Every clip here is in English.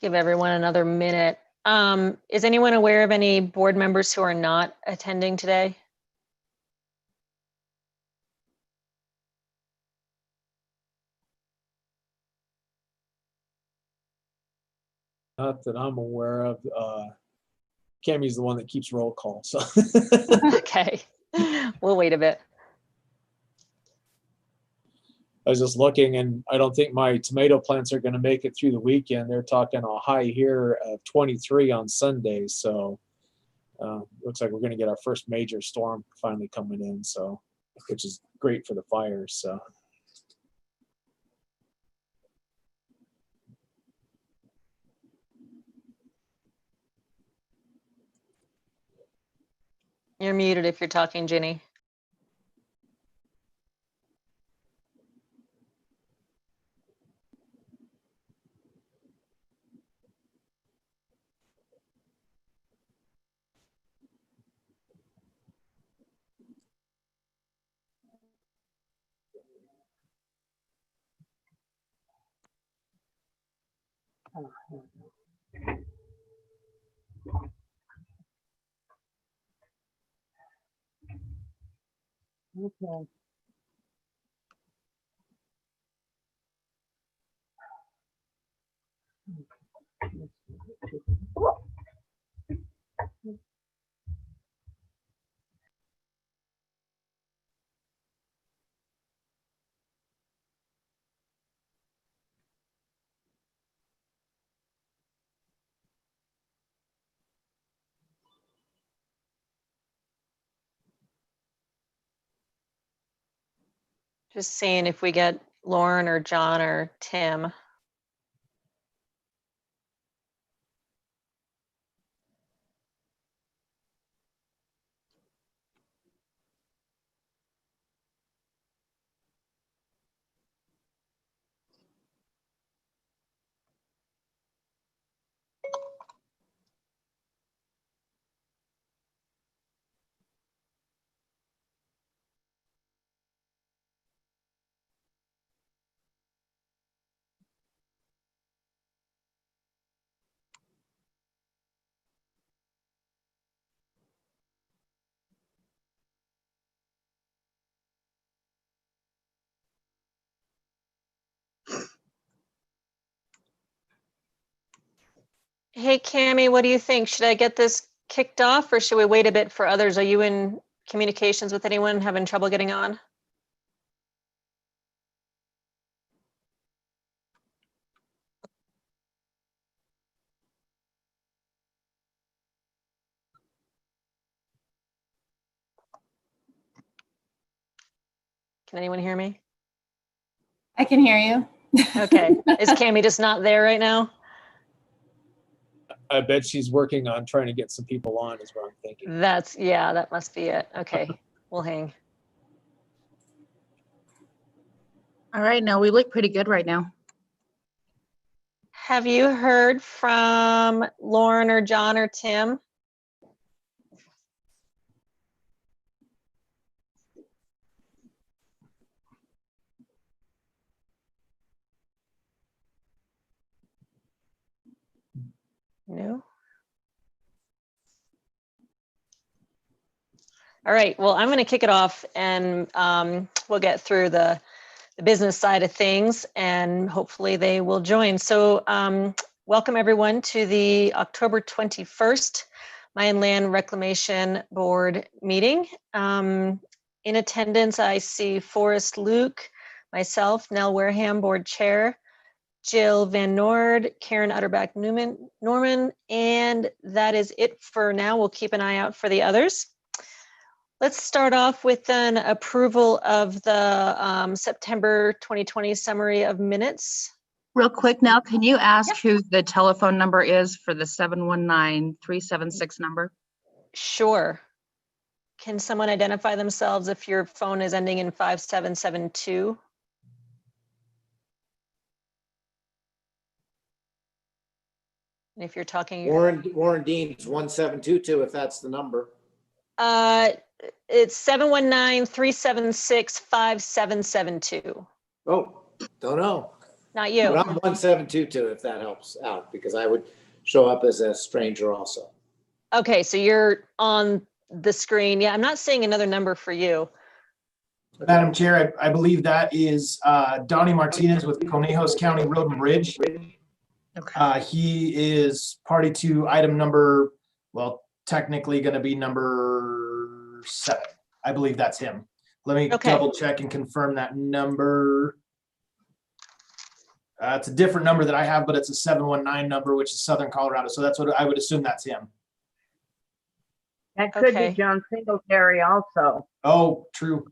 Give everyone another minute. Is anyone aware of any board members who are not attending today? Not that I'm aware of. Cammy's the one that keeps roll call, so. Okay, we'll wait a bit. I was just looking, and I don't think my tomato plants are going to make it through the weekend. They're talking a high here of 23 on Sunday, so looks like we're going to get our first major storm finally coming in, so which is great for the fires. So. You're muted if you're talking, Ginny. Okay. Just seeing if we get Lauren or John or Tim. Hey, Cammie, what do you think? Should I get this kicked off or should we wait a bit for others? Are you in communications with anyone having trouble getting on? Can anyone hear me? I can hear you. Okay. Is Cammie just not there right now? I bet she's working on trying to get some people on, is what I'm thinking. Yeah, that must be it. Okay, we'll hang. All right, now we look pretty good right now. Have you heard from Lauren or John or Tim? No. All right, well, I'm going to kick it off and we'll get through the business side of things and hopefully they will join. So welcome everyone to the October 21st Mayan Land Reclamation Board meeting. In attendance, I see Forrest Luke, myself, Nell Wareham, Board Chair, Jill Van Noord, Karen Utterback Norman, and that is it for now. We'll keep an eye out for the others. Let's start off with an approval of the September 2020 summary of minutes. Real quick now, can you ask who the telephone number is for the 719-376 number? Sure. Can someone identify themselves if your phone is ending in 5772? And if you're talking, Warren Dean's 1722, if that's the number. it's 719-376-5772. Oh, don't know. Not But you. I'm 1722 if that helps out, because I would show up as a stranger also. Okay, so you're on the screen. Yeah, I'm not seeing another number for you. Madam Chair, I believe that is Donnie Martinez with Conejos County Road and Bridge. Okay. He is party to item number, well, technically going to be number 7. I believe that's him. Let me Okay. double check and confirm that number. It's a different number that I have, but it's a 719 number, which is Southern Colorado. So that's what I would assume that's him. That could Okay. be John Singletary also. Oh, true.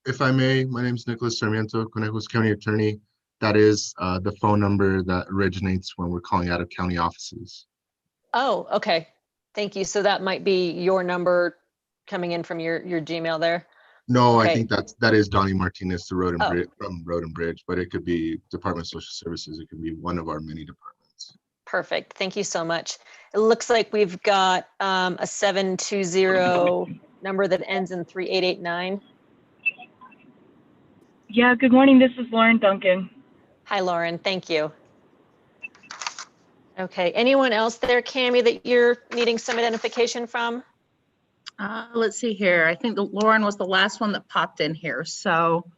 If I may, my name is Nicholas Sarmiento, Conejos County Attorney. That is the phone number that originates when we're calling out of county offices. Oh, okay. Thank you. So that might be your number coming in from your Gmail there. No, Okay. I think that is Donnie Martinez, the Road and Oh. Bridge, from Road and Bridge, but it could be Department of Social Services. It could be one of our many departments. Perfect. Thank you so much. It looks like we've got a 720 number that ends in 3889. Yeah, good morning. This is Lauren Duncan. Hi, Lauren. Thank you. Okay. Anyone else there, Cammie, that you're needing some identification from? Let's see here. I think that Lauren was the last one that popped in here. So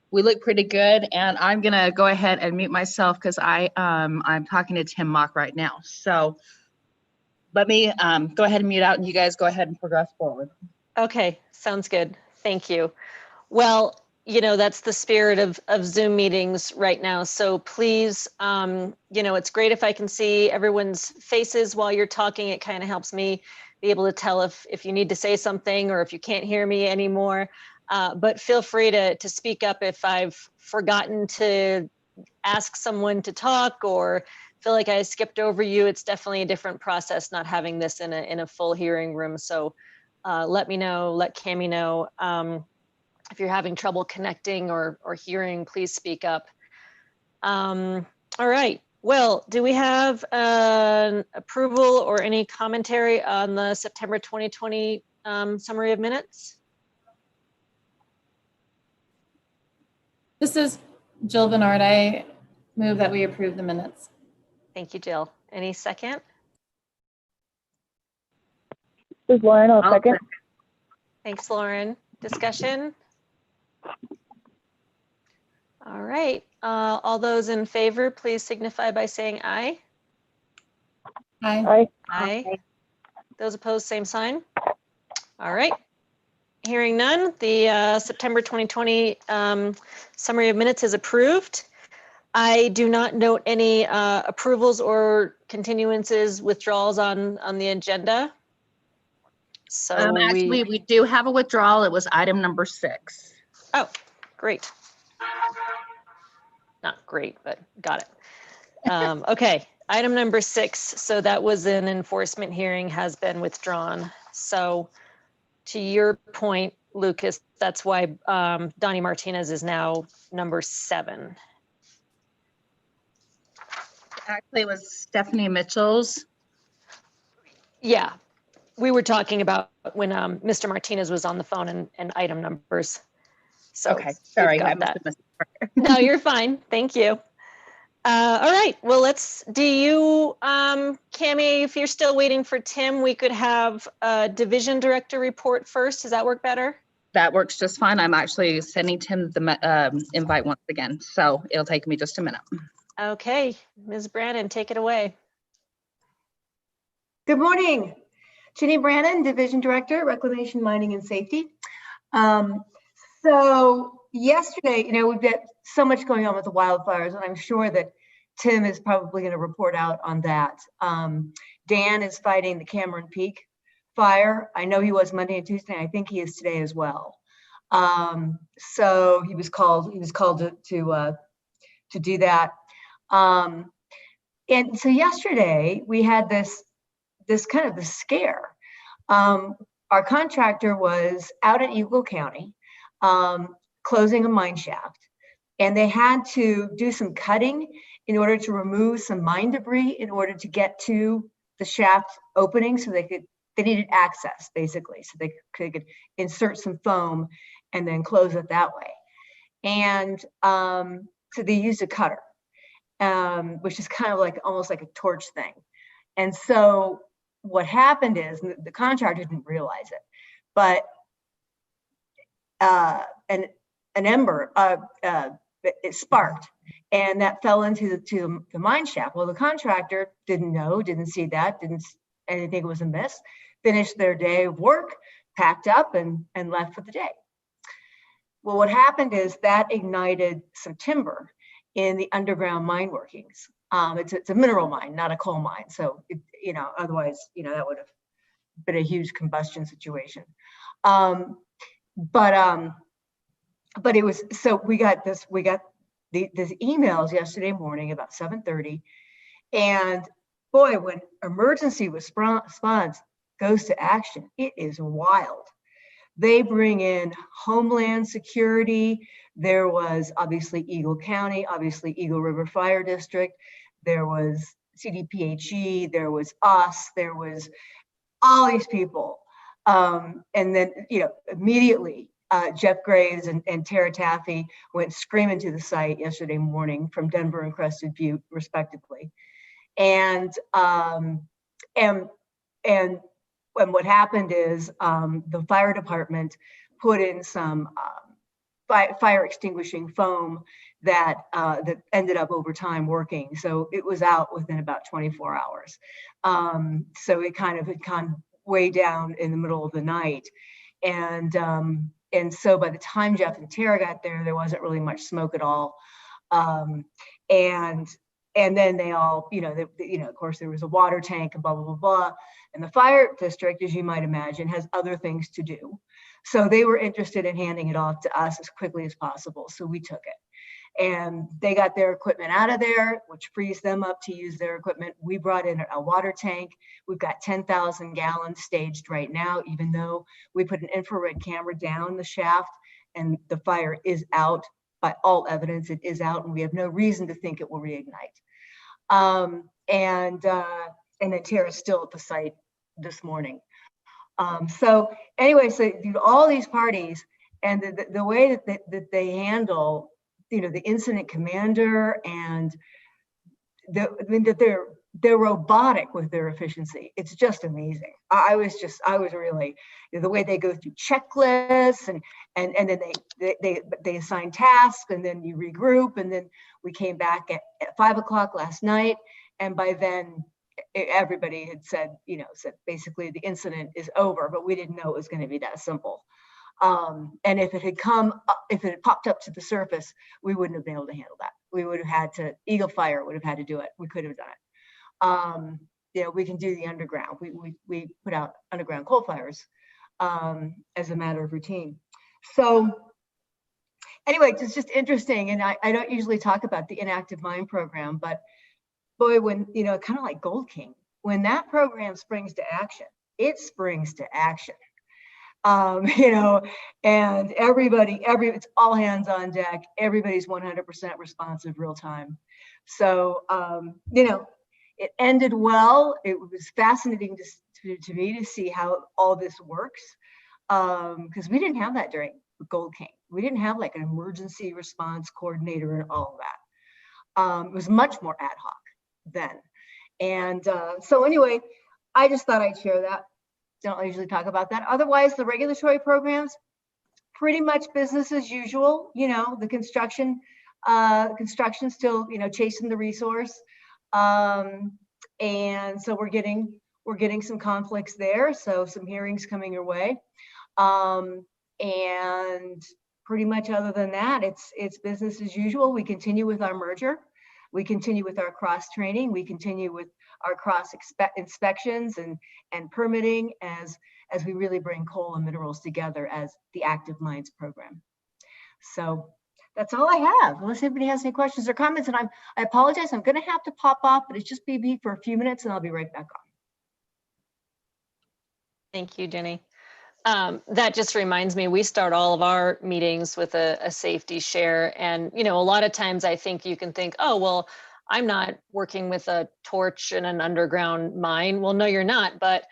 we look pretty good. And I'm going to go ahead and mute myself because I'm talking to Tim Mock right now. So let me go ahead and mute out and you guys go ahead and progress forward. Okay. Sounds good. Thank you. Well, that's the spirit of Zoom meetings right now. So please, it's great if I can see everyone's faces while you're talking. It kind of helps me be able to tell if you need to say something or if you can't hear me anymore. But feel free to speak up if I've forgotten to ask someone to talk or feel like I skipped over you. It's definitely a different process not having this in a full hearing room. So let me know, let Cammie know. If you're having trouble connecting or hearing, please speak up. All right. Well, do we have an approval or any commentary on the September 2020 summary of minutes? This is Jill Bernard. I move that we approve the minutes. Thank you, Jill. Any second? This is Lauren, I'll I'll second. Thanks, Lauren. Discussion? All right. All those in favor, please signify by saying aye. Aye. Aye. Aye. Those opposed, same sign. All right. Hearing none, the September 2020 summary of minutes is approved. I do not note any approvals or continuances, withdrawals on the agenda. So Actually, we do have a withdrawal. It was item number 6. Oh, great. Not great, but got it. Okay, item number 6. So that was an enforcement hearing, has been withdrawn. So to your point, Lucas, that's why Donnie Martinez is now number 7. Actually, it was Stephanie Mitchell's. Yeah, we were talking about when Mr. Martinez was on the phone and item numbers. So Okay, sorry, we've got I must that. have missed it. No, you're fine. Thank you. All right. Well, do you, Cammie, if you're still waiting for Tim, we could have a division director report first. Does that work better? That works just fine. I'm actually sending Tim the invite once again, so it'll take me just a minute. Okay, Ms. Brannon, take it away. Good morning. Ginny Brannon, Division Director, Reclamation, Mining, and Safety. So yesterday, we've got so much going on with the wildfires, and I'm sure that Tim is probably going to report out on that. Dan is fighting the Cameron Peak fire. I know he was Monday and Tuesday. I think he is today as well. So he was called to do that. And so yesterday we had this kind of the scare. Our contractor was out in Eagle County, closing a mine shaft, and they had to do some cutting in order to remove some mine debris in order to get to the shaft opening, so they needed access basically, so they could insert some foam and then close it that way. And so they used a cutter, which is kind of like almost like a torch thing. And so what happened is the contractor didn't realize it, but an ember, it sparked, and that fell into the mine shaft. Well, the contractor didn't know, didn't see that, didn't anything was amiss, finished their day of work, packed up and left for the day. Well, what happened is that ignited some timber in the underground mine workings. It's a mineral mine, not a coal mine. So, otherwise, that would have been a huge combustion situation. But it was, so we got these emails yesterday morning about 7:30, and boy, when emergency response goes to action, it is wild. They bring in Homeland Security. There was obviously Eagle County, obviously Eagle River Fire District. There was CDPHE, there was us, there was all these people. And then, immediately, Jeff Graves and Tara Taffy went screaming to the site yesterday morning from Denver and Crested Butte, respectively. And what happened is the fire department put in some fire extinguishing foam that ended up over time working. So it was out within about 24 hours. So it kind of had gone way down in the middle of the night. And so by the time Jeff and Tara got there wasn't really much smoke at all. And then they all, of course, there was a water tank and blah, blah, blah, blah. And the fire district, as you might imagine, has other things to do. So they were interested in handing it off to us as quickly as possible. So we took it. And they got their equipment out of there, which frees them up to use their equipment. We brought in a water tank. We've got 10,000 gallons staged right now, even though we put an infrared camera down the shaft and the fire is out. By all evidence, it is out, and we have no reason to think it will reignite. And then Tara's still at the site this morning. So anyway, so all these parties and the way that they handle, the incident commander and they're robotic with their efficiency. It's just amazing. I was really, the way they go through checklists and then they assign tasks and then you regroup, and then we came back at 5 o'clock last night, and by then everybody had said basically the incident is over, but we didn't know it was going to be that simple. And if it had popped up to the surface, we wouldn't have been able to handle that. We would have had to, Eagle Fire would have had to do it. We could have done it. We can do the underground. We put out underground coal fires as a matter of routine. So anyway, it's just interesting. And I don't usually talk about the inactive mine program, but boy, when, kind of like Gold King, when that program springs to action, it springs to action. And it's all hands on deck. Everybody's 100% responsive real time. So, it ended well. It was fascinating to me to see how all this works. Because we didn't have that during Gold King. We didn't have like an emergency response coordinator and all of that. It was much more ad hoc then. And so anyway, I just thought I'd share that. Don't usually talk about that. Otherwise, the regulatory programs, pretty much business as usual. The construction still, chasing the resource. And so we're getting some conflicts there. So some hearings coming your way. And pretty much other than that, it's business as usual. We continue with our merger. We continue with our cross training. We continue with our cross inspections and permitting as we really bring coal and minerals together as the active mines program. So that's all I have, unless anybody has any questions or comments. And I apologize, I'm gonna have to pop off, but it's just be for a few minutes and I'll be right back on. Thank you, Jenny. That just reminds me, we start all of our meetings with a safety share. And, a lot of times I think you can think, oh, well, I'm not working with a torch in an underground mine. Well, no, you're not. But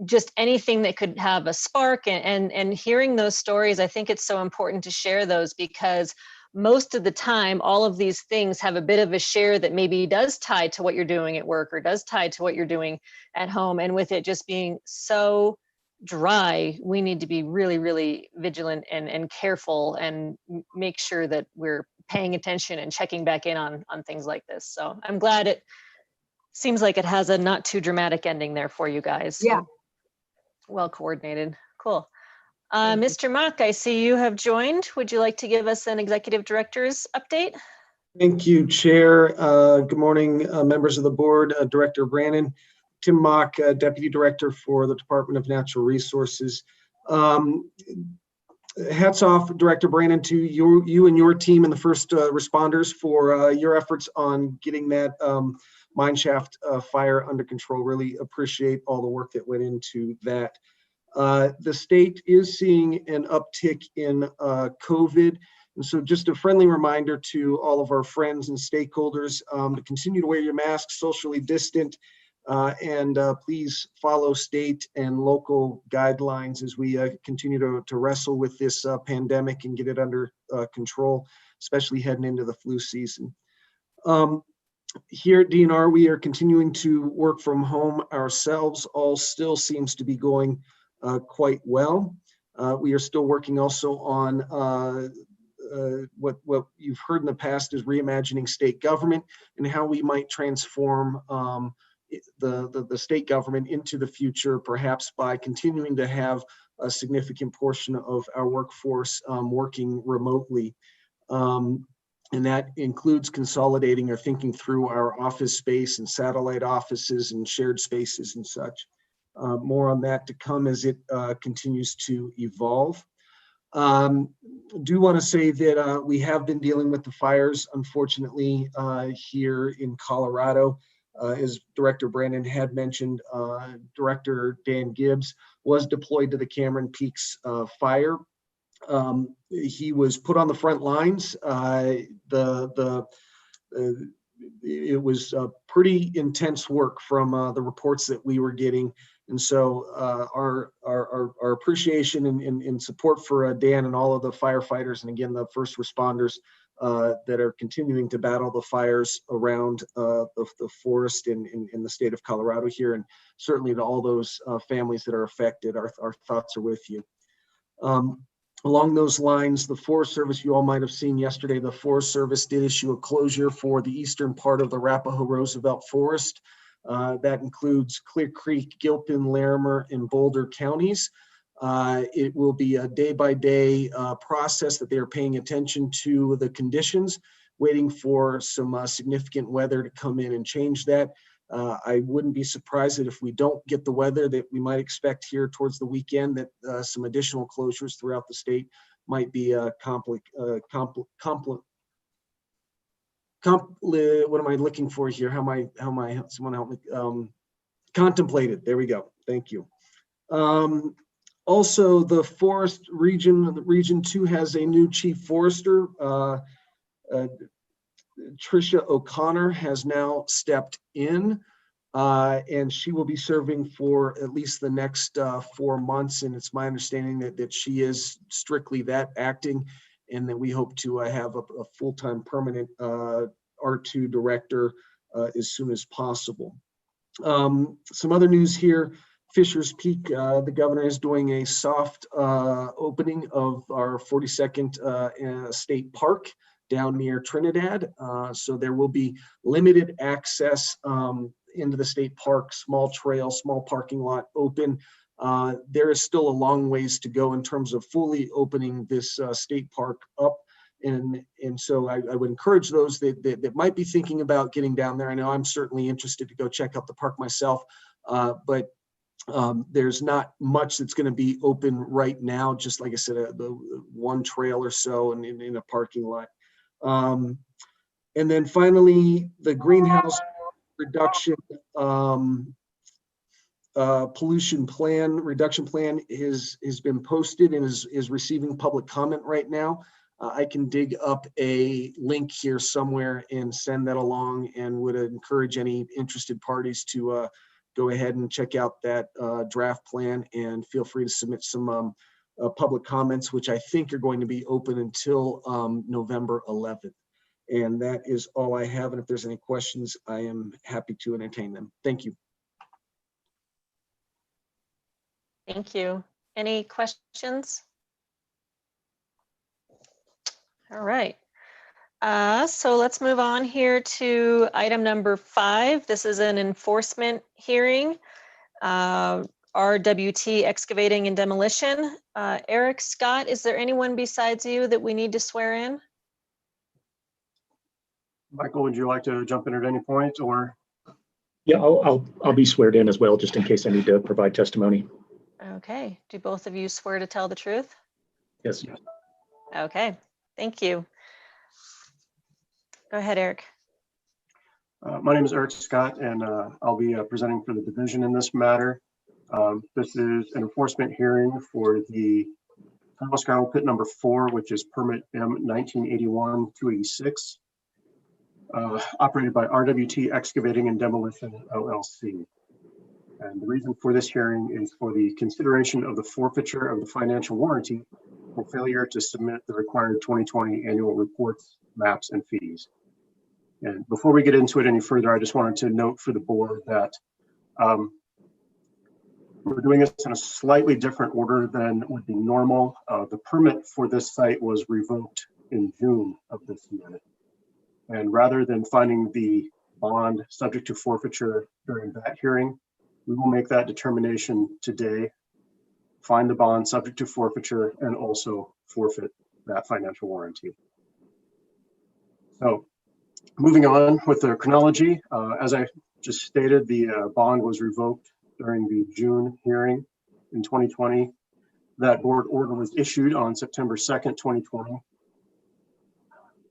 just anything that could have a spark and hearing those stories, I think it's so important to share those, because most of the time, all of these things have a bit of a share that maybe does tie to what you're doing at work or does tie to what you're doing at home. And with it just being so dry, we need to be really, really vigilant and careful and make sure that we're paying attention and checking back in on things like this. So I'm glad it seems like it has a not too dramatic ending there for you guys. Yeah. Well coordinated. Cool. Thank you. Mr. Mock, I see you have joined. Would you like to give us an executive director's update? Thank you, Chair. Good morning, members of the board, Director Brannon. Tim Mock, Deputy Director for the Department of Natural Resources. Hats off, Director Brannon, to you and your team and the first responders for your efforts on getting that mine shaft fire under control. Really appreciate all the work that went into that. The state is seeing an uptick in COVID. And so just a friendly reminder to all of our friends and stakeholders to continue to wear your masks, socially distant, and please follow state and local guidelines as we continue to wrestle with this pandemic and get it under control, especially heading into the flu season. Here at DNR, we are continuing to work from home ourselves. All still seems to be going quite well. We are still working also on what you've heard in the past is reimagining state government and how we might transform the state government into the future, perhaps by continuing to have a significant portion of our workforce working remotely. And that includes consolidating or thinking through our office space and satellite offices and shared spaces and such. More on that to come as it continues to evolve. Do want to say that we have been dealing with the fires, unfortunately, here in Colorado. As Director Brandon had mentioned, Director Dan Gibbs was deployed to the Cameron Peaks fire. He was put on the front lines. It was pretty intense work from the reports that we were getting. And so our appreciation and support for Dan and all of the firefighters, and again, the first responders that are continuing to battle the fires around the forest in the state of Colorado here, and certainly to all those families that are affected, our thoughts are with you. Along those lines, the Forest Service, you all might have seen yesterday, the Forest Service did issue a closure for the eastern part of the Arapahoe Roosevelt Forest. That includes Clear Creek, Gilpin, Larimer, and Boulder counties. It will be a day-by-day process that they are paying attention to the conditions, waiting for some significant weather to come in and change that. I wouldn't be surprised that if we don't get the weather that we might expect here towards the weekend, that some additional closures throughout the state might be what am I looking for here? How am I, someone help me, contemplated. There we go. Thank you. Also, the forest region, Region 2 has a new chief forester. Tricia O'Connor has now stepped in, and she will be serving for at least the next 4 months. And it's my understanding that she is strictly that, acting, and that we hope to have a full-time permanent R2 director as soon as possible. Some other news here. Fisher's Peak, the governor is doing a soft opening of our 42nd State Park down near Trinidad. So there will be limited access into the state park, small trail, small parking lot open. There is still a long ways to go in terms of fully opening this state park up. And so I would encourage those that might be thinking about getting down there. I know I'm certainly interested to go check out the park myself, but there's not much that's going to be open right now. Just like I said, the one trail or so in a parking lot. And then finally, the greenhouse reduction pollution plan, reduction plan has been posted and is receiving public comment right now. I can dig up a link here somewhere and send that along, and would encourage any interested parties to go ahead and check out that draft plan, and feel free to submit some public comments, which I think are going to be open until November 11th. And that is all I have. And if there's any questions, I am happy to entertain them. Thank you. Thank you. Any questions? All right. So let's move on here to item number 5. This is an enforcement hearing. RWT Excavating and Demolition. Eric, Scott, is there anyone besides you that we need to swear in? Michael, would you like to jump in at any point, or? Yeah, I'll be sweared in as well, just in case I need to provide testimony. Okay. Do both of you swear to tell the truth? Yes. Okay. Thank you. Go ahead, Eric. My name is Eric Scott, and I'll be presenting for the division in this matter. This is an enforcement hearing for the tunnel scour pit number 4, which is permit M1981-286, operated by RWT Excavating and Demolition LLC. And the reason for this hearing is for the consideration of the forfeiture of the financial warranty for failure to submit the required 2020 annual reports, maps, and fees. And before we get into it any further, I just wanted to note for the board that we're doing this in a slightly different order than would be normal. The permit for this site was revoked in June of this year. And rather than finding the bond subject to forfeiture during that hearing, we will make that determination today, find the bond subject to forfeiture, and also forfeit that financial warranty. So moving on with the chronology, as I just stated, the bond was revoked during the June hearing in 2020. That board order was issued on September 2nd, 2020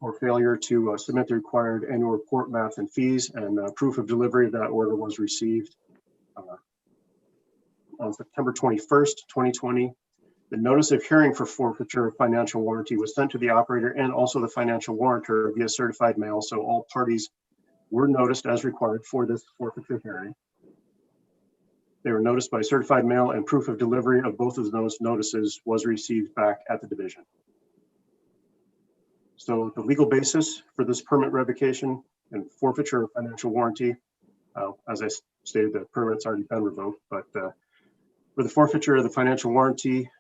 for failure to submit the required annual report, maps, and fees, and proof of delivery of that order was received on September 21st, 2020. The notice of hearing for forfeiture of financial warranty was sent to the operator and also the financial warrantor via certified mail, so all parties were noticed as required for this forfeiture hearing. They were noticed by certified mail, and proof of delivery of both of those notices was received back at the division. So the legal basis for this permit revocation and forfeiture of financial warranty, as I stated, the permit's already been revoked, but for the forfeiture of the financial warranty,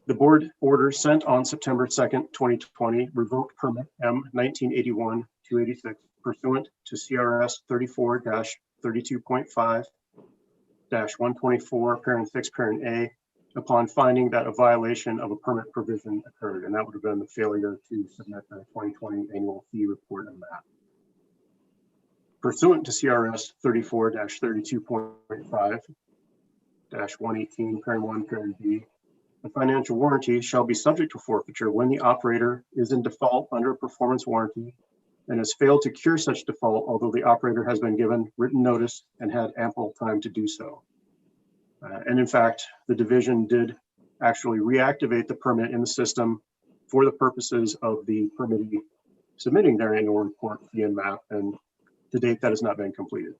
the board order sent on September 2nd, 2020 revoked permit M1981-286 pursuant to CRS 34-32.5-124 parent 6 parent A upon finding that a violation of a permit provision occurred, and that would have been the failure to submit the 2020 annual fee report and map. Pursuant to CRS 34-32.5-118 parent 1 parent B, the financial warranty shall be subject to forfeiture when the operator is in default under a performance warranty and has failed to cure such default, although the operator has been given written notice and had ample time to do so. And in fact, the division did actually reactivate the permit in the system for the purposes of the permittee submitting their annual report, fee, and map, and to date that has not been completed.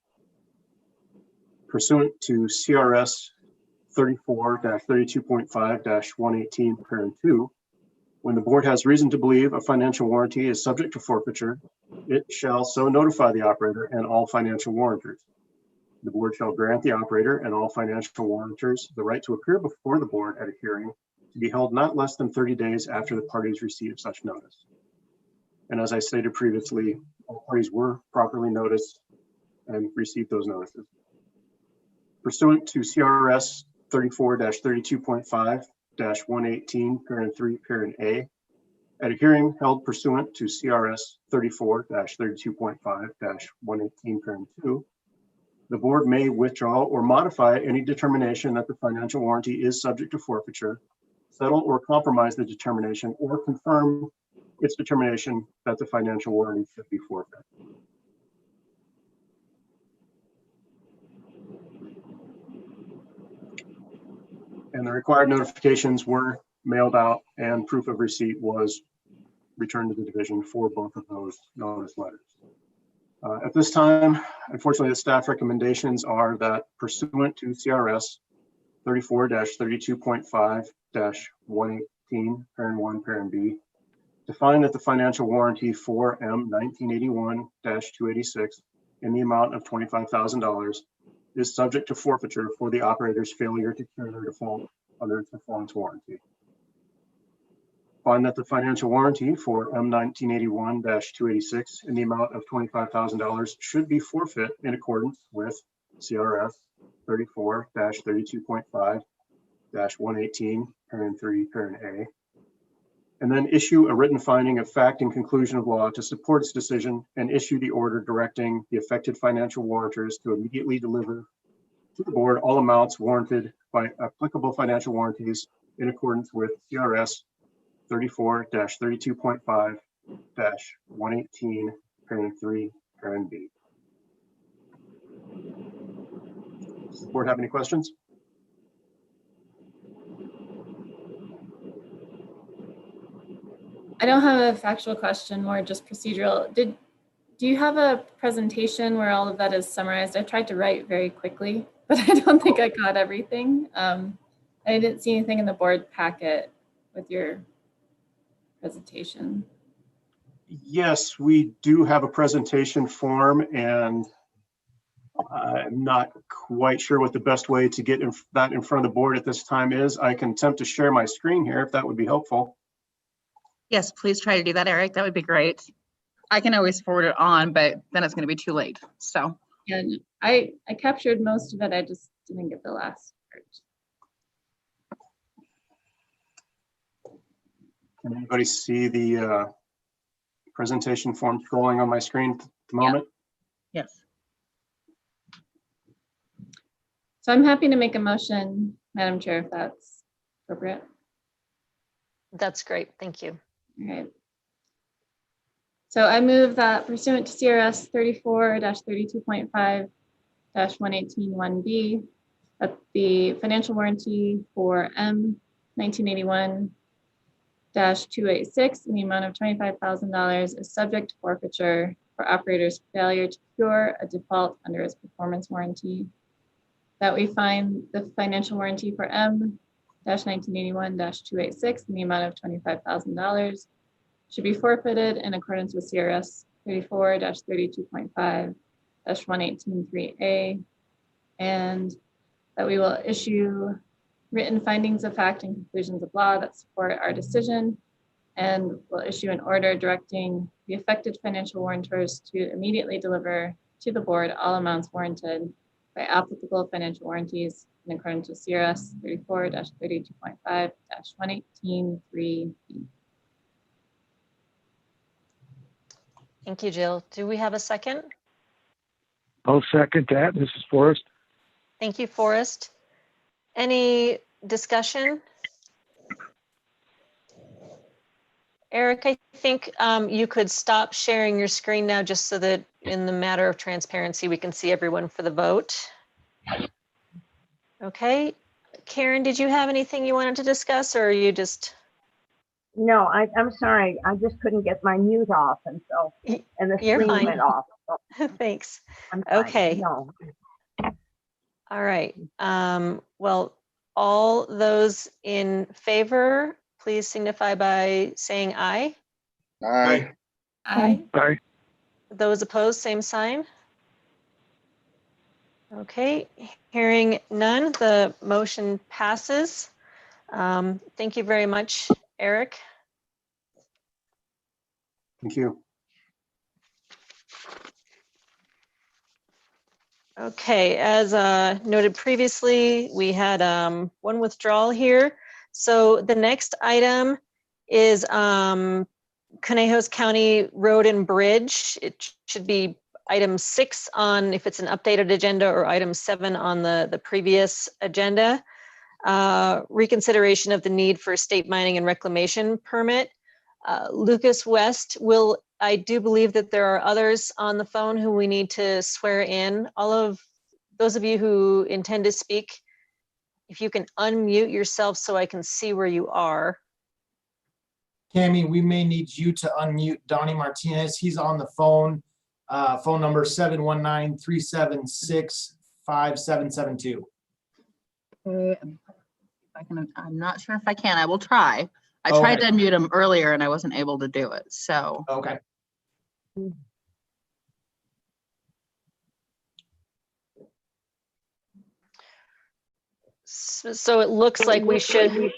Pursuant to CRS 34-32.5-118 parent 2, when the board has reason to believe a financial warranty is subject to forfeiture, it shall so notify the operator and all financial warrantors. The board shall grant the operator and all financial warrantors the right to appear before the board at a hearing to be held not less than 30 days after the parties receive such notice. And as I stated previously, all parties were properly noticed and received those notices. Pursuant to CRS 34-32.5-118 parent 3 parent A, at a hearing held pursuant to CRS 34-32.5-118 parent 2, the board may withdraw or modify any determination that the financial warranty is subject to forfeiture, settle or compromise the determination, or confirm its determination that the financial warranty should be forfeit. And the required notifications were mailed out and proof of receipt was returned to the division for both of those notice letters. At this time, unfortunately, the staff recommendations are that pursuant to CRS 34-32.5-118, parent 1, parent B, to find that the financial warranty for M 1981-286 in the amount of $25,000 is subject to forfeiture for the operator's failure to cure their default under its performance warranty. Find that the financial warranty for M 1981-286 in the amount of $25,000 should be forfeit in accordance with CRS 34-32.5-118, parent 3, parent A, and then issue a written finding of fact and conclusion of law to support its decision, and issue the order directing the affected financial warrantors to immediately deliver to the board all amounts warranted by applicable financial warranties in accordance with CRS 34-32.5-118, parent 3, parent B. Does the board have any questions? I don't have a factual question, more just procedural. Do you have a presentation where all of that is summarized? I tried to write very quickly, but I don't think I got everything. I didn't see anything in the board packet with your presentation. Yes, we do have a presentation form, and I'm not quite sure what the best way to get that in front of the board at this time is. I can attempt to share my screen here if that would be helpful. Yes, please try to do that, Eric. That would be great. I can always forward it on, but then it's going to be too late. So Yeah, I captured most of it. I just didn't get the last part. Can anybody see the presentation form scrolling on my screen at the moment? yes. So I'm happy to make a motion, Madam Chair, if that's appropriate. That's great. Thank you. All right. So I move that pursuant to CRS 34-32.5-118(1)B, that the financial warranty for M 1981-286 in the amount of $25,000 is subject to forfeiture for operator's failure to cure a default under its performance warranty. That we find the financial warranty for M 1981-286 in the amount of $25,000 should be forfeited in accordance with CRS 34-32.5-118(3)A, and that we will issue written findings of fact and conclusions of law that support our decision, and will issue an order directing the affected financial warrantors to immediately deliver to the board all amounts warranted by applicable financial warranties in accordance with CRS 34-32.5-118(3)B. Thank you, Jill. Do we have a second? I'll second that. This is Forrest. Thank you, Forrest. Any discussion? Eric, I think you could stop sharing your screen now, just so that in the matter of transparency, we can see everyone for the vote. Okay. Karen, did you have anything you wanted to discuss, or are you just? No, I'm sorry. I just couldn't get my mute off, and the You're screen fine. went off. So Thanks. I'm fine. Okay. No. All right. Well, all those in favor, please signify by saying aye. Aye. Aye. Aye. Those opposed, same sign. Okay, hearing none, the motion passes. Thank you very much, Eric. Thank you. Okay, as noted previously, we had one withdrawal here. So the next item is Conejos County Road and Bridge. It should be item 6 on, if it's an updated agenda, or item 7 on the previous agenda. Reconsideration of the need for a state mining and reclamation permit. Lucas West will, I do believe that there are others on the phone who we need to swear in. All of those of you who intend to speak, if you can unmute yourself so I can see where you are. Tammy, we may need you to unmute Donnie Martinez. He's on the phone. Phone number 719-376-5772. Okay, I'm not sure if I can. I will try. I Okay. tried to unmute him earlier and I wasn't able to do it. So. Okay. So it looks like we should. Oh,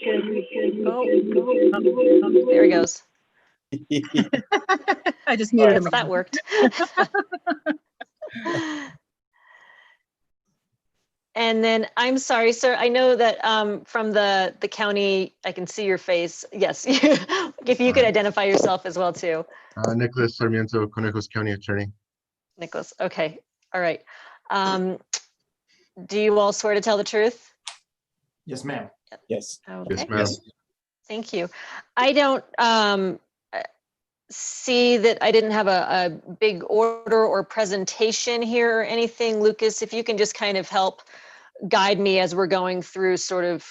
there he goes. I just muted Yes, him. that worked. And then I'm sorry, sir. I know that from the county, I can see your face. Yes, if you could identify yourself as well too. Nicholas Sarmiento, Conejos County Attorney. Nicholas. Okay. All right. Do you all swear to tell the truth? Yes, ma'am. Yes. Okay. Yes, ma'am. Thank you. I don't see that I didn't have a big order or presentation here or anything. Lucas, if you can just kind of help guide me as we're going through sort of,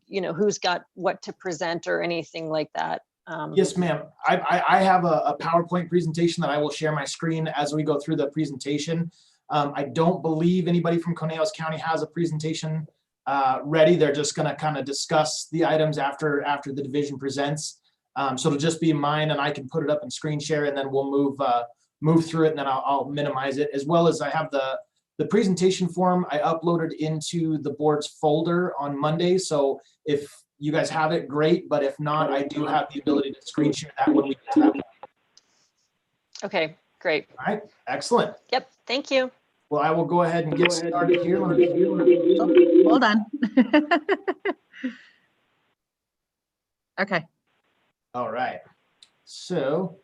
who's got what to present or anything like that. Yes, ma'am. I have a PowerPoint presentation that I will share my screen as we go through the presentation. I don't believe anybody from Conejos County has a presentation ready. They're just going to kind of discuss the items after the division presents. So it'll just be mine, and I can put it up and screen share, and then we'll move through it, and then I'll minimize it, as well as I have the presentation form I uploaded into the board's folder on Monday. So if you guys have it, great. But if not, I do have the ability to screen share that when we get to that point. Okay, great. All right, excellent. Yep, thank you. Well, I will go ahead and get started here. Hold on. Okay. All right. So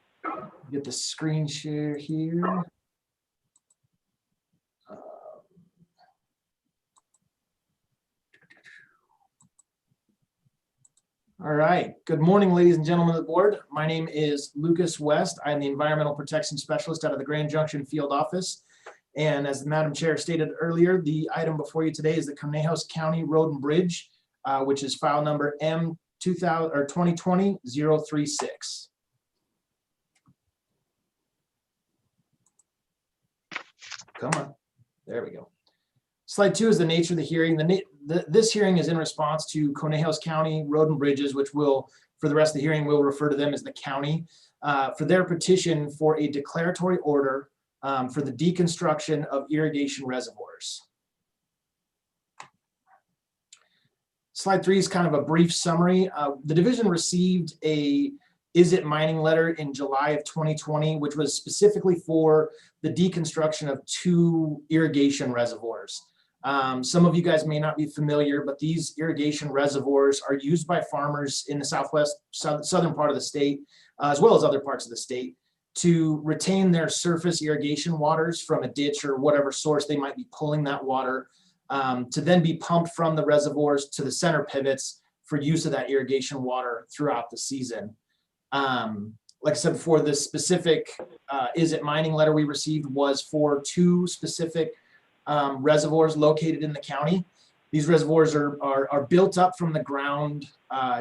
get the screen share here. All right. Good morning, ladies and gentlemen of the board. My name is Lucas West. I'm the Environmental Protection Specialist out of the Grand Junction Field Office. And as the Madam Chair stated earlier, the item before you today is the Conejos County Road and Bridge, which is file number M2020-036. Come on. There we go. Slide 2 is the nature of the hearing. This hearing is in response to Conejos County Road and Bridges, which will, for the rest of the hearing, we'll refer to them as the county, for their petition for a declaratory order for the deconstruction of irrigation reservoirs. Slide 3 is kind of a brief summary. The division received a Is It Mining letter in July of 2020, which was specifically for the deconstruction of 2 irrigation reservoirs. Some of you guys may not be familiar, but these irrigation reservoirs are used by farmers in the southern part of the state, as well as other parts of the state, to retain their surface irrigation waters from a ditch or whatever source they might be pulling that water, to then be pumped from the reservoirs to the center pivots for use of that irrigation water throughout the season. Like I said before, this specific Is It Mining letter we received was for 2 specific reservoirs located in the county. These reservoirs are built up from the ground,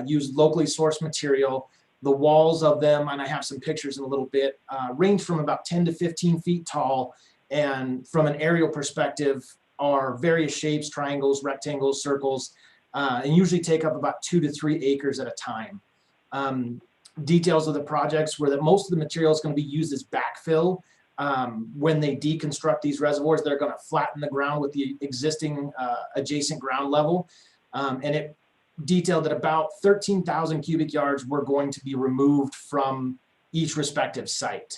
use locally sourced material. The walls of them, and I have some pictures in a little bit, range from about 10 to 15 feet tall, and from an aerial perspective are various shapes, triangles, rectangles, circles, and usually take up about 2 to 3 acres at a time. Details of the projects were that most of the material is going to be used as backfill. When they deconstruct these reservoirs, they're going to flatten the ground with the existing adjacent ground level. And it detailed that about 13,000 cubic yards were going to be removed from each respective site.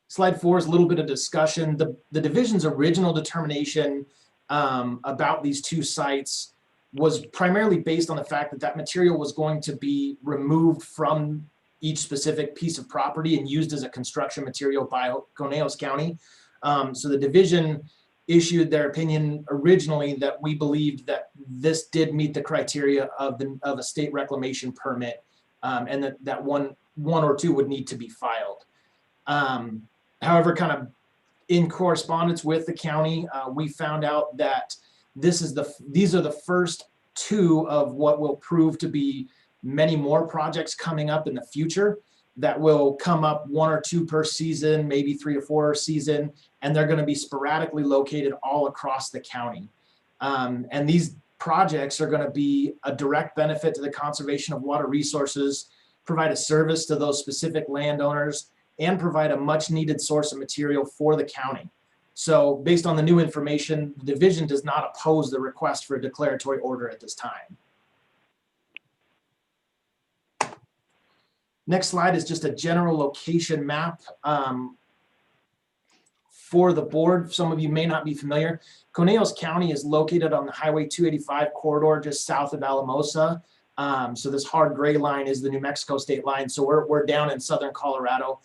Slide 4 is a little bit of discussion. The division's original determination about these 2 sites was primarily based on the fact that that material was going to be removed from each specific piece of property and used as a construction material by Conejos County. So the division issued their opinion originally that we believed that this did meet the criteria of a state reclamation permit, and that one or 2 would need to be filed. However, kind of in correspondence with the county, we found out that these are the first 2 of what will prove to be many more projects coming up in the future. that will come up 1 or 2 per season, maybe 3 to 4 a season, and they're going to be sporadically located all across the county. And these projects are going to be a direct benefit to the conservation of water resources, provide a service to those specific landowners, and provide a much needed source of material for the county. So based on the new information, the division does not oppose the request for a declaratory order at this time. Next slide is just a general location map for the board. Some of you may not be familiar. Conejos County is located on the Highway 285 corridor just south of Alamosa. So this hard gray line is the New Mexico state line. So we're down in southern Colorado.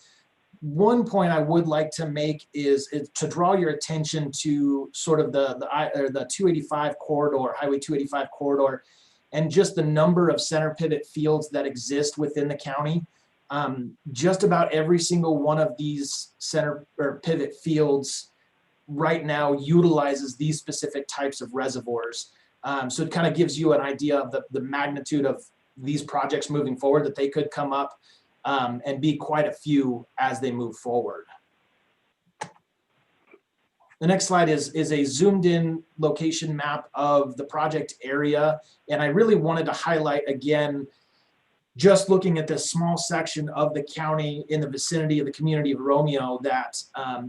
One point I would like to make is to draw your attention to sort of the 285 corridor, Highway 285 corridor, and just the number of center pivot fields that exist within the county. Just about every single one of these center or pivot fields right now utilizes these specific types of reservoirs. So it kind of gives you an idea of the magnitude of these projects moving forward, that they could come up and be quite a few as they move forward. The next slide is a zoomed in location map of the project area. And I really wanted to highlight again, just looking at this small section of the county in the vicinity of the community of Romeo, that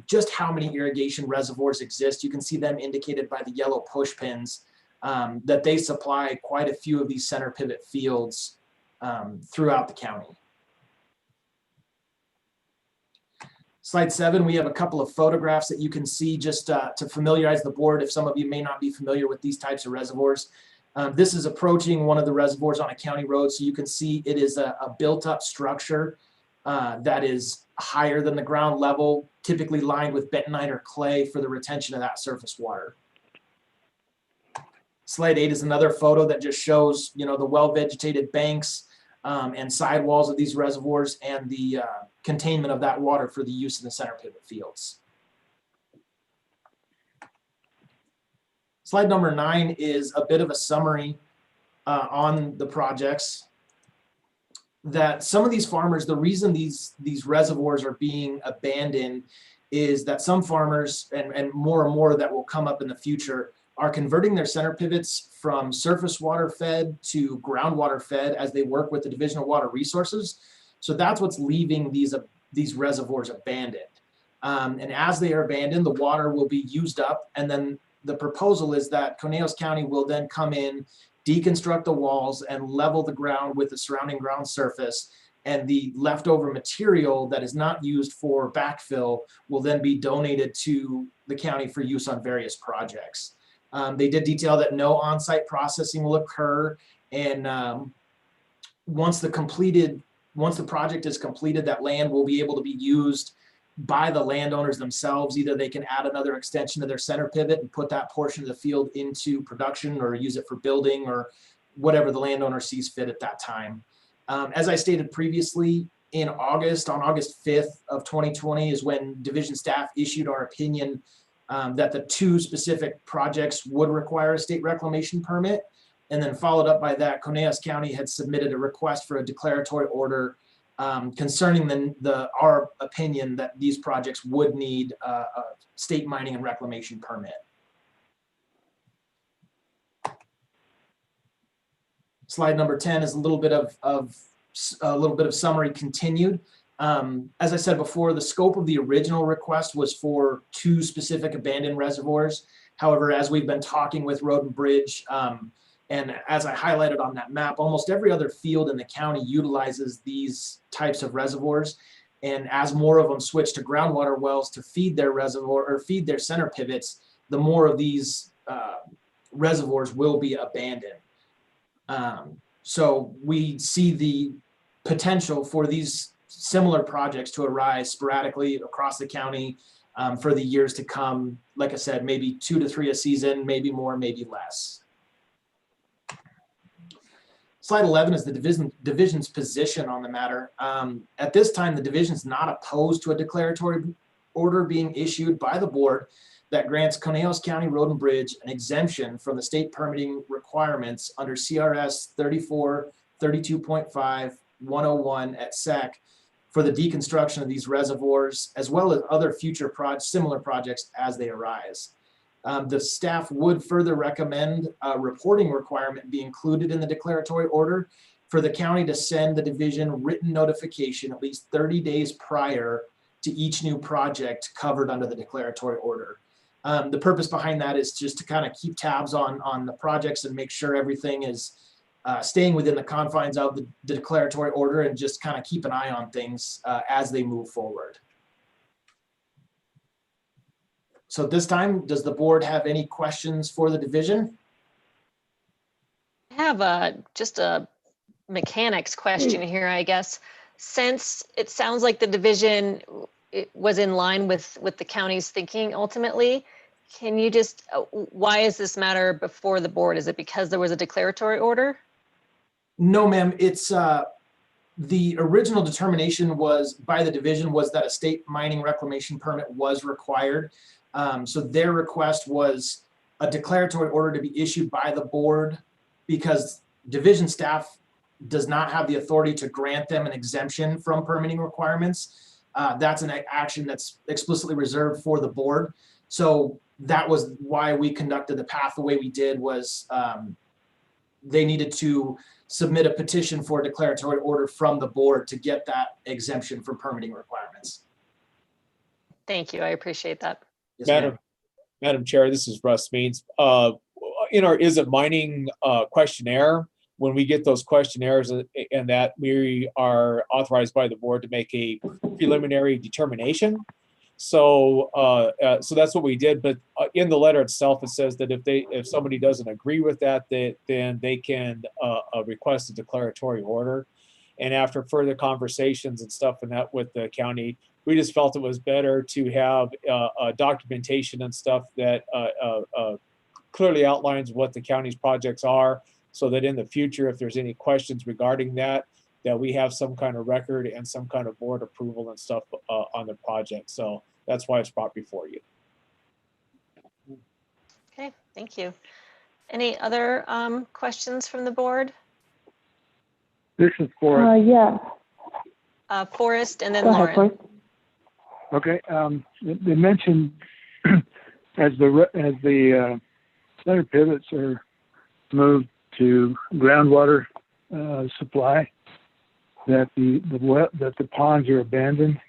just how many irrigation reservoirs exist. You can see them indicated by the yellow push pins, that they supply quite a few of these center pivot fields throughout the county. Slide 7, we have a couple of photographs that you can see just to familiarize the board if some of you may not be familiar with these types of reservoirs. This is approaching one of the reservoirs on a county road, so you can see it is a built-up structure that is higher than the ground level, typically lined with bentonite or clay for the retention of that surface water. Slide 8 is another photo that just shows, the well-vegetated banks and sidewalls of these reservoirs and the containment of that water for the use of the center pivot fields. Slide number 9 is a bit of a summary on the projects. That some of these farmers, the reason these reservoirs are being abandoned is that some farmers, and more that will come up in the future, are converting their center pivots from surface water fed to groundwater fed as they work with the Division of Water Resources. So that's what's leaving these reservoirs abandoned. And as they are abandoned, the water will be used up. And then the proposal is that Conejos County will then come in, deconstruct the walls, and level the ground with the surrounding ground surface. And the leftover material that is not used for backfill will then be donated to the county for use on various projects. They did detail that no on-site processing will occur, and once the project is completed, that land will be able to be used by the landowners themselves. Either they can add another extension to their center pivot and put that portion of the field into production, or use it for building, or whatever the landowner sees fit at that time. As I stated previously, on August 5th of 2020 is when division staff issued our opinion that the 2 specific projects would require a state reclamation permit. And then followed up by that, Conejos County had submitted a request for a declaratory order concerning our opinion that these projects would need a state mining and reclamation permit. Slide number 10 is a little bit of summary continued. As I said before, the scope of the original request was for 2 specific abandoned reservoirs. However, as we've been talking with Road and Bridge, and as I highlighted on that map, almost every other field in the county utilizes these types of reservoirs. And as more of them switch to groundwater wells to feed their reservoir or feed their center pivots, the more of these reservoirs will be abandoned. So we see the potential for these similar projects to arise sporadically across the county for the years to come. Like I said, maybe 2 to 3 a season, maybe more, maybe less. Slide 11 is the division's position on the matter. At this time, the division is not opposed to a declaratory order being issued by the board that grants Conejos County Road and Bridge an exemption from the state permitting requirements under CRS 34, 32.5, 101 at SEC for the deconstruction of these reservoirs, as well as other future similar projects as they arise. The staff would further recommend a reporting requirement be included in the declaratory order for the county to send the division written notification at least 30 days prior to each new project covered under the declaratory order. The purpose behind that is just to kind of keep tabs on the projects and make sure everything is staying within the confines of the declaratory order, and just kind of keep an eye on things as they move forward. So at this time, does the board have any questions for the division? I have just a mechanics question here, I guess. Since it sounds like the division was in line with the county's thinking ultimately, can you just, why is this matter before the board? Is it because there was a declaratory order? No, ma'am. It's the original determination was by the division was that a state mining reclamation permit was required. So their request was a declaratory order to be issued by the board, because division staff does not have the authority to grant them an exemption from permitting requirements. That's an action that's explicitly reserved for the board. So that was why we conducted the path the way we did, was they needed to submit a petition for a declaratory order from the board to get that exemption from permitting requirements. Thank you. I appreciate that. Yes, Madam Chair, this is Russ Means. In our Is It Mining questionnaire, when we get those questionnaires and that we are authorized by the board to make a preliminary determination. So so that's what we did. But in the letter itself, it says that if somebody doesn't agree with that, then they can request a declaratory order. And after further conversations and stuff and that with the county, we just felt it was better to have documentation and stuff that clearly outlines what the county's projects are, so that in the future, if there's any questions regarding that we have some kind of record and some kind of board approval and stuff on the project. So that's why it's brought before you. Okay, thank you. Any other questions from the board? This is Forrest. Yeah. Forrest and then Go Lauren. ahead, Forrest. Okay. They mentioned as the center pivots are moved to groundwater supply, that the ponds are abandoned.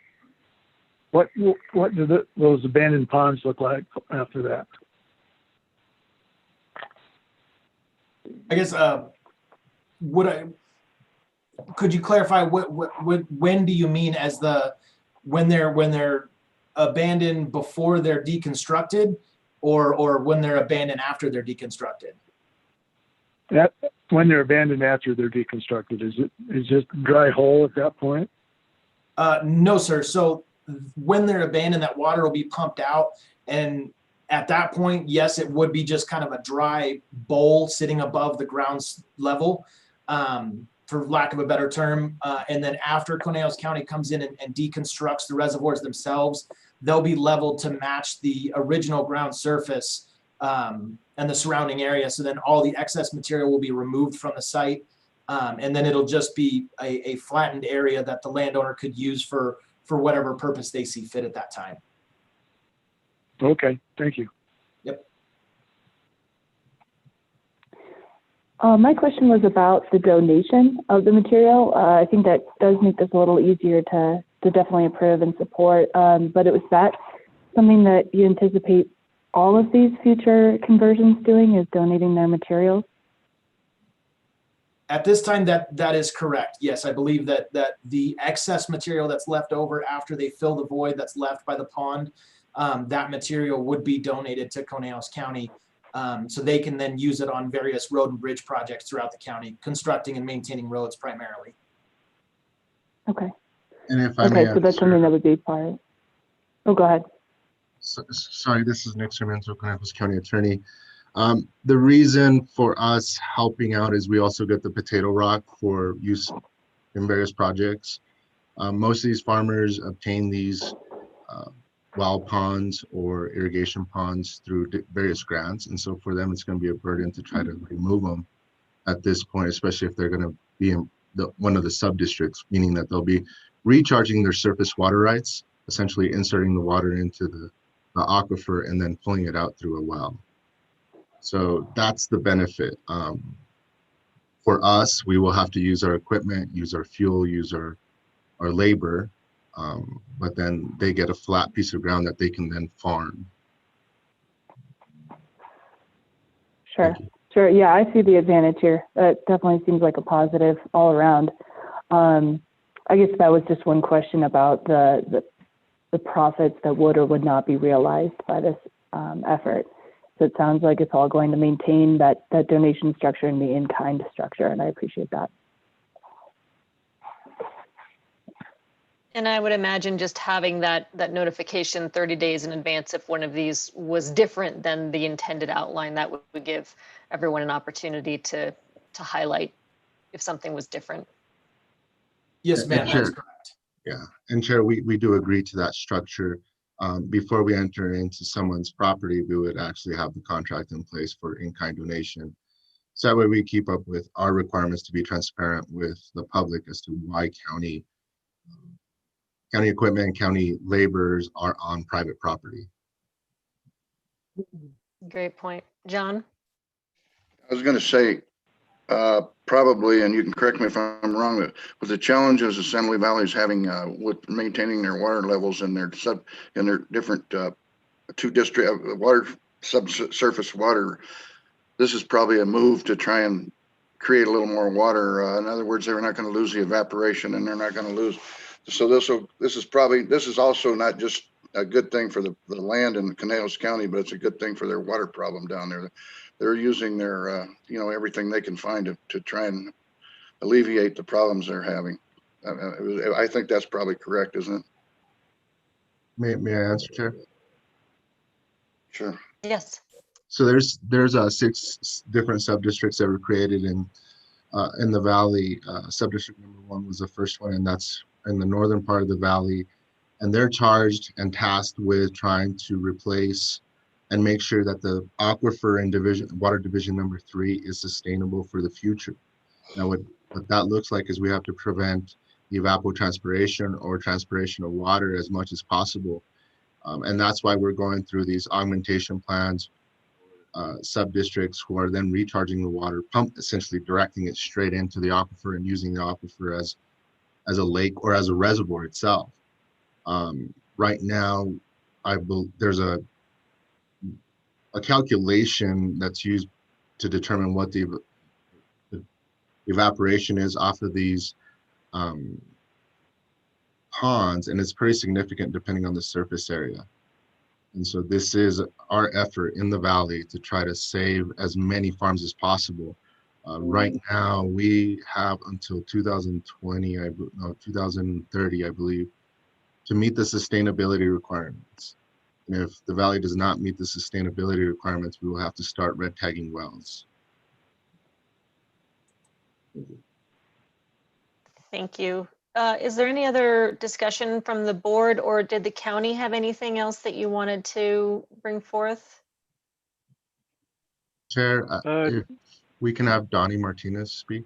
What do those abandoned ponds look like after that? I guess could you clarify when do you mean as when they're abandoned before they're deconstructed, or when they're abandoned after they're deconstructed? That when they're abandoned after they're deconstructed, is it just dry hole at that point? No, sir. So when they're abandoned, that water will be pumped out, and at that point, yes, it would be just kind of a dry bowl sitting above the ground level, for lack of a better term. And then after Conejos County comes in and deconstructs the reservoirs themselves, they'll be leveled to match the original ground surface and the surrounding area. So then all the excess material will be removed from the site. And then it'll just be a flattened area that the landowner could use for whatever purpose they see fit at that time. Okay, thank you. Yep. My question was about the donation of the material. I think that does make this a little easier to definitely approve and support. But was that something that you anticipate all of these future conversions doing, is donating their materials? At this time, that is correct. Yes, I believe that the excess material that's left over after they fill the void that's left by the pond, that material would be donated to Conejos County, so they can then use it on various road and bridge projects throughout the county, constructing and maintaining roads primarily. Okay. And if I may, so that's something that would be part. Oh, go ahead. Sorry, this is Nick Sarmiento, Conejos County Attorney. The reason for us helping out is we also get the potato rock for use in various projects. Most of these farmers obtain these well ponds or irrigation ponds through various grants. And so for them, it's going to be a burden to try to remove them at this point, especially if they're going to be in one of the sub-districts, meaning that they'll be recharging their surface water rights, essentially inserting the water into the aquifer and then pulling it out through a well. So that's the benefit. For us, we will have to use our equipment, use our fuel, use our labor, but then they get a flat piece of ground that they can then farm. Sure, sure. Yeah, I see the advantage here. That definitely seems like a positive all around. I guess that was just one question about the profits that would or would not be realized by this effort. So it sounds like it's all going to maintain that donation structure and the in-kind structure, and I appreciate that. And I would imagine just having that notification 30 days in advance if one of these was different than the intended outline, that would give everyone an opportunity to highlight if something was different. Yes, ma'am, that's correct. Yeah, and Chair, we do agree to that structure. Before we enter into someone's property, we would actually have the contract in place for in-kind donation. So that way we keep up with our requirements to be transparent with the public as to why county equipment and county laborers are on private property. Great point. John? I was going to say, probably, and you can correct me if I'm wrong, but with the challenges Assembly Valley is having with maintaining their water levels in their different two district water subsurface water, this is probably a move to try and create a little more water. In other words, they're not going to lose the evaporation, and they're not going to lose. So this is also not just a good thing for the land in Pinellas County, but it's a good thing for their water problem down there. They're using their, everything they can find to try and alleviate the problems they're having. I think that's probably correct, isn't it? May I answer, Chair? Sure. Yes. So there's 6 different sub-districts that were created in the valley. Sub-district number 1 was the first one, and that's in the northern part of the valley. And they're charged and tasked with trying to replace and make sure that the aquifer in water division number 3 is sustainable for the future. Now, what that looks like is we have to prevent evapotranspiration or transpiration of water as much as possible. And that's why we're going through these augmentation plans, sub-districts who are then recharging the water, essentially directing it straight into the aquifer and using the aquifer as a lake or as a reservoir itself. Right now, there's a calculation that's used to determine what the evaporation is off of these ponds, and it's pretty significant depending on the surface area. And so this is our effort in the valley to try to save as many farms as possible. Right now, we have until 2030, I believe, to meet the sustainability requirements. And if the valley does not meet the sustainability requirements, we will have to start red tagging wells. Thank you. Is there any other discussion from the board, or did the county have anything else that you wanted to bring forth? Chair, if we can have Donnie Martinez speak.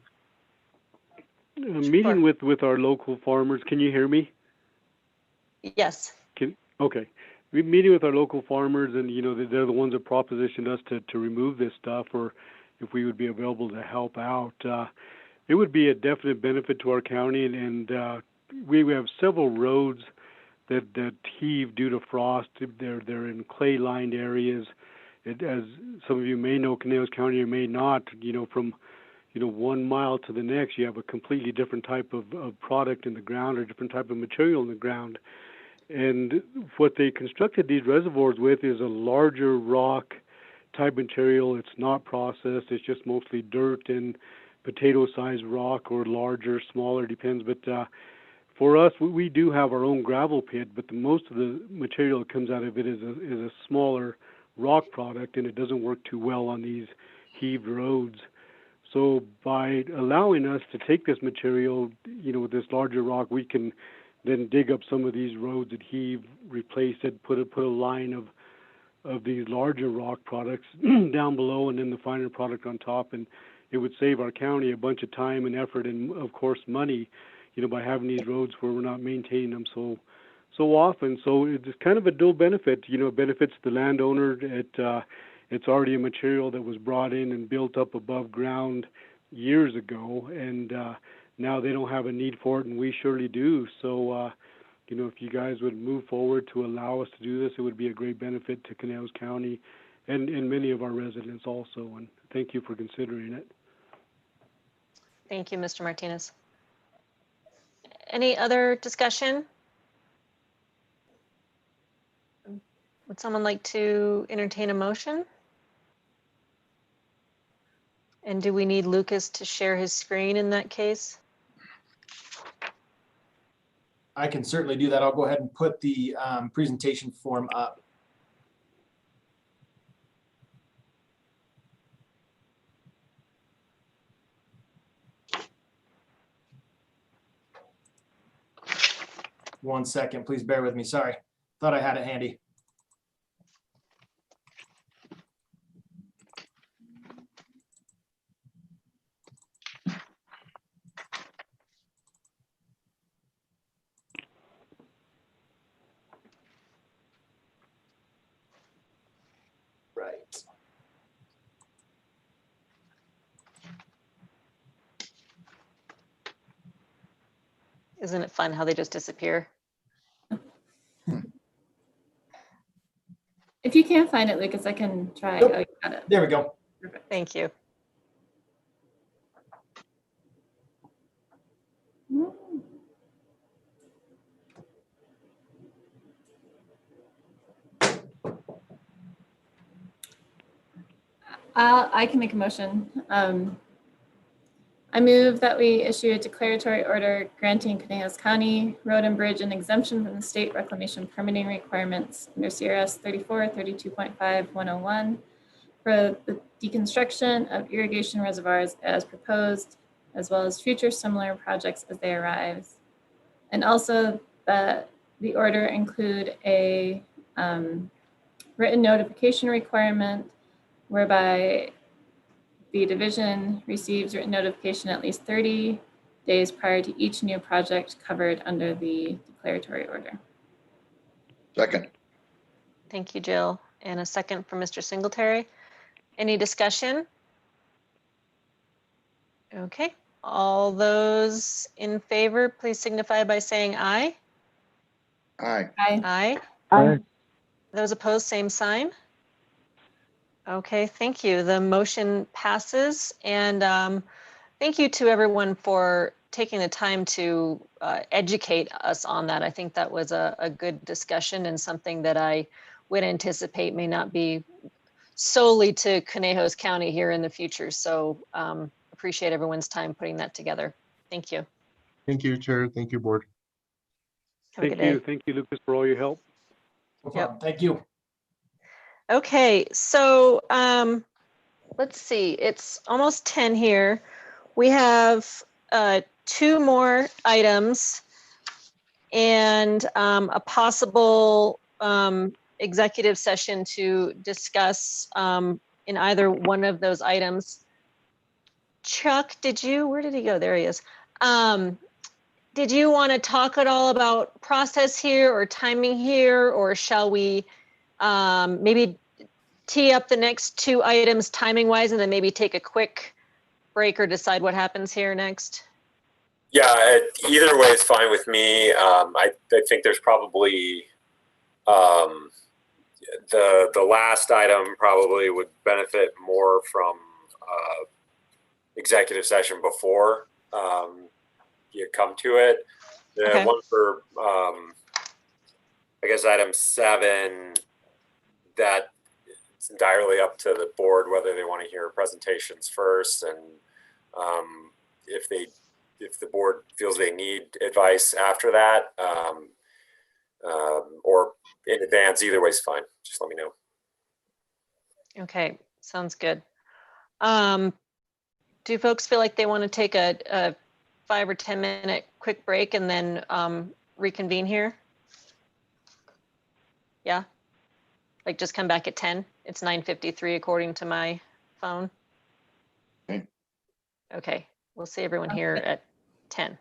Meeting with our local farmers. Can you hear me? Yes. Okay. We're meeting with our local farmers, and they're the ones that propositioned us to remove this stuff, or if we would be available to help out. It would be a definite benefit to our county, and we have several roads that heave due to frost. They're in clay-lined areas. As some of you may know, Pinellas County, or may not, from 1 mile to the next, you have a completely different type of product in the ground, or different type of material in the ground. And what they constructed these reservoirs with is a larger rock type material. It's not processed. It's just mostly dirt and potato-sized rock, or larger, smaller, depends. But for us, we do have our own gravel pit, but most of the material that comes out of it is a smaller rock product, and it doesn't work too well on these heaved roads. So by allowing us to take this material, with this larger rock, we can then dig up some of these roads that heave, replace it, put a line of these larger rock products down below, and then the finer product on top, and it would save our county a bunch of time and effort, and of course money, by having these roads where we're not maintaining them so often. So it's kind of a dual benefit. It benefits the landowner. It's already a material that was brought in and built up above ground years ago, and now they don't have a need for it, and we surely do. So, if you guys would move forward to allow us to do this, it would be a great benefit to Conejos County and many of our residents also. And thank you for considering it. Thank you, Mr. Martinez. Any other discussion? Would someone like to entertain a motion? And do we need Lucas to share his screen in that case? I can certainly do that. I'll go ahead and put the presentation form up. One second, please bear with me. Sorry, thought I had it handy. Right. Isn't it fun how they just disappear? If you can't find it, Lucas, I can try. Nope. Oh, you got it. There we go. Perfect. Thank you. I can make a motion. I move that we issue a declaratory order granting Conejos County Road and Bridge an exemption from the state reclamation permitting requirements under CRS 34, 32.5, 101 for the deconstruction of irrigation reservoirs as proposed, as well as future similar projects as they arise. And also that the order include a written notification requirement whereby the division receives written notification at least 30 days prior to each new project covered under the declaratory order. Second. Thank you, Jill. And a second from Mr. Singletary. Any discussion? Okay, all those in favor, please signify by saying aye. Aye. Aye. Aye. Aye. Those opposed, same sign. Okay, thank you. The motion passes, and thank you to everyone for taking the time to educate us on that. I think that was a good discussion and something that I would anticipate may not be solely to Conejos County here in the future. So appreciate everyone's time putting that together. Thank you. Thank you, Chair. Thank you, Board. Have a Thank good you. day. Thank you, Lucas, for all your help. No problem. Thank you. Okay, so let's see, it's almost 10 here. We have two more items and a possible executive session to discuss in either one of those items. Chuck, where did he go? There he is. Did you want to talk at all about process here or timing here, or shall we maybe tee up the next two items timing wise and then maybe take a quick break or decide what happens here next? Yeah, either way is fine with me. I think there's probably the last item probably would benefit more from executive session before you come to it. The Okay. one for I guess item 7, that it's entirely up to the board whether they want to hear presentations first, and if the board feels they need advice after that, or in advance, either way is fine. Just let me know. Okay, sounds good. Do folks feel like they want to take a 5 or 10 minute quick break and then reconvene here? Yeah, like just come back at 10. It's 9:53 according to my phone. Okay. Okay, we'll see everyone here at 10.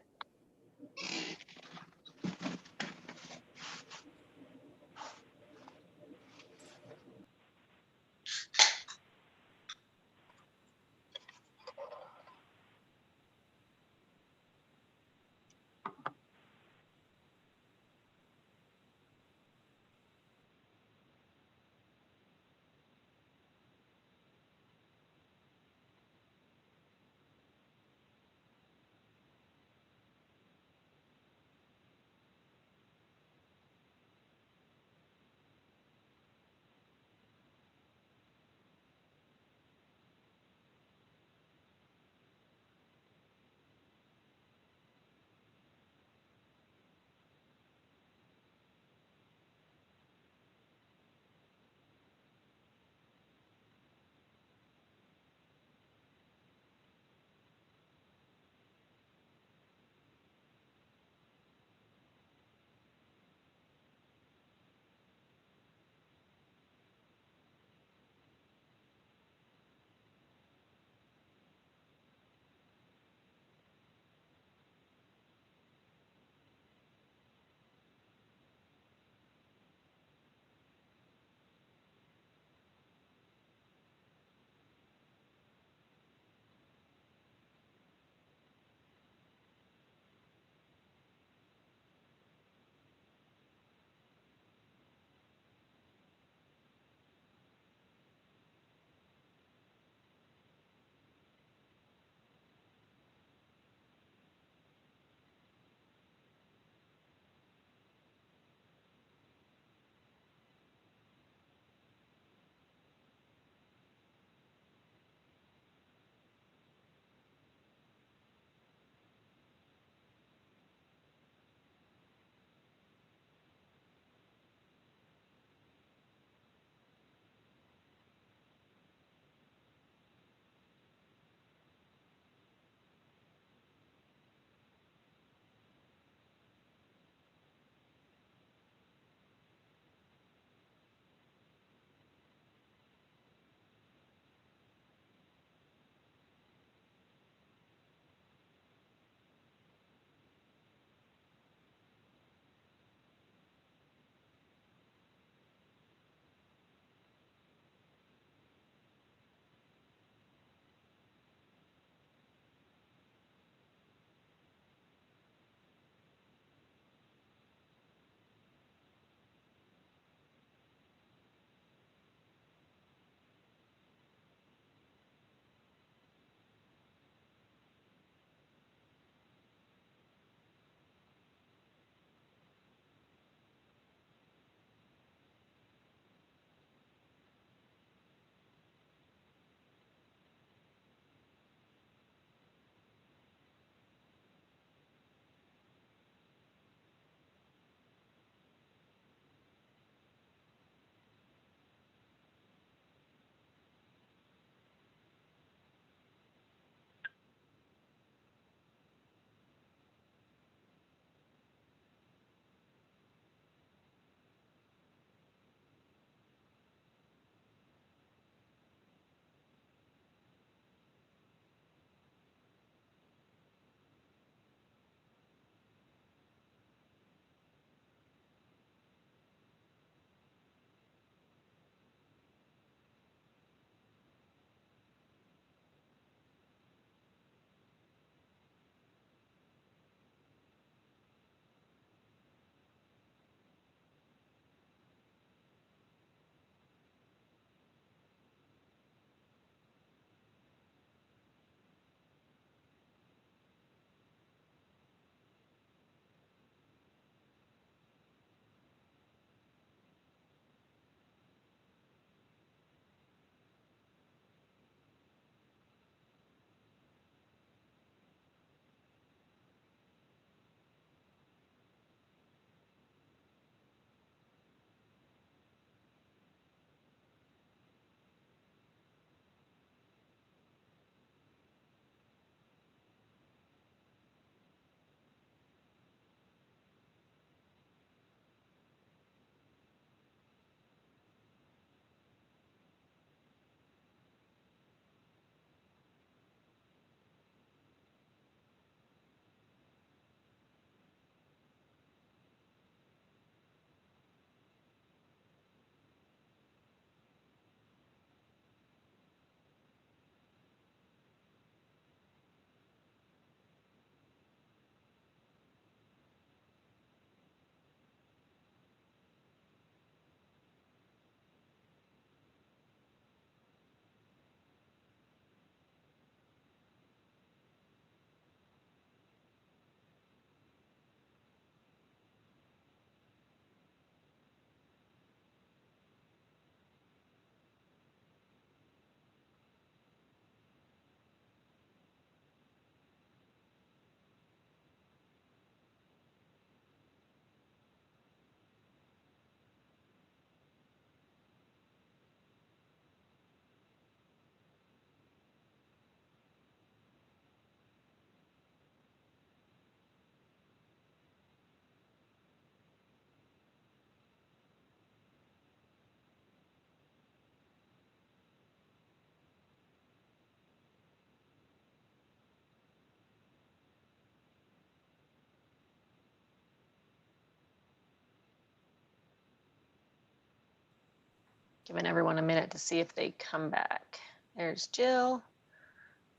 Giving everyone a minute to see if they come back. There's Jill,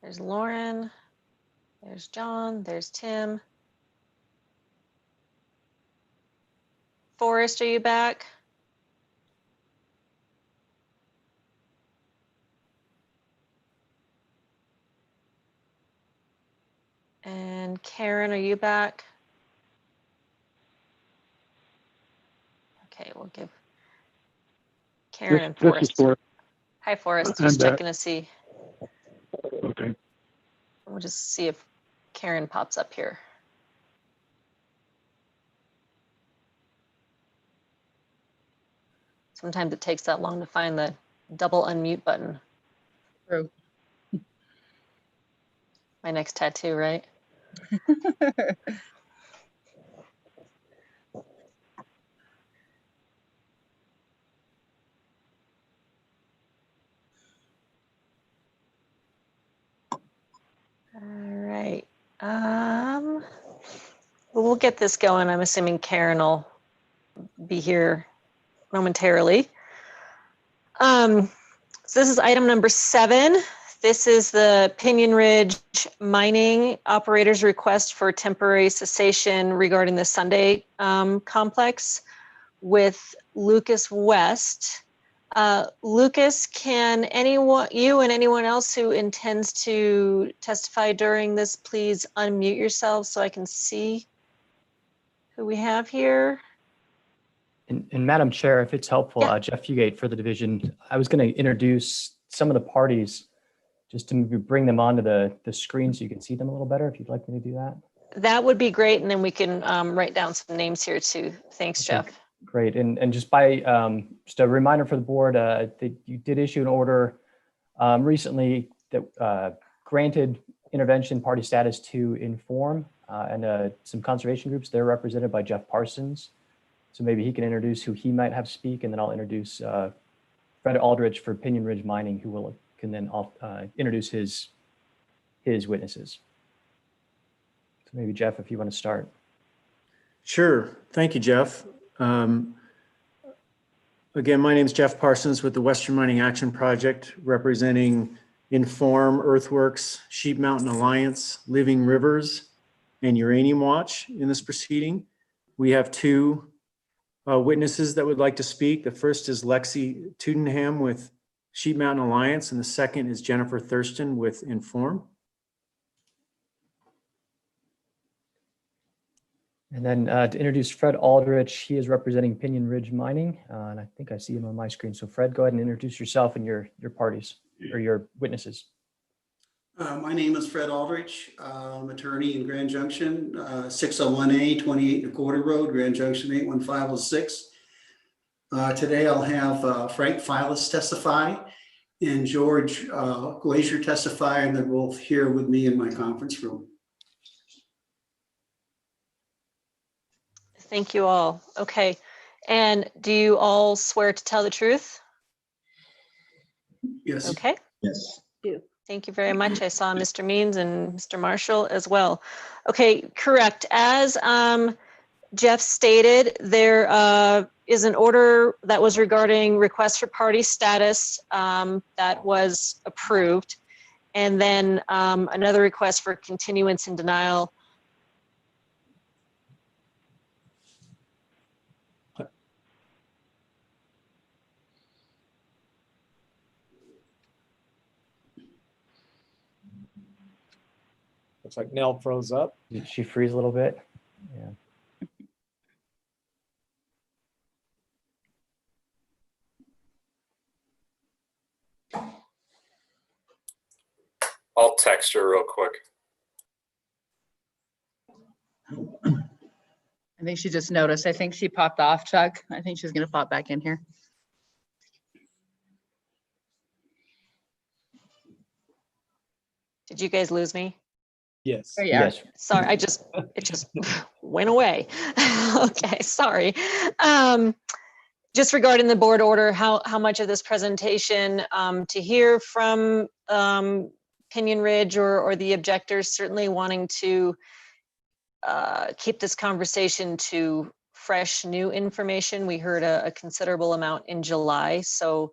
there's Lauren, there's John, there's Tim. Forrest, are you back? And Karen, are you back? Okay, we'll give Karen and Forrest. Hi, Forrest. Just checking to see. Okay. We'll just see if Karen pops up here. Sometimes it takes that long to find the double unmute button. True. My next tattoo, right? All right. We'll get this going. I'm assuming Karen will be here momentarily. So this is item number 7. This is the Pinion Ridge mining operator's request for temporary cessation regarding the Sunday complex with Lucas West. Lucas, can you and anyone else who intends to testify during this, please unmute yourselves so I can see who we have here? And Madam Chair, if it's helpful, Yeah. Jeff Fugate for the division. I was going to introduce some of the parties just to maybe bring them onto the screen so you can see them a little better, if you'd like me to do that. That would be great, and then we can write down some names here too. Thanks, Jeff. Great, and just by just a reminder for the board that you did issue an order recently that granted intervention party status to Inform and some conservation groups. They're represented by Jeff Parsons. So maybe he can introduce who he might have speak, and then I'll introduce Fred Aldrich for Pinion Ridge Mining, who can then introduce his witnesses. So maybe Jeff, if you want to start. Sure. Thank you, Jeff. Again, my name is Jeff Parsons with the Western Mining Action Project, representing Inform, Earthworks, Sheep Mountain Alliance, Living Rivers, and Uranium Watch in this proceeding. We have 2 witnesses that would like to speak. The first is Lexi Tudenham with Sheep Mountain Alliance, and the second is Jennifer Thurston with Inform. And then to introduce Fred Aldrich, he is representing Pinion Ridge Mining, and I think I see him on my screen. So Fred, go ahead and introduce yourself and your parties or your witnesses. My name is Fred Aldrich. I'm attorney in Grand Junction, 601A, 28 and a quarter road, Grand Junction 81506. Today I'll have Frank Files testify and George Glacier testify, and they're both here with me in my conference room. Thank you all. Okay. And do you all swear to tell the truth? Yes. Okay. Yes. Thank you very much. I saw Mr. Means and Mr. Marshall as well. Okay, correct. As Jeff stated, there is an order that was regarding request for party status that was approved. And then another request for continuance and denial. Looks like Nell froze up. Did she freeze a little bit? Yeah. I'll text her real quick. I think she just noticed. I think she popped off, Chuck. I think she's going to pop back in here. Did you guys lose me? Yes. There you are. Yes. Sorry, it just went away. Okay, sorry. Just regarding the board order, how much of this presentation to hear from Pinion Ridge or the objectors, certainly wanting to keep this conversation to fresh new information. We heard a considerable amount in July. So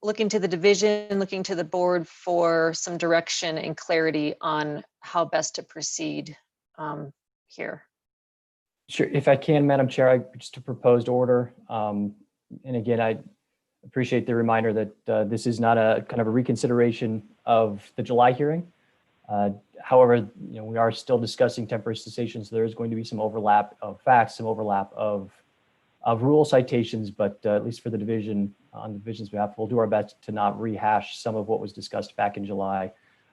looking to the division, looking to the board for some direction and clarity on how best to proceed here. Sure, if I can, Madam Chair, just a proposed order. And again, I appreciate the reminder that this is not a kind of a reconsideration of the July hearing. However, we are still discussing temporary cessation, so there is going to be some overlap of facts, some overlap of rule citations, but at least for the division, on the division's behalf, we'll do our best to not rehash some of what was discussed back in July.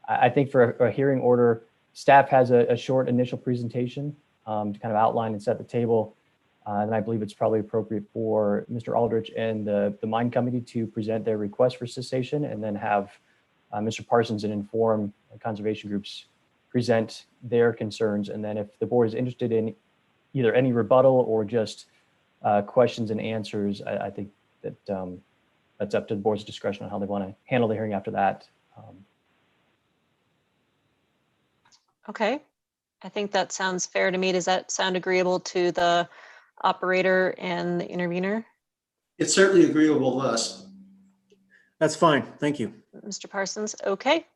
I think for a hearing order, staff has a short initial presentation to kind of outline and set the table. And I believe it's probably appropriate for Mr. Aldrich and the mine committee to present their request for cessation, and then have Mr. Parsons and Inform conservation groups present their concerns. And then if the board is interested in either any rebuttal or just questions and answers, I think that that's up to the board's discretion on how they want to handle the hearing after that. Okay, I think that sounds fair to me. Does that sound agreeable to the operator and the intervener? It's certainly agreeable to us. That's fine. Thank you. Mr. Parsons, okay.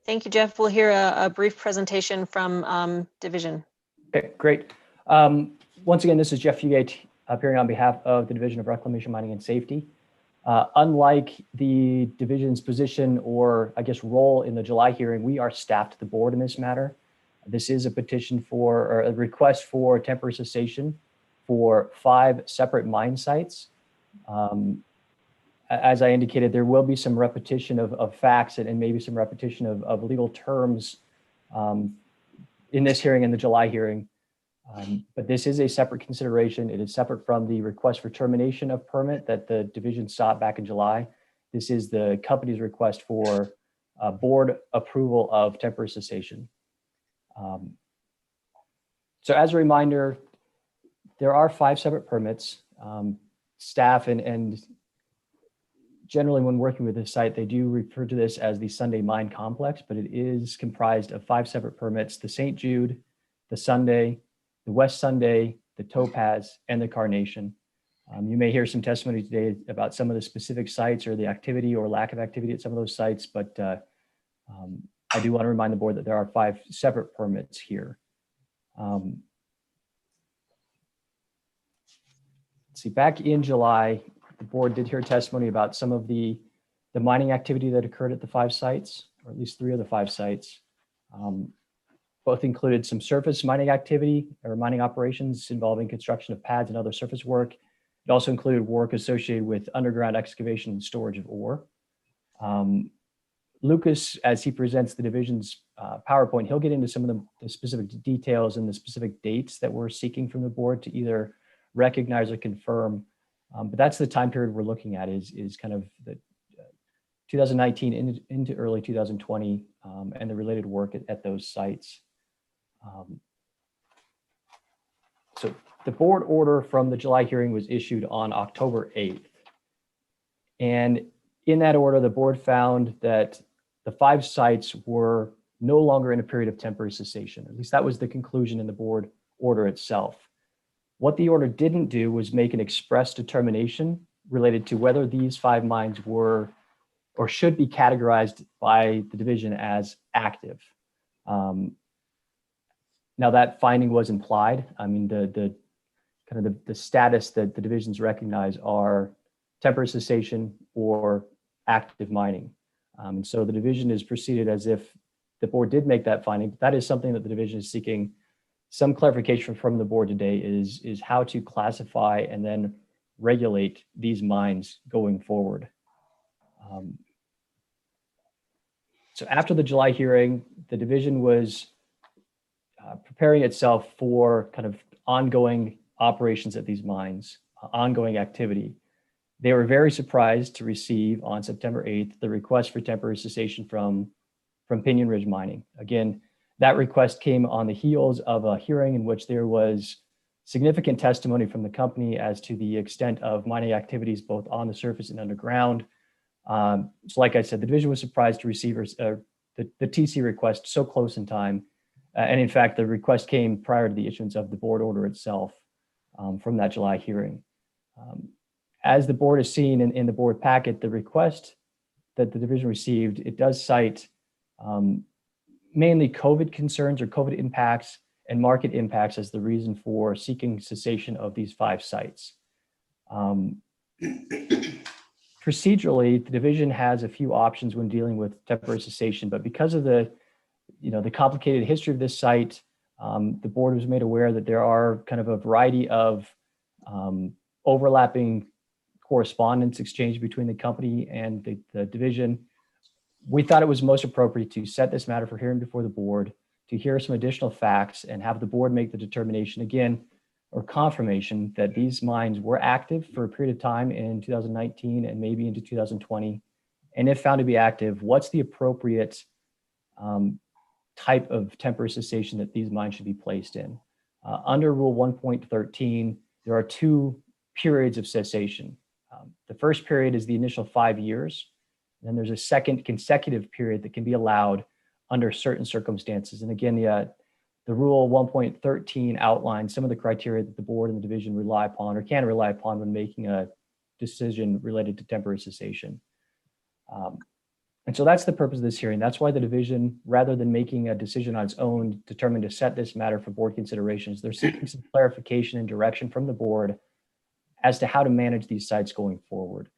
Thank you, Jeff. We'll hear a brief presentation from division. Okay, great. Once again, this is Jeff Fugate appearing on behalf of the Division of Reclamation, Mining, and Safety. Unlike the division's position or I guess role in the July hearing, we are staff to the board in this matter. This is a petition for, or a request for temporary cessation for 5 separate mine sites. As I indicated, there will be some repetition of facts and maybe some repetition of legal terms in this hearing and the July hearing. But this is a separate consideration. It is separate from the request for termination of permit that the division sought back in July. This is the company's request for board approval of temporary cessation. So as a reminder, there are 5 separate permits. Staff and generally when working with this site, they do refer to this as the Sunday Mine Complex, but it is comprised of 5 separate permits: the St. Jude, the Sunday, the West Sunday, the Topaz, and the Carnation. You may hear some testimony today about some of the specific sites or the activity or lack of activity at some of those sites, but I do want to remind the board that there are 5 separate permits here. Let's see, back in July, the board did hear testimony about some of the mining activity that occurred at the 5 sites, or at least 3 of the 5 sites. Both included some surface mining activity or mining operations involving construction of pads and other surface work. It also included work associated with underground excavation and storage of ore. Lucas, as he presents the division's PowerPoint, he'll get into some of the specific details and the specific dates that we're seeking from the board to either recognize or confirm. But that's the time period we're looking at is kind of the 2019 into early 2020 and the related work at those sites. So the board order from the July hearing was issued on October 8th. And in that order, the board found that the 5 sites were no longer in a period of temporary cessation. At least that was the conclusion in the board order itself. What the order didn't do was make an express determination related to whether these 5 mines were or should be categorized by the division as active. Now that finding was implied. I mean, the status that the divisions recognize are temporary cessation or active mining. And so the division is proceeded as if the board did make that finding. That is something that the division is seeking some clarification from the board today is how to classify and then regulate these mines going forward. So after the July hearing, the division was preparing itself for kind of ongoing operations at these mines, ongoing activity. They were very surprised to receive on September 8th the request for temporary cessation from Pinion Ridge Mining. Again, that request came on the heels of a hearing in which there was significant testimony from the company as to the extent of mining activities both on the surface and underground. So like I said, the division was surprised to receive the TC request so close in time And in fact, the request came prior to the issuance of the board order itself from that July hearing. As the board has seen in the board packet, the request that the division received, it does cite mainly COVID concerns or COVID impacts and market impacts as the reason for seeking cessation of these 5 sites. Procedurally, the division has a few options when dealing with temporary cessation, but because of the complicated history of this site, the board was made aware that there are kind of a variety of overlapping correspondence exchanged between the company and the division. We thought it was most appropriate to set this matter for hearing before the board, to hear some additional facts and have the board make the determination again, or confirmation that these mines were active for a period of time in 2019 and maybe into 2020. And if found to be active, what's the appropriate type of temporary cessation that these mines should be placed in? Under Rule 1.13, there are 2 periods of cessation. The first period is the initial 5 years. Then there's a second consecutive period that can be allowed under certain circumstances. And again, the Rule 1.13 outlines some of the criteria that the board and the division rely upon or can rely upon when making a decision related to temporary cessation. And so that's the purpose of this hearing. That's why the division, rather than making a decision on its own, determined to set this matter for board considerations. They're seeking some clarification and direction from the board as to how to manage these sites going forward.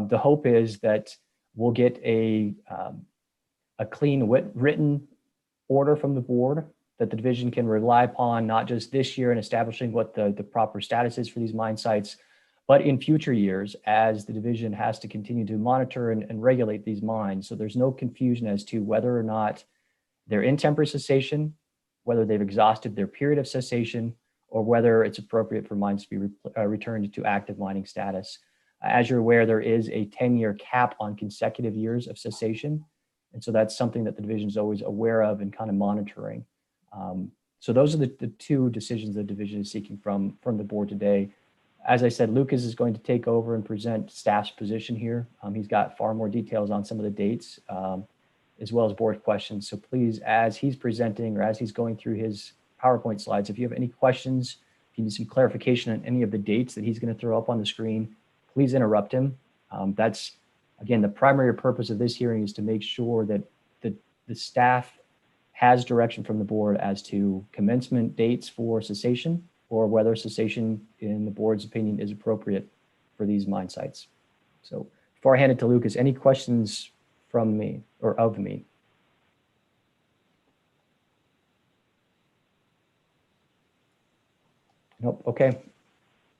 The hope is that we'll get a clean written order from the board that the division can rely upon, not just this year in establishing what the proper status is for these mine sites, but in future years as the division has to continue to monitor and regulate these mines. So there's no confusion as to whether or not they're in temporary cessation, whether they've exhausted their period of cessation, or whether it's appropriate for mines to be returned to active mining status. As you're aware, there is a 10-year cap on consecutive years of cessation. And so that's something that the division is always aware of and kind of monitoring. So those are the 2 decisions the division is seeking from the board today. As I said, Lucas is going to take over and present staff's position here. He's got far more details on some of the dates, as well as board questions. So please, as he's presenting or as he's going through his PowerPoint slides, if you have any questions, if you need some clarification on any of the dates that he's going to throw up on the screen, please interrupt him. That's, again, the primary purpose of this hearing is to make sure that the staff has direction from the board as to commencement dates for cessation, or whether cessation, in the board's opinion, is appropriate for these mine sites. So before I hand it to Lucas, any questions from me or of me? Nope. Okay.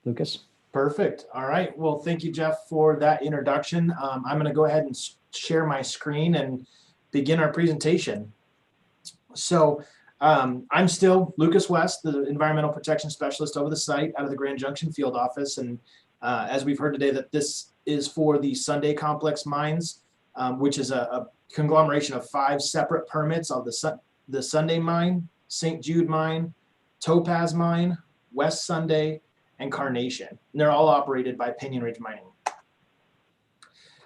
Lucas? Perfect. All right. Well, thank you, Jeff, for that introduction. I'm going to go ahead and share my screen and begin our presentation. So I'm still Lucas West, the Environmental Protection Specialist over the site out of the Grand Junction Field Office. And as we've heard today, that this is for the Sunday Complex mines, which is a conglomeration of 5 separate permits of the Sunday Mine, St. Jude Mine, Topaz Mine, West Sunday, and Carnation. And they're all operated by Pinion Ridge Mining.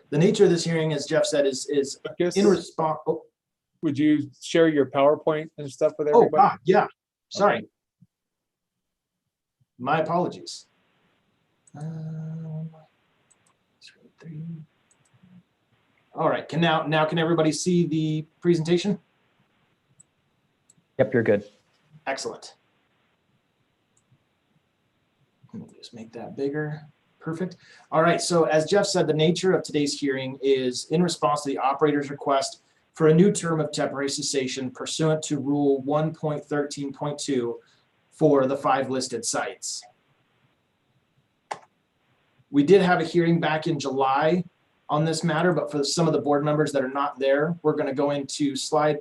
The nature of this hearing, as Jeff said, is in response. Oh. Would you share your PowerPoint and stuff with everybody? Oh, yeah. Sorry. Okay. My apologies. All right. Now can everybody see the presentation? Yep, you're good. Excellent. Let me just make that bigger. Perfect. All right. So as Jeff said, the nature of today's hearing is in response to the operator's request for a new term of temporary cessation pursuant to Rule 1.13.2 for the 5 listed sites. We did have a hearing back in July on this matter, but for some of the board members that are not there, we're going to go into slide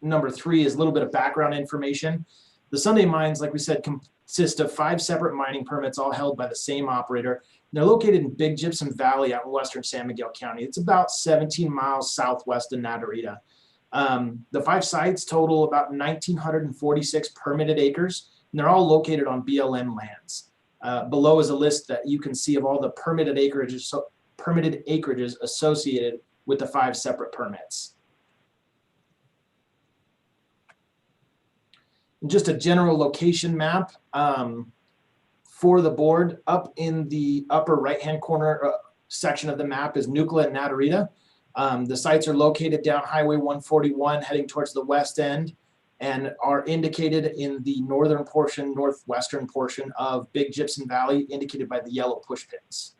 number 3 is a little bit of background information. The Sunday mines, like we said, consist of 5 separate mining permits, all held by the same operator. They're located in Big Gypsum Valley out in western San Miguel County. It's about 17 miles southwest of Nadarita. The 5 sites total about 1,946 permitted acres, and they're all located on BLM lands. Below is a list that you can see of all the permitted acreages associated with the 5 separate permits. Just a general location map for the board. Up in the upper right-hand corner section of the map is Nucla and Natarita. The sites are located down Highway 141 heading towards the west end and are indicated in the northern portion, northwestern portion of Big Gypsum Valley, indicated by the yellow push pins.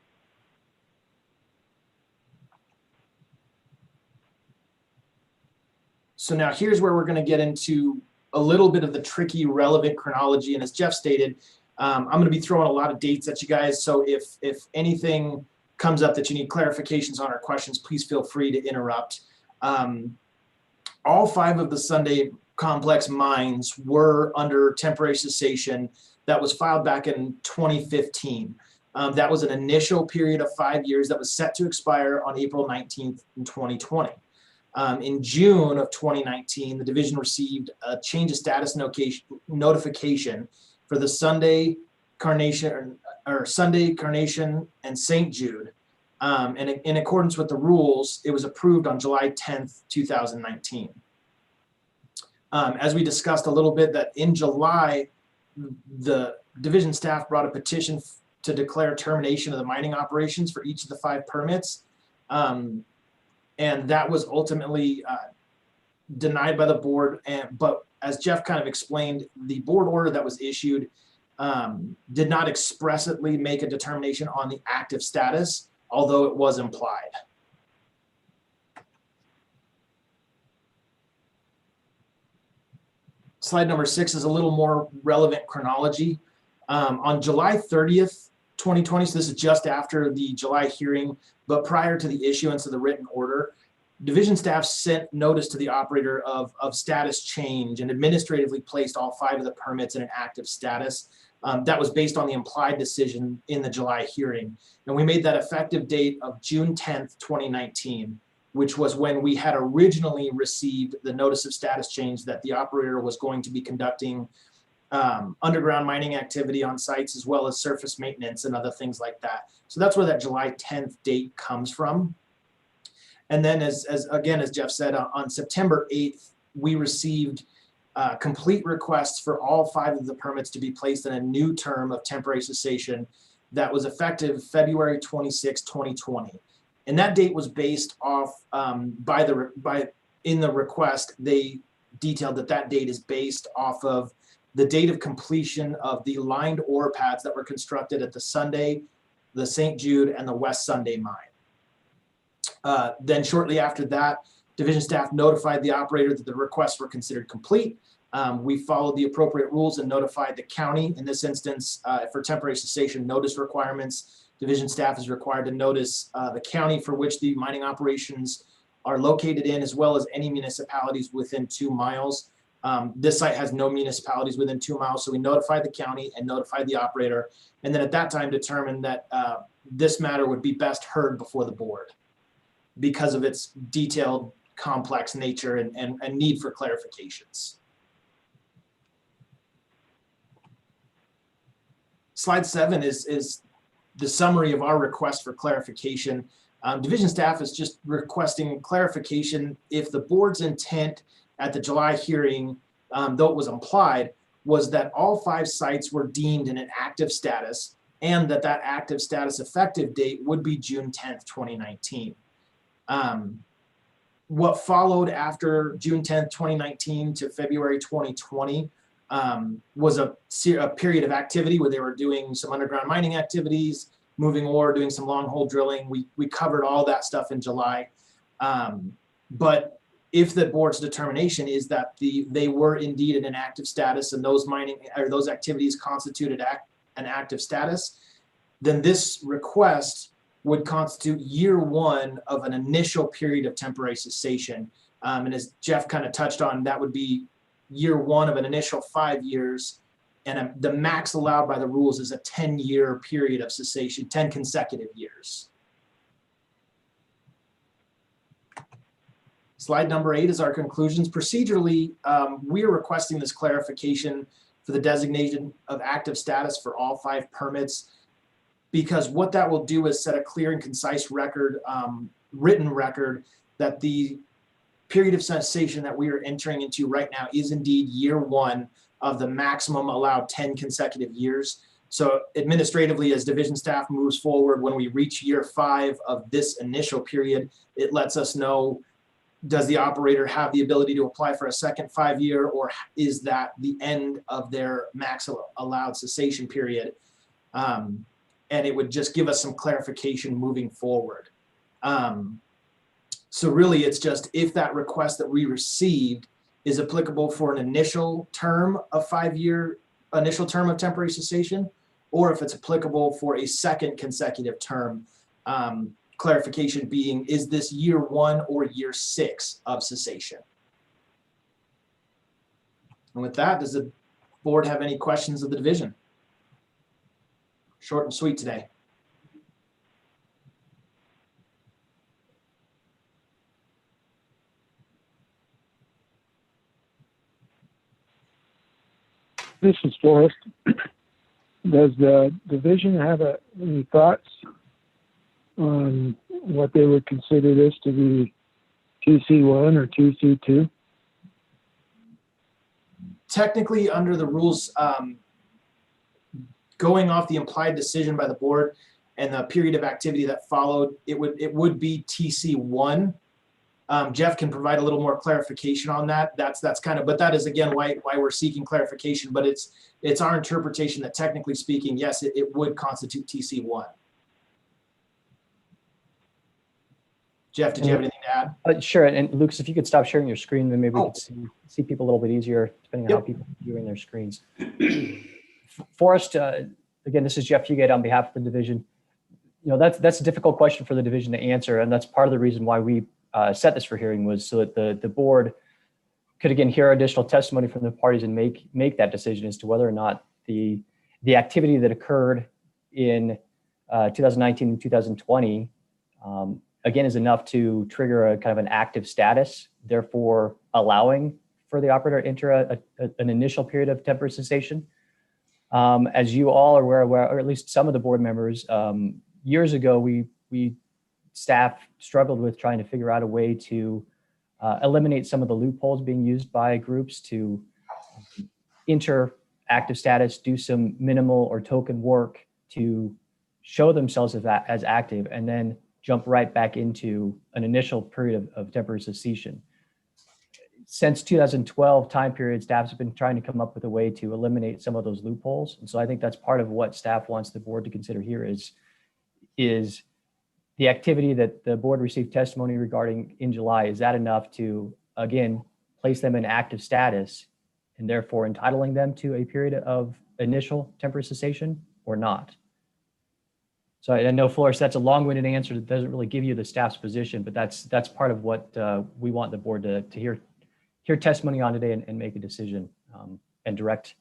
So now here's where we're going to get into a little bit of the tricky relevant chronology. And as Jeff stated, I'm going to be throwing a lot of dates at you guys. So if anything comes up that you need clarifications on or questions, please feel free to interrupt. All 5 of the Sunday Complex mines were under temporary cessation that was filed back in 2015. That was an initial period of 5 years that was set to expire on April 19th in 2020. In June of 2019, the division received a change of status notification for the Sunday Carnation and St. Jude. And in accordance with the rules, it was approved on July 10th, 2019. As we discussed a little bit, that in July, the division staff brought a petition to declare termination of the mining operations for each of the 5 permits. And that was ultimately denied by the board. But as Jeff kind of explained, the board order that was issued did not expressly make a determination on the active status, although it was implied. Slide number 6 is a little more relevant chronology. On July 30th, 2020, so this is just after the July hearing, but prior to the issuance of the written order, division staff sent notice to the operator of status change and administratively placed all 5 of the permits in an active status. That was based on the implied decision in the July hearing. And we made that effective date of June 10th, 2019, which was when we had originally received the notice of status change that the operator was going to be conducting underground mining activity on sites, as well as surface maintenance and other things like that. So that's where that July 10th date comes from. And then as Jeff said, on September 8th, we received complete requests for all 5 of the permits to be placed in a new term of temporary cessation that was effective February 26, 2020. And that date was based off in the request, they detailed that date is based off of the date of completion of the lined ore pads that were constructed at the Sunday, the St. Jude, and the West Sunday mine. Then shortly after that, division staff notified the operator that the requests were considered complete. We followed the appropriate rules and notified the county. In this instance, for temporary cessation notice requirements, division staff is required to notice the county for which the mining operations are located in, as well as any municipalities within 2 miles. This site has no municipalities within 2 miles, so we notified the county and notified the operator, and then at that time determined that this matter would be best heard before the board because of its detailed, complex nature and need for clarifications. Slide 7 is the summary of our request for clarification. Division staff is just requesting clarification if the board's intent at the July hearing, though it was implied, was that all 5 sites were deemed in an active status and that active status effective date would be June 10th, 2019. What followed after June 10th, 2019 to February 2020 was a period of activity where they were doing some underground mining activities, moving ore, doing some long hole drilling. We covered all that stuff in July. But if the board's determination is that they were indeed in an active status and those mining or those activities constituted an active status, then this request would constitute year 1 of an initial period of temporary cessation. And as Jeff kind of touched on, that would be year 1 of an initial 5 years. And the max allowed by the rules is a 10-year period of cessation, 10 consecutive years. Slide number 8 is our conclusions. Procedurally, we are requesting this clarification for the designation of active status for all 5 permits, because what that will do is set a clear and concise record, written record, that the period of cessation that we are entering into right now is indeed year 1 of the maximum allowed 10 consecutive years. So administratively, as division staff moves forward, when we reach year 5 of this initial period, it lets us know, does the operator have the ability to apply for a second 5-year, or is that the end of their max allowed cessation period? And it would just give us some clarification moving forward. So really, it's just if that request that we received is applicable for an initial term of 5-year, initial term of temporary cessation, or if it's applicable for a second consecutive term. Clarification being, is this year 1 or year 6 of cessation? And with that, does the board have any questions of the division? Short and sweet today. This is Forrest. Does the division have any thoughts on what they would consider this to be, TC1 or TC2? Technically, under the rules, going off the implied decision by the board and the period of activity that followed, it would be TC1. Jeff can provide a little more clarification on that. That's kind of, but that is again why we're seeking clarification. But it's our interpretation that technically speaking, yes, it would constitute TC1. Jeff, did you have anything to add? Sure. And Lucas, if you could stop sharing your screen, then maybe we could see people a little bit easier, depending on how people are viewing their screens. Forrest, again, this is Jeff Fugate on behalf of the division. You know, that's a difficult question for the division to answer, and that's part of the reason why we set this for hearing, was so that the board could again hear additional testimony from the parties and make that decision as to whether or not the activity that occurred in 2019 and 2020 again is enough to trigger a kind of an active status, therefore allowing for the operator to enter an initial period of temporary cessation. As you all are aware, or at least some of the board members, years ago we staff struggled with trying to figure out a way to eliminate some of the loopholes being used by groups to enter active status, do some minimal or token work to show themselves as active, and then jump right back into an initial period of temporary cessation. Since 2012 time period, staffs have been trying to come up with a way to eliminate some of those loopholes. And so I think that's part of what staff wants the board to consider here is the activity that the board received testimony regarding in July, is that enough to, again, place them in active status and therefore entitling them to a period of initial temporary cessation or not? So I know, Flores, that's a long-winded answer that doesn't really give you the staff's position, but that's part of what we want the board to hear testimony on today and make a decision and direct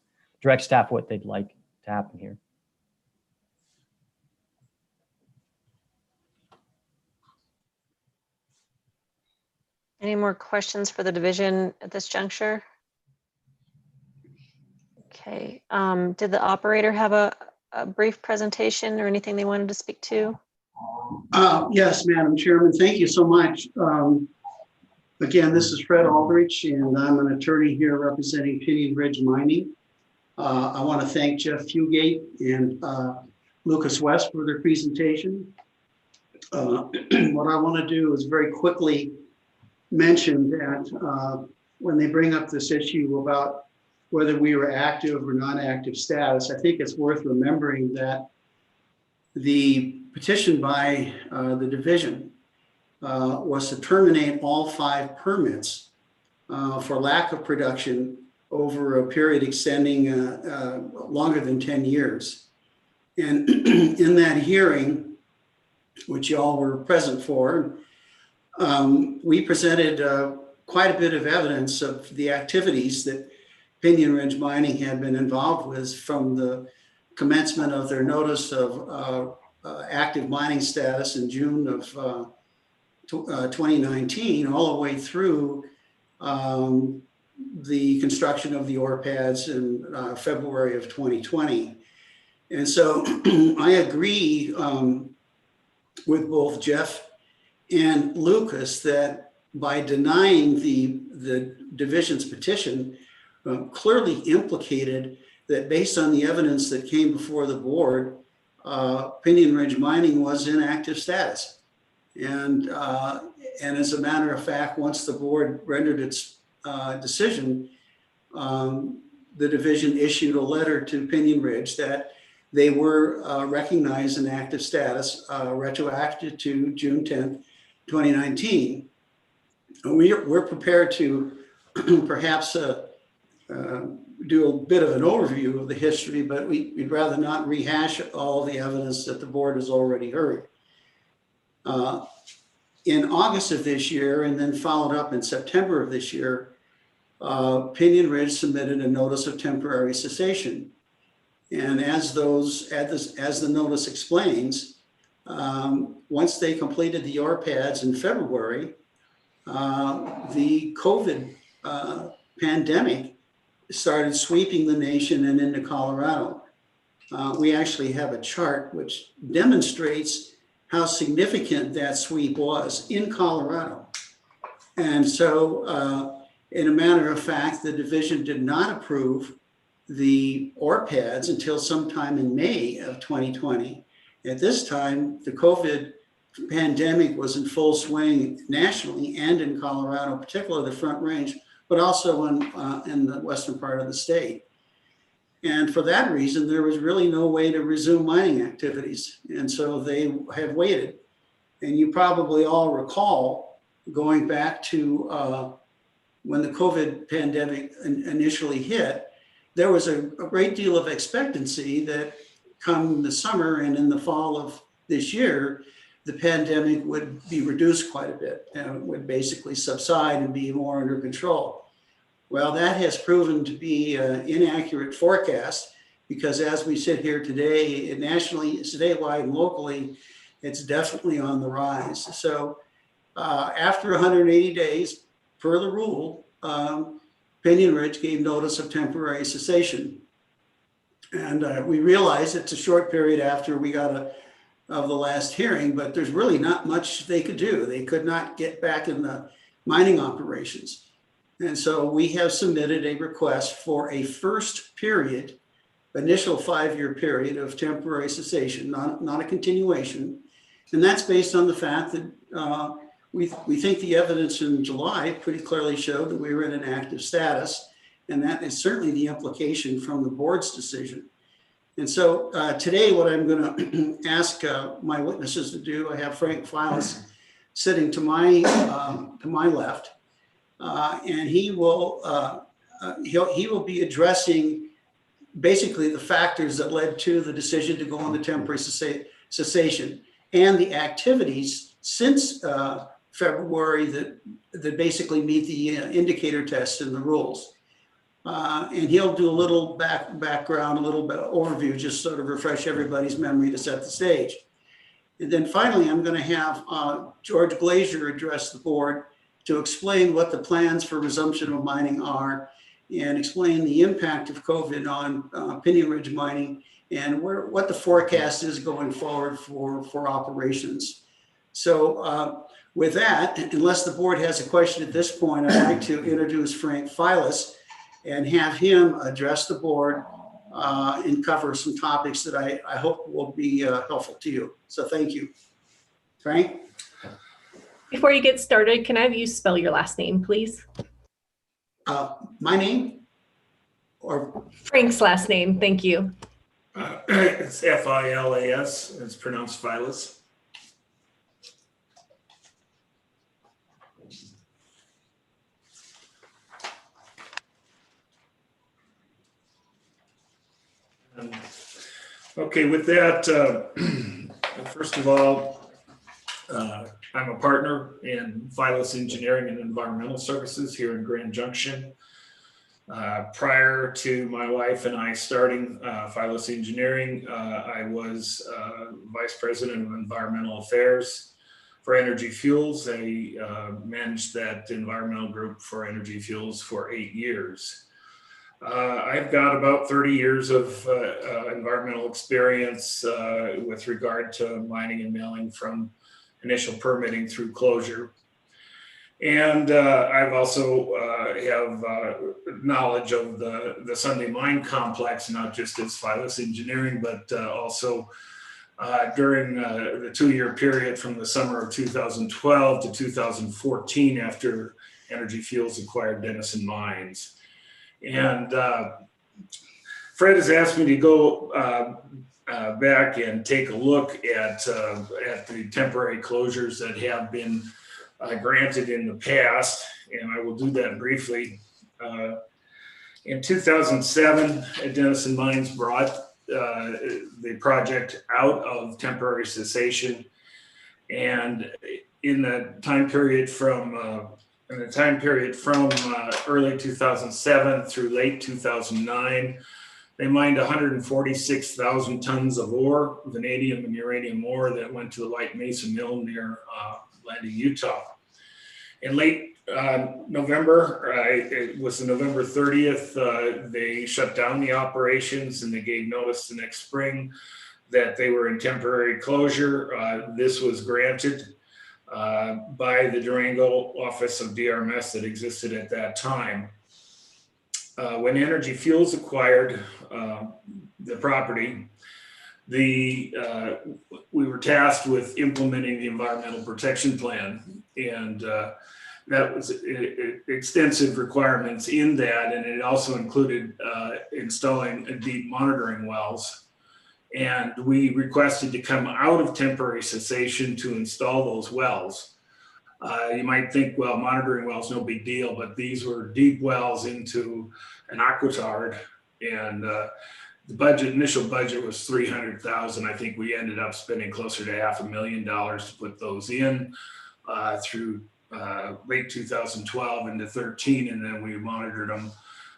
staff what they'd like to happen here. Any more questions for the division at this juncture? Okay. Did the operator have a brief presentation or anything they wanted to speak to? Yes, Madam Chairman, thank you so much. Again, this is Fred Aldrich, and I'm an attorney here representing Pinion Ridge Mining. I want to thank Jeff Fugate and Lucas West for their presentation. What I want to do is very quickly mention that when they bring up this issue about whether we were active or non-active status, I think it's worth remembering that the petition by the division was to terminate all 5 permits for lack of production over a period extending longer than 10 years. And in that hearing, which y'all were present for, we presented quite a bit of evidence of the activities that Pinion Ridge Mining had been involved with from the commencement of their notice of active mining status in June of 2019, all the way through the construction of the ore pads in February of 2020. And so I agree with both Jeff and Lucas that by denying the division's petition, clearly implicated that based on the evidence that came before the board, Pinion Ridge Mining was in active status. And as a matter of fact, once the board rendered its decision, the division issued a letter to Pinion Ridge that they were recognized in active status, retroactive to June 10th, 2019. We're prepared to perhaps do a bit of an overview of the history, but we'd rather not rehash all the evidence that the board has already heard. In August of this year, and then followed up in September of this year, Pinion Ridge submitted a notice of temporary cessation. And as the notice explains, once they completed the ORPADs in February, the COVID pandemic started sweeping the nation and into Colorado. We actually have a chart which demonstrates how significant that sweep was in Colorado. And so, in a matter of fact, the division did not approve the ORPADs until sometime in May of 2020. At this time, the COVID pandemic was in full swing nationally and in Colorado, particularly the Front Range, but also in the western part of the state. And for that reason, there was really no way to resume mining activities. And so they have waited. And you probably all recall going back to when the COVID pandemic initially hit, there was a great deal of expectancy that come the summer and in the fall of this year, the pandemic would be reduced quite a bit and would basically subside and be more under control. Well, that has proven to be an inaccurate forecast because as we sit here today, nationally, statewide, and locally, it's definitely on the rise. So after 180 days, per the rule, Pinion Ridge gave notice of temporary cessation. And we realize it's a short period after we got of the last hearing, but there's really not much they could do. They could not get back in the mining operations. And so we have submitted a request for a first period, initial 5-year period of temporary cessation, not a continuation. And that's based on the fact that we think the evidence in July pretty clearly showed that we were in an active status. And that is certainly the implication from the board's decision. And so today, what I'm going to ask my witnesses to do, I have Frank Files sitting to my left, and he will be addressing basically the factors that led to the decision to go on the temporary cessation and the activities since February that basically meet the indicator test and the rules. And he'll do a little background, a little bit of overview, just sort of refresh everybody's memory to set the stage. And then finally, I'm going to have George Glazier address the board to explain what the plans for resumption of mining are and explain the impact of COVID on Pinion Ridge mining and what the forecast is going forward for operations. So with that, unless the board has a question at this point, I'd like to introduce Frank Files and have him address the board and cover some topics that I hope will be helpful to you. So thank you. Frank? Before you get started, can I have you spell your last name, please? My name? Or Frank's last name, thank you. It's F-I-L-A-S, it's pronounced Files. Okay, with that, first of all, I'm a partner in Files Engineering and Environmental Services here in Grand Junction. Prior to my wife and I starting Files Engineering, I was Vice President of Environmental Affairs for Energy Fuels. I managed that environmental group for Energy Fuels for 8 years. I've got about 30 years of environmental experience with regard to mining and milling from initial permitting through closure. And I've also have knowledge of the Sunday Mine Complex, not just as Phyllis Engineering, but also during the 2-year period from the summer of 2012 to 2014 after Energy Fuels acquired Denison Mines. And Fred has asked me to go back and take a look at the temporary closures that have been granted in the past, and I will do that briefly. In 2007, Denison Mines brought the project out of temporary cessation, and in the time period from early 2007 through late 2009, they mined 146,000 tons of ore, vanadium and uranium ore, that went to the White Mesa Mill near Landing, Utah. In late November, it was November 30th, they shut down the operations and they gave notice the next spring that they were in temporary closure. This was granted by the Durango office of DRMS that existed at that time. When Energy Fuels acquired the property, we were tasked with implementing the environmental protection plan, and that was extensive requirements in that, and it also included installing deep monitoring wells. And we requested to come out of temporary cessation to install those wells. You might think, well, monitoring wells, no big deal, but these were deep wells into an aquitard, and the initial budget was $300,000. I think we ended up spending closer to $500,000 to put those in through late 2012 into 13, and then we monitored them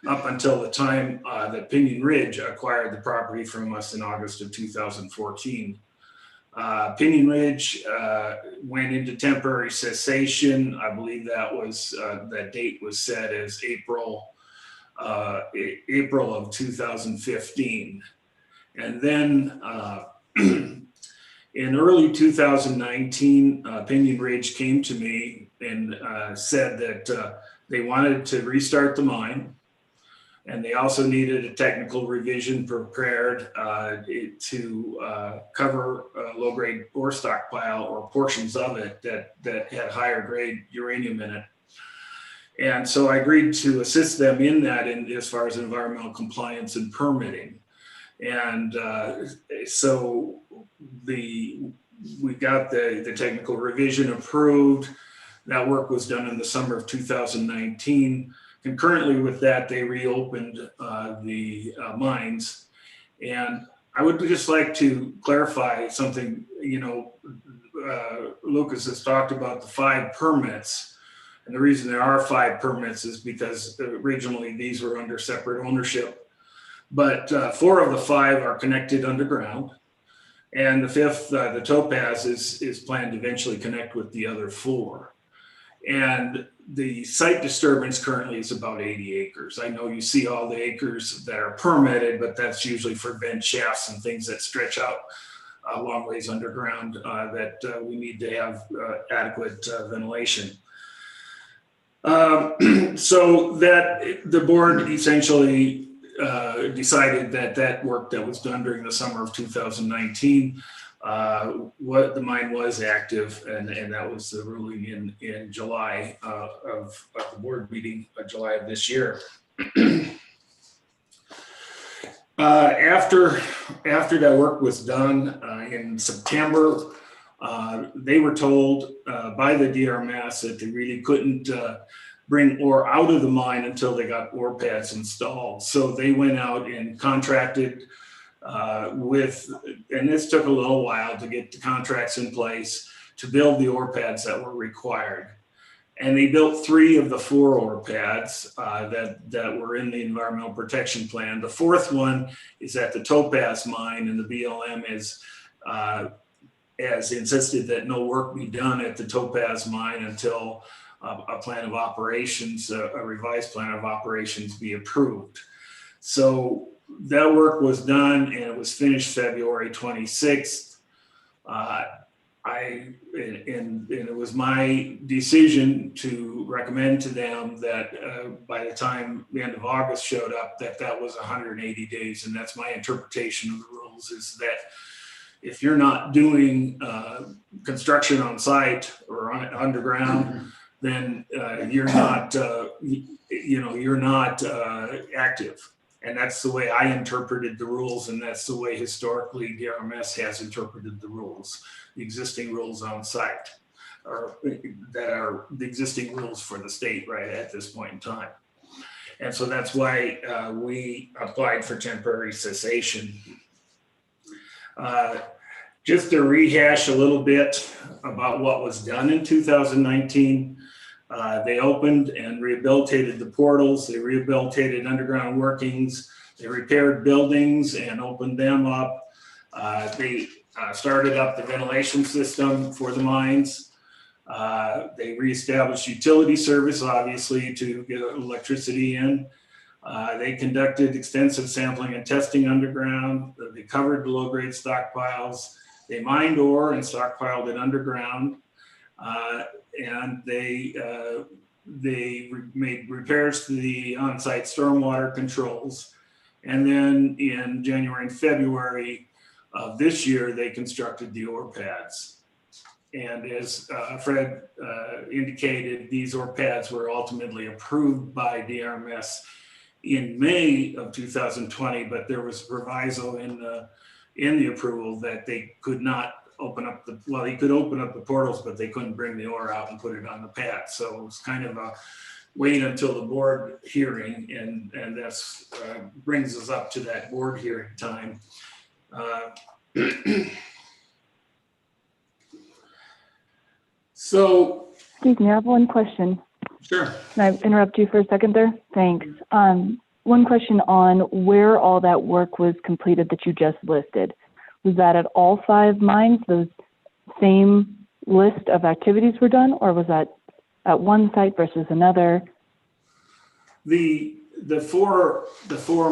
up until the time that Pinyon Ridge acquired the property from us in August of 2014. Pinyon Ridge went into temporary cessation. I believe that date was set as April of 2015. And then in early 2019, Pinyon Ridge came to me and said that they wanted to restart the mine. And they also needed a technical revision prepared to cover a low-grade ore stockpile or portions of it that had higher grade uranium in it. And so I agreed to assist them in that as far as environmental compliance and permitting. And so we got the technical revision approved. That work was done in the summer of 2019. Concurrently with that, they reopened the mines. And I would just like to clarify something. Lucas has talked about the 5 permits. And the reason there are 5 permits is because originally these were under separate ownership. But 4 of the 5 are connected underground. And the 5th, the Topaz, is planned to eventually connect with the other 4. And the site disturbance currently is about 80 acres. I know you see all the acres that are permitted, but that's usually for vent shafts and things that stretch out a long ways underground that we need to have adequate ventilation. So that the board essentially decided that work that was done during the summer of 2019, what the mine was active, and that was the ruling in July of the board meeting, July of this year. After that work was done in September, they were told by the DRMS that they really couldn't bring ore out of the mine until they got ore pads installed. So they went out and contracted and this took a little while to get the contracts in place to build the ore pads that were required. And they built 3 of the 4 ore pads that were in the environmental protection plan. The 4th one is at the Topaz mine, and the BLM has insisted that no work be done at the Topaz mine until a plan of operations, a revised plan of operations, be approved. So that work was done and it was finished February 26th. and it was my decision to recommend to them that by the time the end of August showed up, that was 180 days. And that's my interpretation of the rules, is that if you're not doing construction on site or underground, then you're not, you're not active. And that's the way I interpreted the rules, and that's the way historically DRMS has interpreted the rules, the existing rules on site, or that are the existing rules for the state right at this point in time. And so that's why we applied for temporary cessation. Just to rehash a little bit about what was done in 2019, they opened and rehabilitated the portals, they rehabilitated underground workings, they repaired buildings and opened them up. They started up the ventilation system for the mines. They reestablished utility service, obviously, to get electricity in. They conducted extensive sampling and testing underground. They covered low-grade stockpiles. They mined ore and stockpiled it underground. And they made repairs to the on-site stormwater controls. And then in January and February of this year, they constructed the ore pads. And as Fred indicated, these ore pads were ultimately approved by DRMS in May of 2020, but there was a proviso in the approval that they could not open up the, well, they could open up the portals, but they couldn't bring the ore out and put it on the pad. So it was kind of a wait until the board hearing, and that's brings us up to that board hearing time. So, excuse me, I have one question. Sure. Can I interrupt you for a second there? Thanks. One question on where all that work was completed that you just listed. Was that at all 5 mines, those same list of activities were done, or was that at one site versus another? The four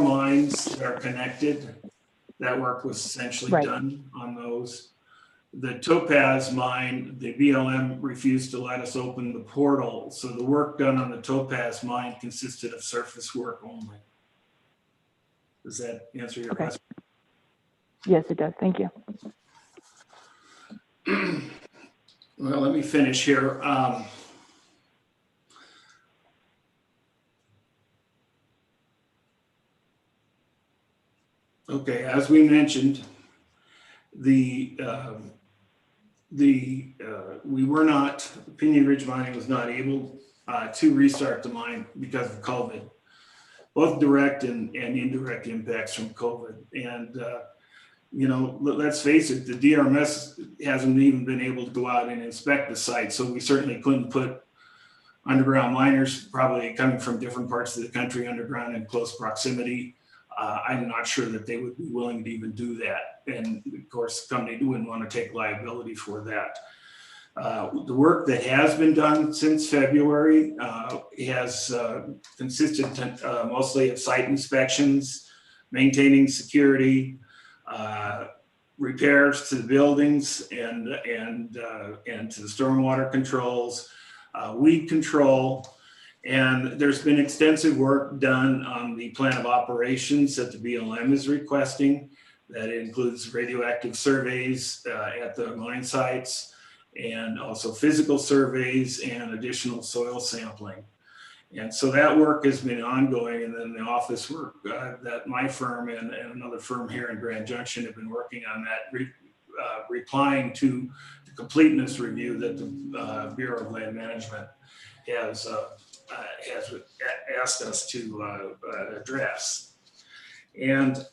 mines that are connected, that work was essentially done on those. The Topaz mine, the BLM refused to let us open the portal, so the work done on the Topaz mine consisted of surface work only. Does that answer your question? Yes, it does. Thank you. Well, let me finish here. Okay, as we mentioned, we were not, Pinyon Ridge Mining was not able to restart the mine because of COVID, both direct and indirect impacts from COVID. And you know, let's face it, the DRMS hasn't even been able to go out and inspect the site. So we certainly couldn't put underground miners probably coming from different parts of the country underground in close proximity. I'm not sure that they would be willing to even do that. And of course, the company wouldn't want to take liability for that. The work that has been done since February has consisted mostly of site inspections, maintaining security, repairs to the buildings and to the stormwater controls, weed control, and there's been extensive work done on the plan of operations that the BLM is requesting. That includes radioactive surveys at the mine sites, and also physical surveys and additional soil sampling. And so that work has been ongoing, and then the office work that my firm and another firm here in Grand Junction have been working on that, replying to the completeness review that the Bureau of Land Management has asked us to address. And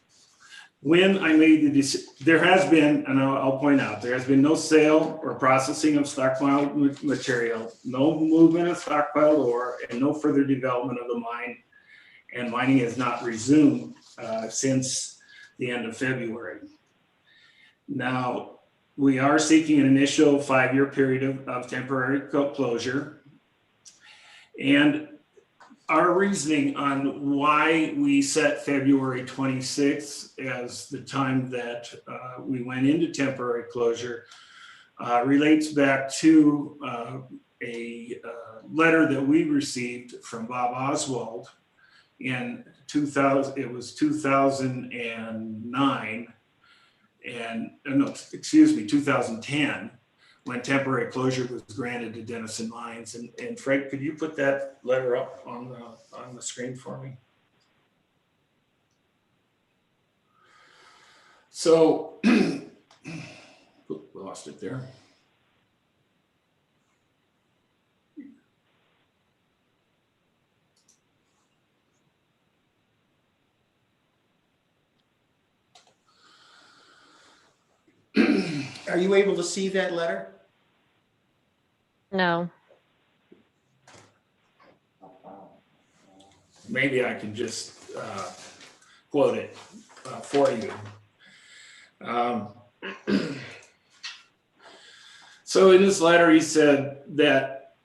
when I made the decision, there has been, and I'll point out, there has been no sale or processing of stockpiled material, no movement of stockpiled ore, and no further development of the mine. And mining has not resumed since the end of February. Now, we are seeking an initial 5-year period of temporary closure. And our reasoning on why we set February 26th as the time that we went into temporary closure relates back to a letter that we received from Bob Oswald in 2000. It was 2009, and no, excuse me, 2010, when temporary closure was granted to Denison Mines. And Fred, could you put that letter up on the screen for me? So, lost it there. Are you able to see that letter? No. Maybe I can just quote it for you. So in this letter, he said that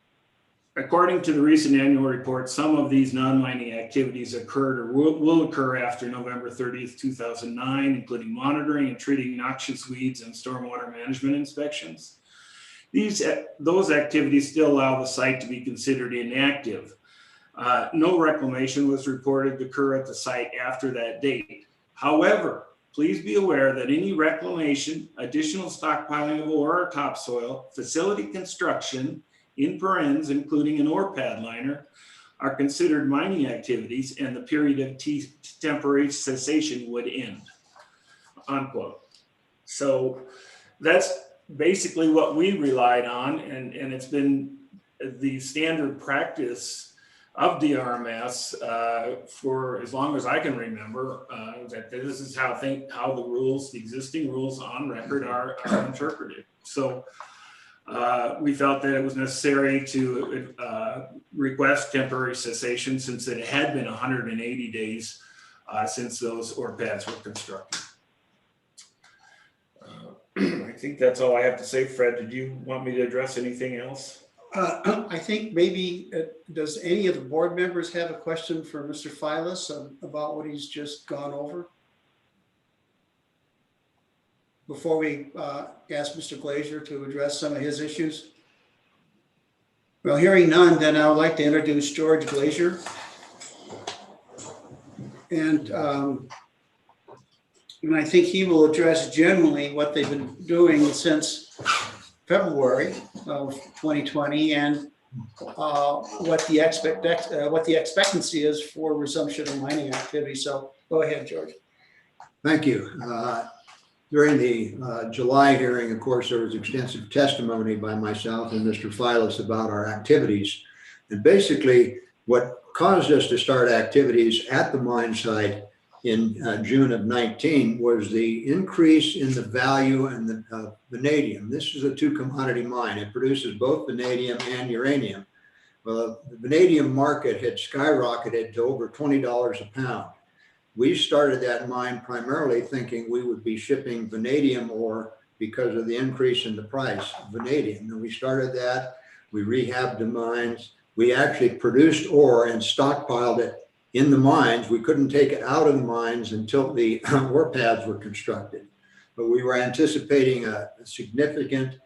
according to the recent annual report, some of these non-mining activities occurred or will occur after November 30th, 2009, including monitoring and treating noxious weeds and stormwater management inspections. Those activities still allow the site to be considered inactive. No reclamation was reported to occur at the site after that date. However, please be aware that any reclamation, additional stockpiling of ore or topsoil, facility construction, in parens, including an ore pad liner, are considered mining activities, and the period of temporary cessation would end, unquote. So that's basically what we relied on, and it's been the standard practice of DRMS for as long as I can remember, that this is how the rules, the existing rules on record are interpreted. So we felt that it was necessary to request temporary cessation since it had been 180 days since those ore pads were constructed. I think that's all I have to say. Fred, did you want me to address anything else? I think maybe, does any of the board members have a question for Mr. Filas about what he's just gone over? Before we ask Mr. Glazier to address some of his issues? Well, hearing none, then I would like to introduce George Glazier. And I think he will address generally what they've been doing since February of 2020 and what the expectancy is for resumption of mining activity. So go ahead, George. Thank you. During the July hearing, of course, there was extensive testimony by myself and Mr. Filas about our activities. And basically, what caused us to start activities at the mine site in June of 19 was the increase in the value in the vanadium. This is a two-commodity mine. It produces both vanadium and uranium. Well, the vanadium market had skyrocketed to over $20 a pound. We started that mine primarily thinking we would be shipping vanadium ore because of the increase in the price of vanadium. And we started that, we rehabbed the mines. We actually produced ore and stockpiled it in the mines. We couldn't take it out of the mines until the ore pads were constructed. But we were anticipating a significant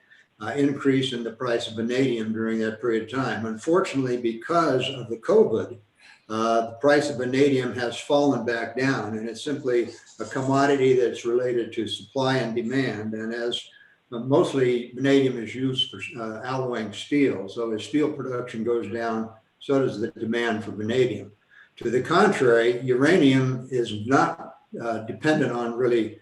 increase in the price of vanadium during that period of time. Unfortunately, because of the COVID, the price of vanadium has fallen back down, and it's simply a commodity that's related to supply and demand. And as mostly vanadium is used for alloying steel, so as steel production goes down, so does the demand for vanadium. To the contrary, uranium is not dependent on really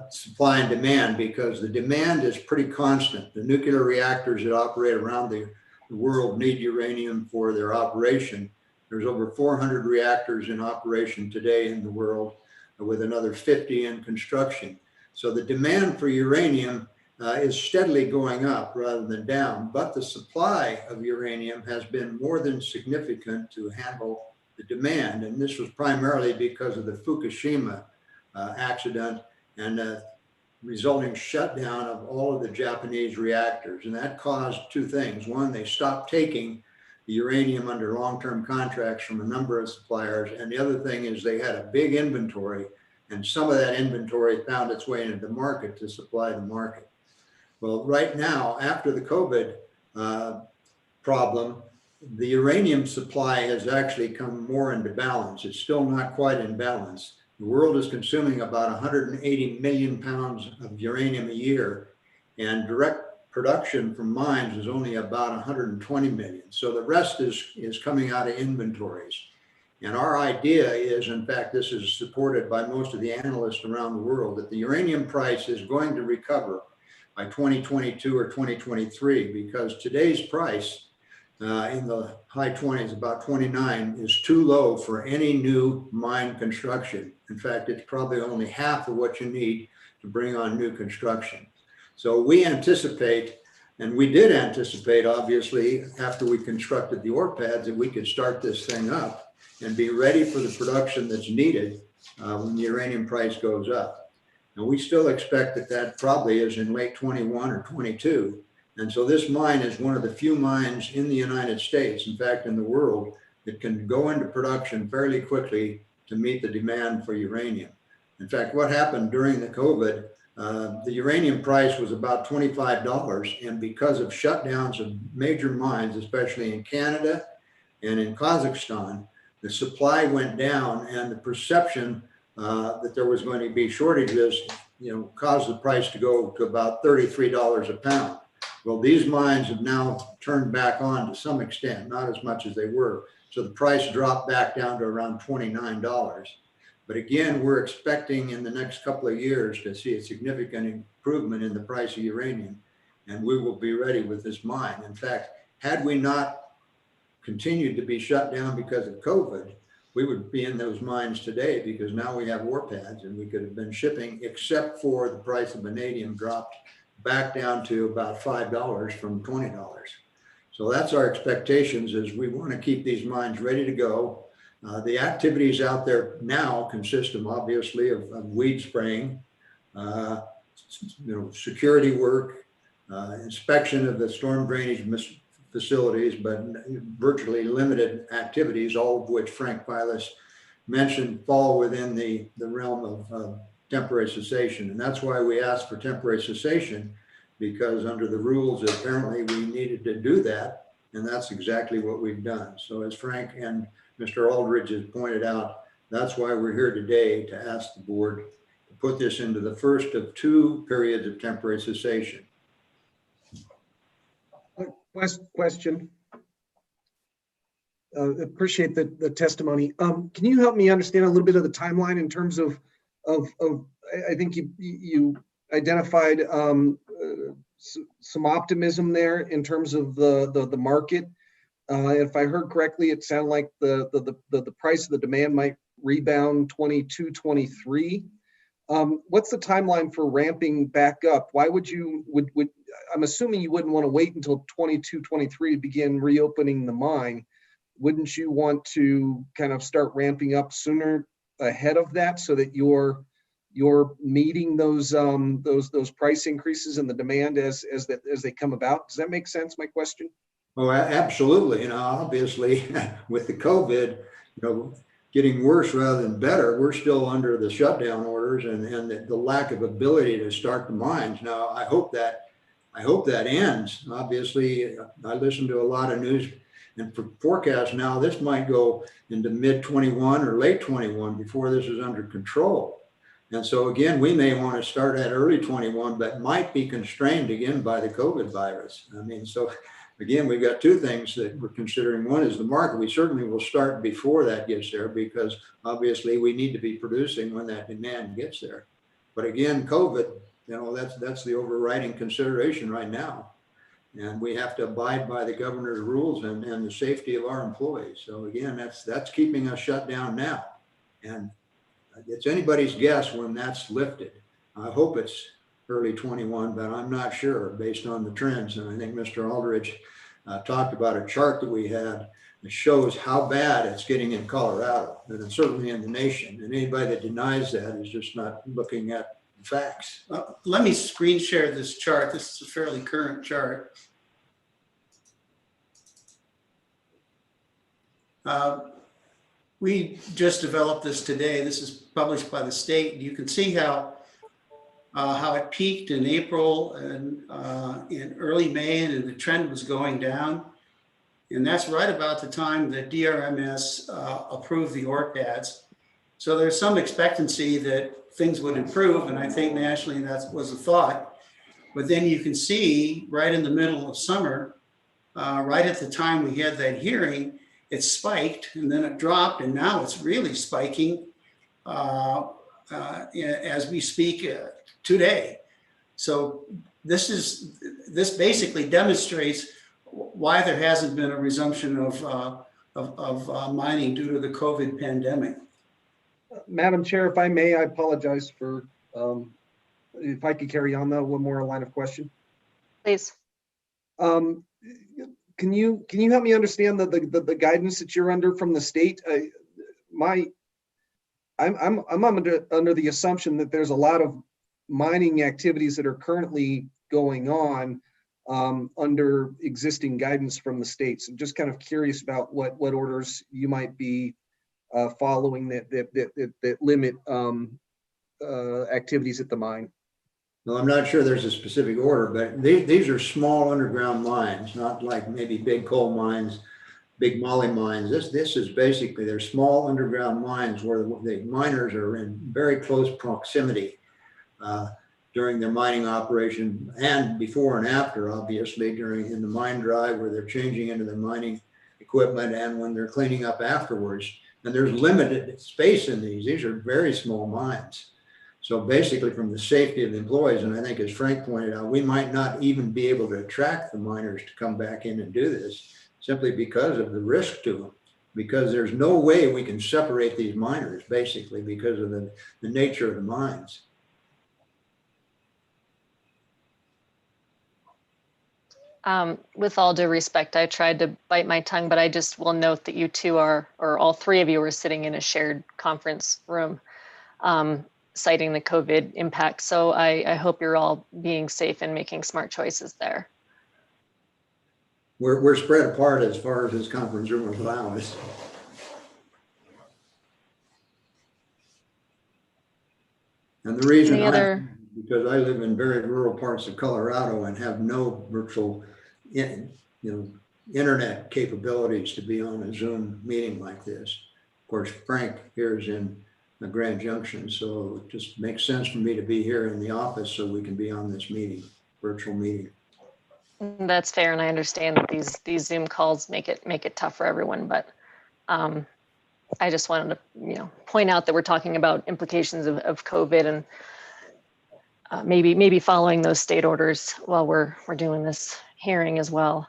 supply and demand, because the demand is pretty constant. The nuclear reactors that operate around the world need uranium for their operation. There's over 400 reactors in operation today in the world, with another 50 in construction. So the demand for uranium is steadily going up rather than down, but the supply of uranium has been more than significant to handle the demand. And this was primarily because of the Fukushima accident and the resulting shutdown of all of the Japanese reactors. And that caused two things. One, they stopped taking the uranium under long-term contracts from a number of suppliers. And the other thing is they had a big inventory, and some of that inventory found its way into the market to supply the market. Well, right now, after the COVID problem, the uranium supply has actually come more into balance. It's still not quite in balance. The world is consuming about 180 million pounds of uranium a year, and direct production from mines is only about 120 million. So the rest is coming out of inventories. And our idea is, in fact, this is supported by most of the analysts around the world, that the uranium price is going to recover by 2022 or 2023, because today's price in the high 20s, about 29, is too low for any new mine construction. In fact, it's probably only half of what you need to bring on new construction. So we anticipate, and we did anticipate, obviously, after we constructed the ore pads, that we could start this thing up and be ready for the production that's needed when the uranium price goes up. And we still expect that that probably is in late 21 or 22. And so this mine is one of the few mines in the United States, in fact, in the world, that can go into production fairly quickly to meet the demand for uranium. In fact, what happened during the COVID, the uranium price was about $25, and because of shutdowns of major mines, especially in Canada and in Kazakhstan, the supply went down, and the perception that there was going to be shortages, caused the price to go to about $33 a pound. Well, these mines have now turned back on to some extent, not as much as they were. So the price dropped back down to around $29. But again, we're expecting in the next couple of years to see a significant improvement in the price of uranium, and we will be ready with this mine. In fact, had we not continued to be shut down because of COVID, we would be in those mines today, because now we have ore pads and we could have been shipping, except for the price of vanadium dropped back down to about $5 from $20. So that's our expectations, is we want to keep these mines ready to go. The activities out there now consist of, obviously, of weed spraying, security work, inspection of the storm drainage facilities, but virtually limited activities, all of which Frank Vilas mentioned fall within the realm of temporary cessation. And that's why we asked for temporary cessation, because under the rules, apparently we needed to do that. And that's exactly what we've done. So as Frank and Mr. Aldridge has pointed out, that's why we're here today, to ask the board to put this into the first of 2 periods of temporary cessation. Question. Appreciate the testimony. Can you help me understand a little bit of the timeline in terms of I think you identified some optimism there in terms of the market. If I heard correctly, it sounded like the price of the demand might rebound 22, 23. What's the timeline for ramping back up? Why would I'm assuming you wouldn't want to wait until 22, 23 to begin reopening the mine. Wouldn't you want to kind of start ramping up sooner ahead of that, so that you're meeting those price increases and the demand as they come about? Does that make sense, my question? Oh, absolutely. Obviously, with the COVID, getting worse rather than better, we're still under the shutdown orders and the lack of ability to start the mines. Now, I hope that ends. Obviously, I listen to a lot of news and forecasts now. This might go into mid 21 or late 21 before this is under control. And so again, we may want to start at early 21, but might be constrained again by the COVID virus. I mean, so again, we've got 2 things that we're considering. One is the market. We certainly will start before that gets there, because obviously we need to be producing when that demand gets there. But again, COVID, that's the overriding consideration right now. And we have to abide by the governor's rules and the safety of our employees. So again, that's keeping us shut down now. And it's anybody's guess when that's lifted. I hope it's early 21, but I'm not sure based on the trends. And I think Mr. Aldridge talked about a chart that we had that shows how bad it's getting in Colorado, and it's certainly in the nation. And anybody that denies that is just not looking at facts. Let me screen share this chart. This is a fairly current chart. We just developed this today. This is published by the state. You can see how how it peaked in April and in early May, and the trend was going down. And that's right about the time that DRMS approved the ORPADs. So there's some expectancy that things would improve, and I think nationally that was a thought. But then you can see right in the middle of summer, right at the time we had that hearing, it spiked and then it dropped, and now it's really spiking as we speak today. So this basically demonstrates why there hasn't been a resumption of mining due to the COVID pandemic. Madam Chair, if I may, I apologize for, if I could carry on though, one more line of question. Please. Can you help me understand the guidance that you're under from the state? I'm under the assumption that there's a lot of mining activities that are currently going on under existing guidance from the states. I'm just kind of curious about what orders you might be following that limit activities at the mine. Well, I'm not sure there's a specific order, but these are small underground mines, not like maybe big coal mines, big moly mines. This is basically, they're small underground mines where the miners are in very close proximity during their mining operation, and before and after, obviously, in the mine drive where they're changing into their mining equipment, and when they're cleaning up afterwards. And there's limited space in these. These are very small mines. So basically, from the safety of the employees, and I think as Frank pointed out, we might not even be able to attract the miners to come back in and do this simply because of the risk to them, because there's no way we can separate these miners basically because of the nature of the mines. With all due respect, I tried to bite my tongue, but I just will note that you two are, or all three of you are sitting in a shared conference room, citing the COVID impact. So I hope you're all being safe and making smart choices there. We're spread apart as far as this conference room will allow us. And the reason because I live in very rural parts of Colorado and have no virtual, internet capabilities to be on a Zoom meeting like this. Of course, Frank here is in Grand Junction, so it just makes sense for me to be here in the office so we can be on this meeting, virtual meeting. That's fair, and I understand that these Zoom calls make it tough for everyone, but I just wanted to point out that we're talking about implications of COVID and maybe following those state orders while we're doing this hearing as well.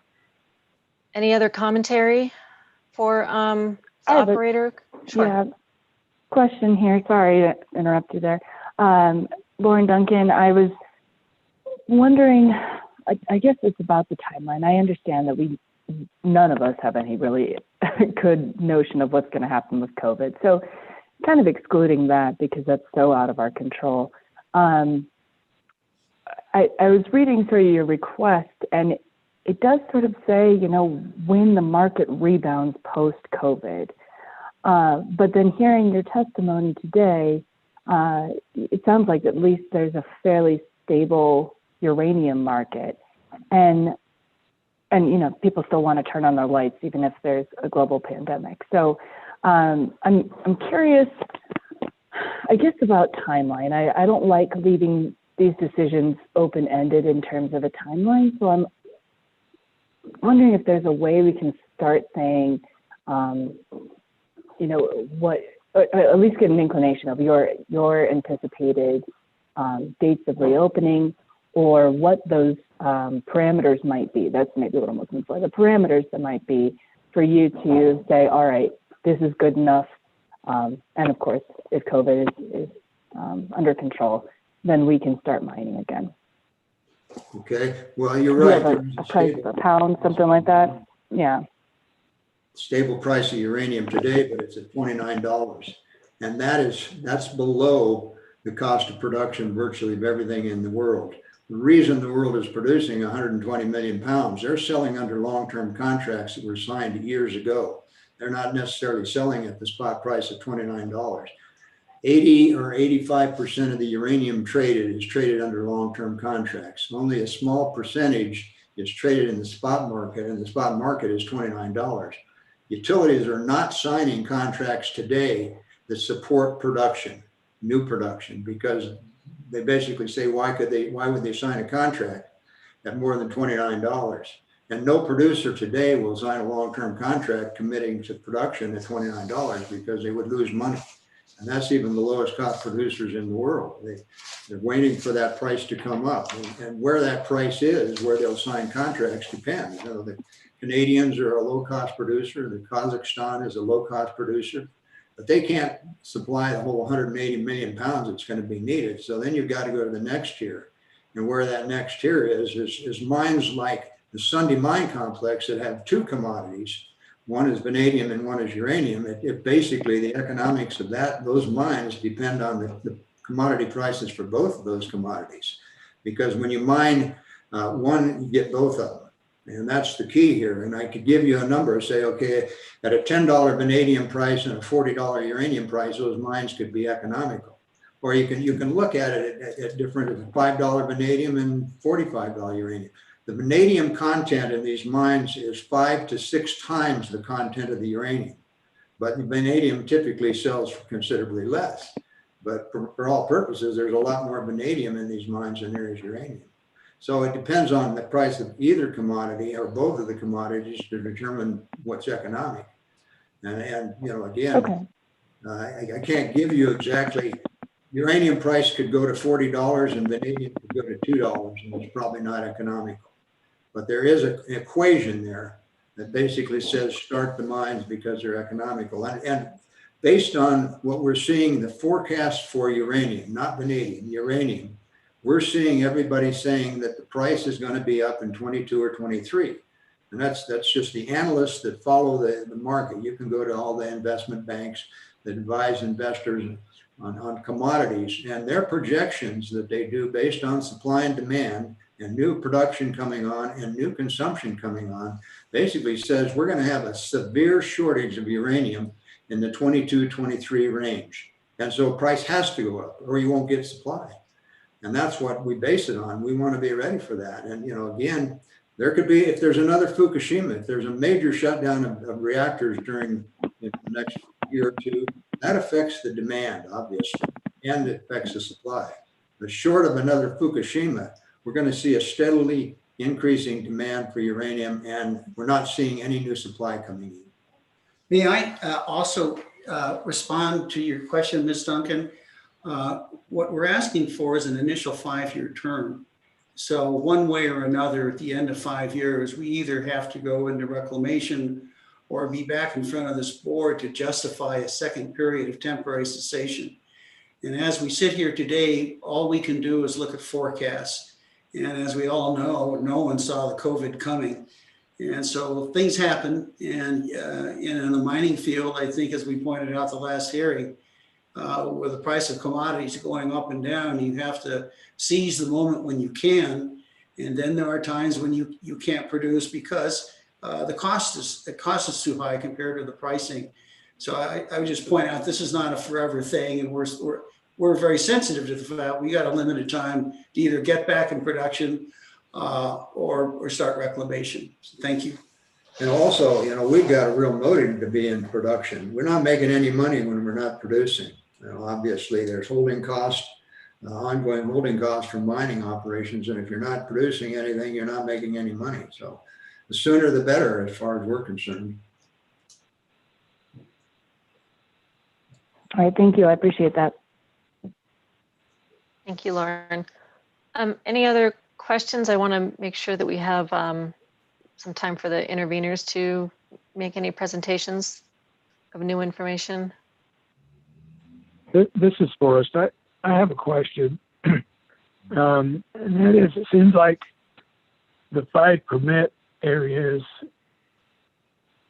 Any other commentary for the operator? Sure. Yeah, question here. Sorry to interrupt you there. Lauren Duncan, I was wondering, I guess it's about the timeline. I understand that none of us have any really good notion of what's going to happen with COVID. So kind of excluding that because that's so out of our control. I was reading through your request, and it does sort of say, when the market rebounds post-COVID. But then hearing your testimony today, it sounds like at least there's a fairly stable uranium market. And people still want to turn on their lights even if there's a global pandemic. So I'm curious, I guess, about timeline. I don't like leaving these decisions open-ended in terms of a timeline. So I'm wondering if there's a way we can start saying, what, at least get an inclination of your anticipated dates of reopening, or what those parameters might be. That's maybe what I'm looking for. The parameters that might be for you to say, all right, this is good enough. And of course, if COVID is under control, then we can start mining again. Okay, well, you're right. A price per pound, something like that. Yeah. Stable price of uranium today, but it's at $29. And that's below the cost of production virtually of everything in the world. The reason the world is producing 120 million pounds, they're selling under long-term contracts that were signed years ago. They're not necessarily selling at the spot price of $29. 80 or 85% of the uranium traded is traded under long-term contracts. Only a small percentage is traded in the spot market, and the spot market is $29. Utilities are not signing contracts today that support production, new production, because they basically say, why would they sign a contract at more than $29? And no producer today will sign a long-term contract committing to production at $29 because they would lose money. And that's even the lowest cost producers in the world. They're waiting for that price to come up. And where that price is, where they'll sign contracts, depends. You know, the Canadians are a low-cost producer. The Kazakhstan is a low-cost producer. But they can't supply the whole 180 million pounds that's going to be needed. So then you've got to go to the next tier. And where that next tier is mines like the Sunday Mine Complex that have two commodities. One is vanadium and one is uranium. It basically, the economics of those mines depend on the commodity prices for both of those commodities. Because when you mine one, you get both of them. And that's the key here. And I could give you a number, say, okay, at a $10 vanadium price and a $40 uranium price, those mines could be economical. Or you can look at it at different, $5 vanadium and $45 uranium. The vanadium content in these mines is 5 to 6 times the content of the uranium. But the vanadium typically sells for considerably less. But for all purposes, there's a lot more vanadium in these mines than there is uranium. So it depends on the price of either commodity or both of the commodities to determine what's economic. And you know, again, okay. I can't give you exactly. Uranium price could go to $40 and vanadium could go to $2, and it's probably not economical. But there is an equation there that basically says start the mines because they're economical. And based on what we're seeing, the forecast for uranium, not vanadium, uranium, we're seeing everybody saying that the price is going to be up in 22 or 23. And that's just the analysts that follow the market. You can go to all the investment banks that advise investors on commodities, and their projections that they do based on supply and demand and new production coming on and new consumption coming on basically says we're going to have a severe shortage of uranium in the 22-23 range. And so price has to go up or you won't get supply. And that's what we base it on. We want to be ready for that. And, you know, again, there could be, if there's another Fukushima, if there's a major shutdown of reactors during the next year or two, that affects the demand, obviously, and it affects the supply. But short of another Fukushima, we're going to see a steadily increasing demand for uranium, and we're not seeing any new supply coming in. May I also respond to your question, Ms. Duncan? What we're asking for is an initial 5-year term. So one way or another, at the end of 5 years, we either have to go into reclamation or be back in front of this board to justify a second period of temporary cessation. And as we sit here today, all we can do is look at forecasts. And as we all know, no one saw the COVID coming. And so things happen. And in the mining field, I think, as we pointed out the last hearing, with the price of commodities going up and down, you have to seize the moment when you can. And then there are times when you can't produce because the cost is too high compared to the pricing. So I would just point out this is not a forever thing, and we're very sensitive to the fact we got a limited time to either get back in production or start reclamation. So thank you. And also, you know, we've got a real motive to be in production. We're not making any money when we're not producing. You know, obviously, there's holding costs, ongoing holding costs from mining operations, and if you're not producing anything, you're not making any money. So the sooner the better as far as we're concerned. All right, thank you. I appreciate that. Thank you, Lauren. Any other questions? I want to make sure that we have some time for the interveners to make any presentations of new information. This is Forrest. I have a question. And that is, it seems like the 5 permit areas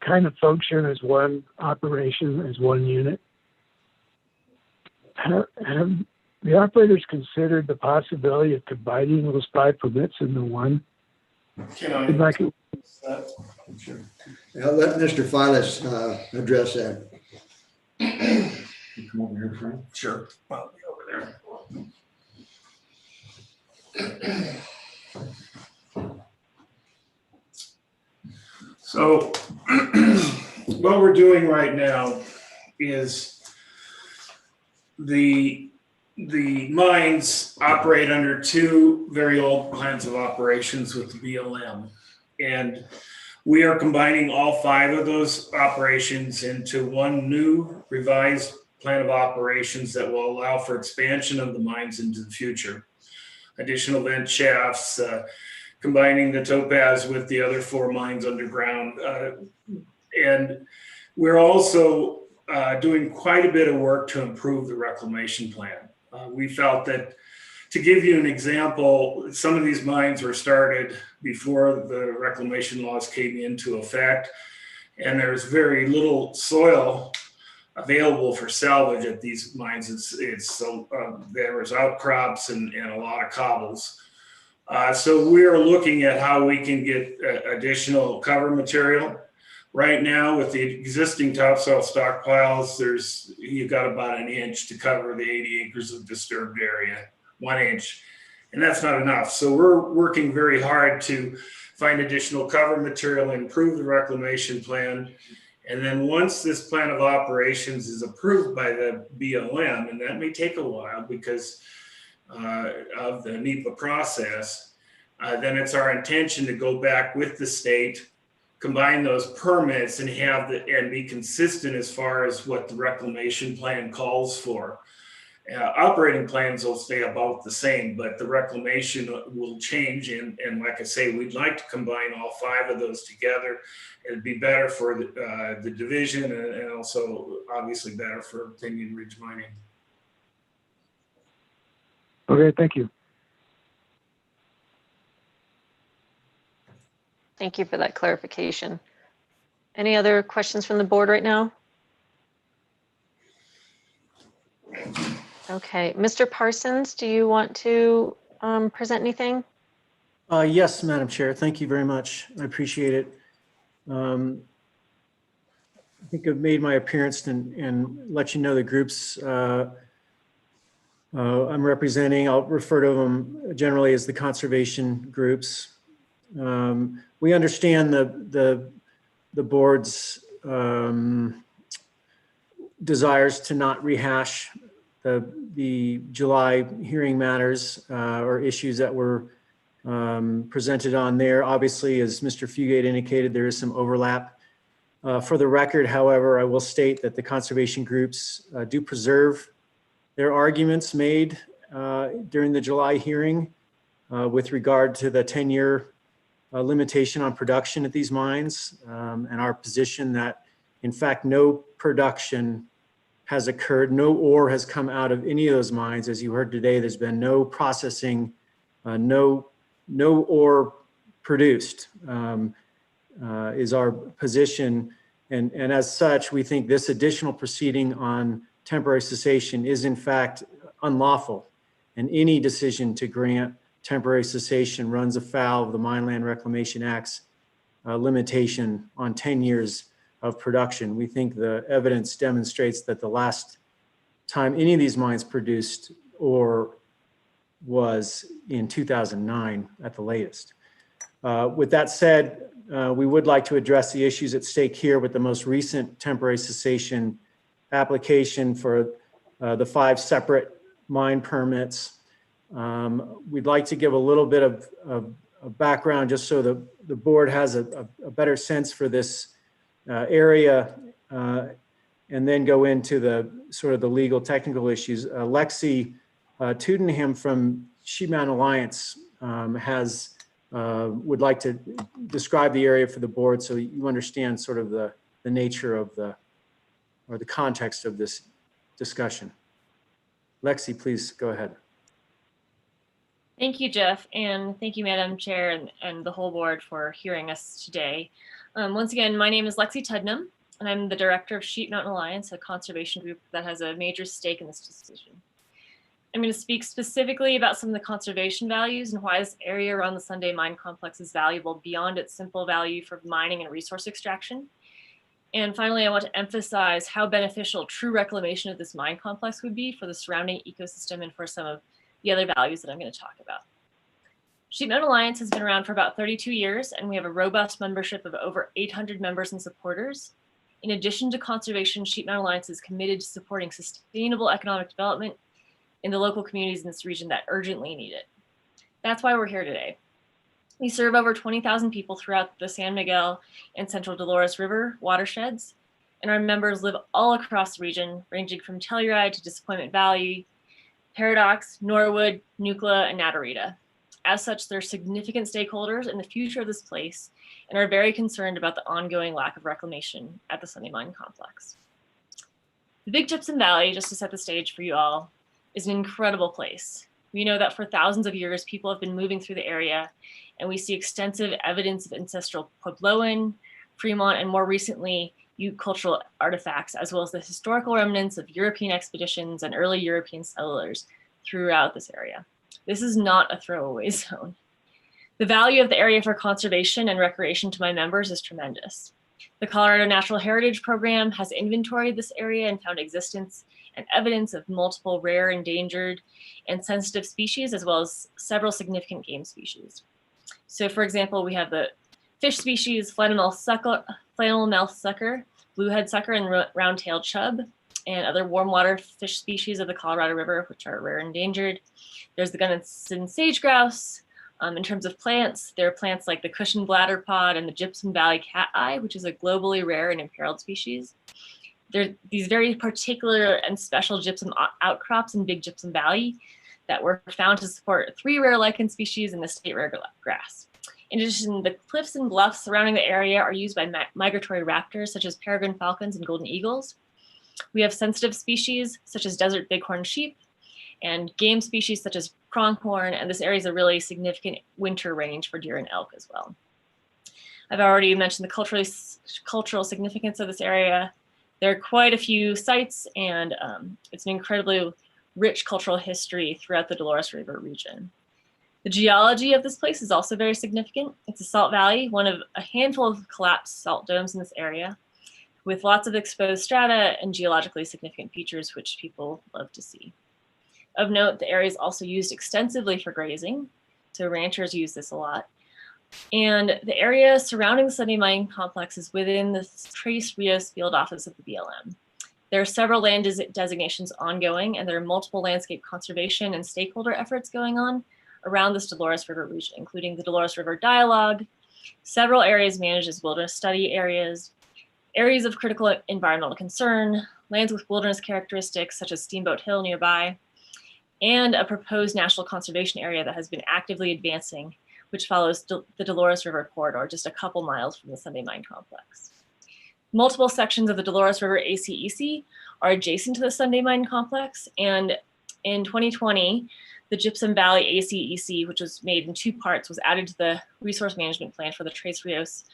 kind of function as one operation, as one unit. Have the operators considered the possibility of combining those 5 permits into one? Can I sure. I'll let Mr. Files address that. You come over here, Frank? Sure. I'll be over there. So what we're doing right now is the mines operate under two very old plans of operations with the BLM. And we are combining all 5 of those operations into one new revised plan of operations that will allow for expansion of the mines into the future. Additional vent shafts, combining the topaz with the other 4 mines underground. And we're also doing quite a bit of work to improve the reclamation plan. We felt that, to give you an example, some of these mines were started before the reclamation laws came into effect, and there's very little soil available for salvage at these mines. There was outcrops and a lot of cobbles. So we're looking at how we can get additional cover material. Right now, with the existing topsoil stockpiles, you've got about 1 inch to cover the 80 acres of disturbed area, 1 inch, and that's not enough. So we're working very hard to find additional cover material, improve the reclamation plan. And then once this plan of operations is approved by the BLM, and that may take a while because of the NEPA process, then it's our intention to go back with the state, combine those permits, and be consistent as far as what the reclamation plan calls for. Operating plans will stay about the same, but the reclamation will change. And like I say, we'd like to combine all 5 of those together. It'd be better for the division and also obviously better for Pinyon Ridge Mining. Okay, thank you. Thank you for that clarification. Any other questions from the board right now? Okay, Mr. Parsons, do you want to present anything? Yes, Madam Chair. Thank you very much. I appreciate it. I think I've made my appearance and let you know the groups I'm representing. I'll refer to them generally as the conservation groups. We understand the board's desires to not rehash the July hearing matters or issues that were presented on there. Obviously, as Mr. Fugate indicated, there is some overlap. For the record, however, I will state that the conservation groups do preserve their arguments made during the July hearing with regard to the 10-year limitation on production at these mines, and our position that, in fact, no production has occurred, no ore has come out of any of those mines. As you heard today, there's been no processing, no ore produced, is our position. And as such, we think this additional proceeding on temporary cessation is in fact unlawful. And any decision to grant temporary cessation runs afoul of the Mineland Reclamation Act's limitation on 10 years of production. We think the evidence demonstrates that the last time any of these mines produced ore was in 2009 at the latest. With that said, we would like to address the issues at stake here with the most recent temporary cessation application for the 5 separate mine permits. We'd like to give a little bit of background just so the board has a better sense for this area, and then go into the sort of the legal technical issues. Lexi Tudenham from Sheep Mountain Alliance would like to describe the area for the board so you understand sort of the nature of the context of this discussion. Lexi, please go ahead. Thank you, Jeff, and thank you, Madam Chair, and the whole board for hearing us today. Once again, my name is Lexi Tuddenham, and I'm the director of Sheep Mountain Alliance, a conservation group that has a major stake in this decision. I'm going to speak specifically about some of the conservation values and why this area around the Sunday Mine Complex is valuable beyond its simple value for mining and resource extraction. And finally, I want to emphasize how beneficial true reclamation of this mine complex would be for the surrounding ecosystem and for some of the other values that I'm going to talk about. Sheep Mountain Alliance has been around for about 32 years, and we have a robust membership of over 800 members and supporters. In addition to conservation, Sheep Mountain Alliance is committed to supporting sustainable economic development in the local communities in this region that urgently need it. That's why we're here today. We serve over 20,000 people throughout the San Miguel and Central Dolores River watersheds, and our members live all across the region, ranging from Telluride to Disappointment Valley, Paradox, Norwood, Nucla, and Natarita. As such, they're significant stakeholders in the future of this place and are very concerned about the ongoing lack of reclamation at the Sunday Mine Complex. The Big Gypsum Valley, just to set the stage for you all, is an incredible place. We know that for thousands of years, people have been moving through the area, and we see extensive evidence of ancestral Puebloan, Fremont, and more recently, Ute cultural artifacts, as well as the historical remnants of European expeditions and early European settlers throughout this area. This is not a throwaway zone. The value of the area for conservation and recreation to my members is tremendous. The Colorado Natural Heritage Program has inventoried this area and found existence and evidence of multiple rare, endangered, and sensitive species, as well as several significant game species. So for example, we have the fish species, flannel-mouthed sucker, bluehead sucker, and round-tailed chub, and other warm water fish species of the Colorado River, which are rare and endangered. There's the Gunnison sage grouse. In terms of plants, there are plants like the cushion bladder pod and the Gypsum Valley cat eye, which is a globally rare and imperiled species. There are these very particular and special gypsum outcrops in Big Gypsum Valley that were found to support 3 rare lichen species and the state rare grass. In addition, the cliffs and bluffs surrounding the area are used by migratory raptors such as peregrine falcons and golden eagles. We have sensitive species such as desert bighorn sheep and game species such as pronghorn, and this area is a really significant winter range for deer and elk as well. I've already mentioned the cultural significance of this area. There are quite a few sites, and it's an incredibly rich cultural history throughout the Dolores River region. The geology of this place is also very significant. It's a salt valley, one of a handful of collapsed salt domes in this area, with lots of exposed strata and geologically significant features which people love to see. Of note, the area is also used extensively for grazing, so ranchers use this a lot. And the area surrounding the Sunday Mine Complex is within the Tres Rios field office of the BLM. There are several land designations ongoing, and there are multiple landscape conservation and stakeholder efforts going on around this Dolores River region, including the Dolores River Dialogue, several areas managed as wilderness study areas, areas of critical environmental concern, lands with wilderness characteristics such as Steamboat Hill nearby, and a proposed national conservation area that has been actively advancing, which follows the Dolores River corridor just a couple miles from the Sunday Mine Complex. Multiple sections of the Dolores River ACEC are adjacent to the Sunday Mine Complex, and in 2020, the Gypsum Valley ACEC, which was made in 2 parts, was added to the resource management plan for the Tres Rios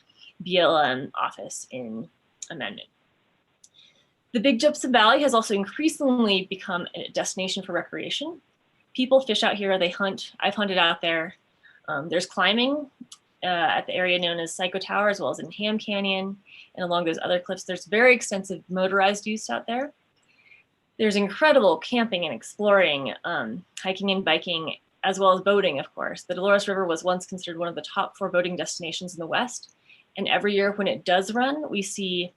BLM office in amendment. The Big Gypsum Valley has also increasingly become a destination for recreation. People fish out here, they hunt. I've hunted out there. There's climbing at the area known as Psycho Tower, as well as in Ham Canyon and along those other cliffs. There's very extensive motorized use out there. There's incredible camping and exploring, hiking and biking, as well as boating, of course. The Dolores River was once considered one of the top 4 boating destinations in the West. And every year when it does run, we see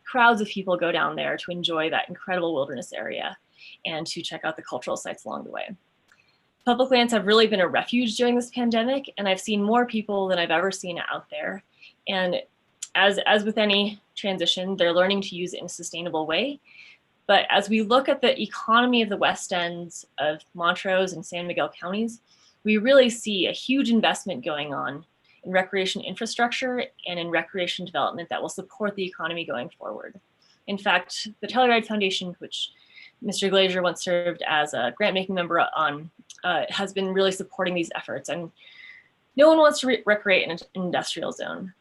crowds of people go down there to enjoy that incredible wilderness area and to check out the cultural sites along the way. Public lands have really been a refuge during this pandemic, and I've seen more people than I've ever seen out there. And as with any transition, they're learning to use it in a sustainable way. But as we look at the economy of the west ends of Montrose and San Miguel counties, we really see a huge investment going on in recreation infrastructure and in recreation development that will support the economy going forward. In fact, the Telluride Foundation, which Mr. Glazier once served as a grant-making member on, has been really supporting these efforts, and no one wants to recreate in an industrial zone.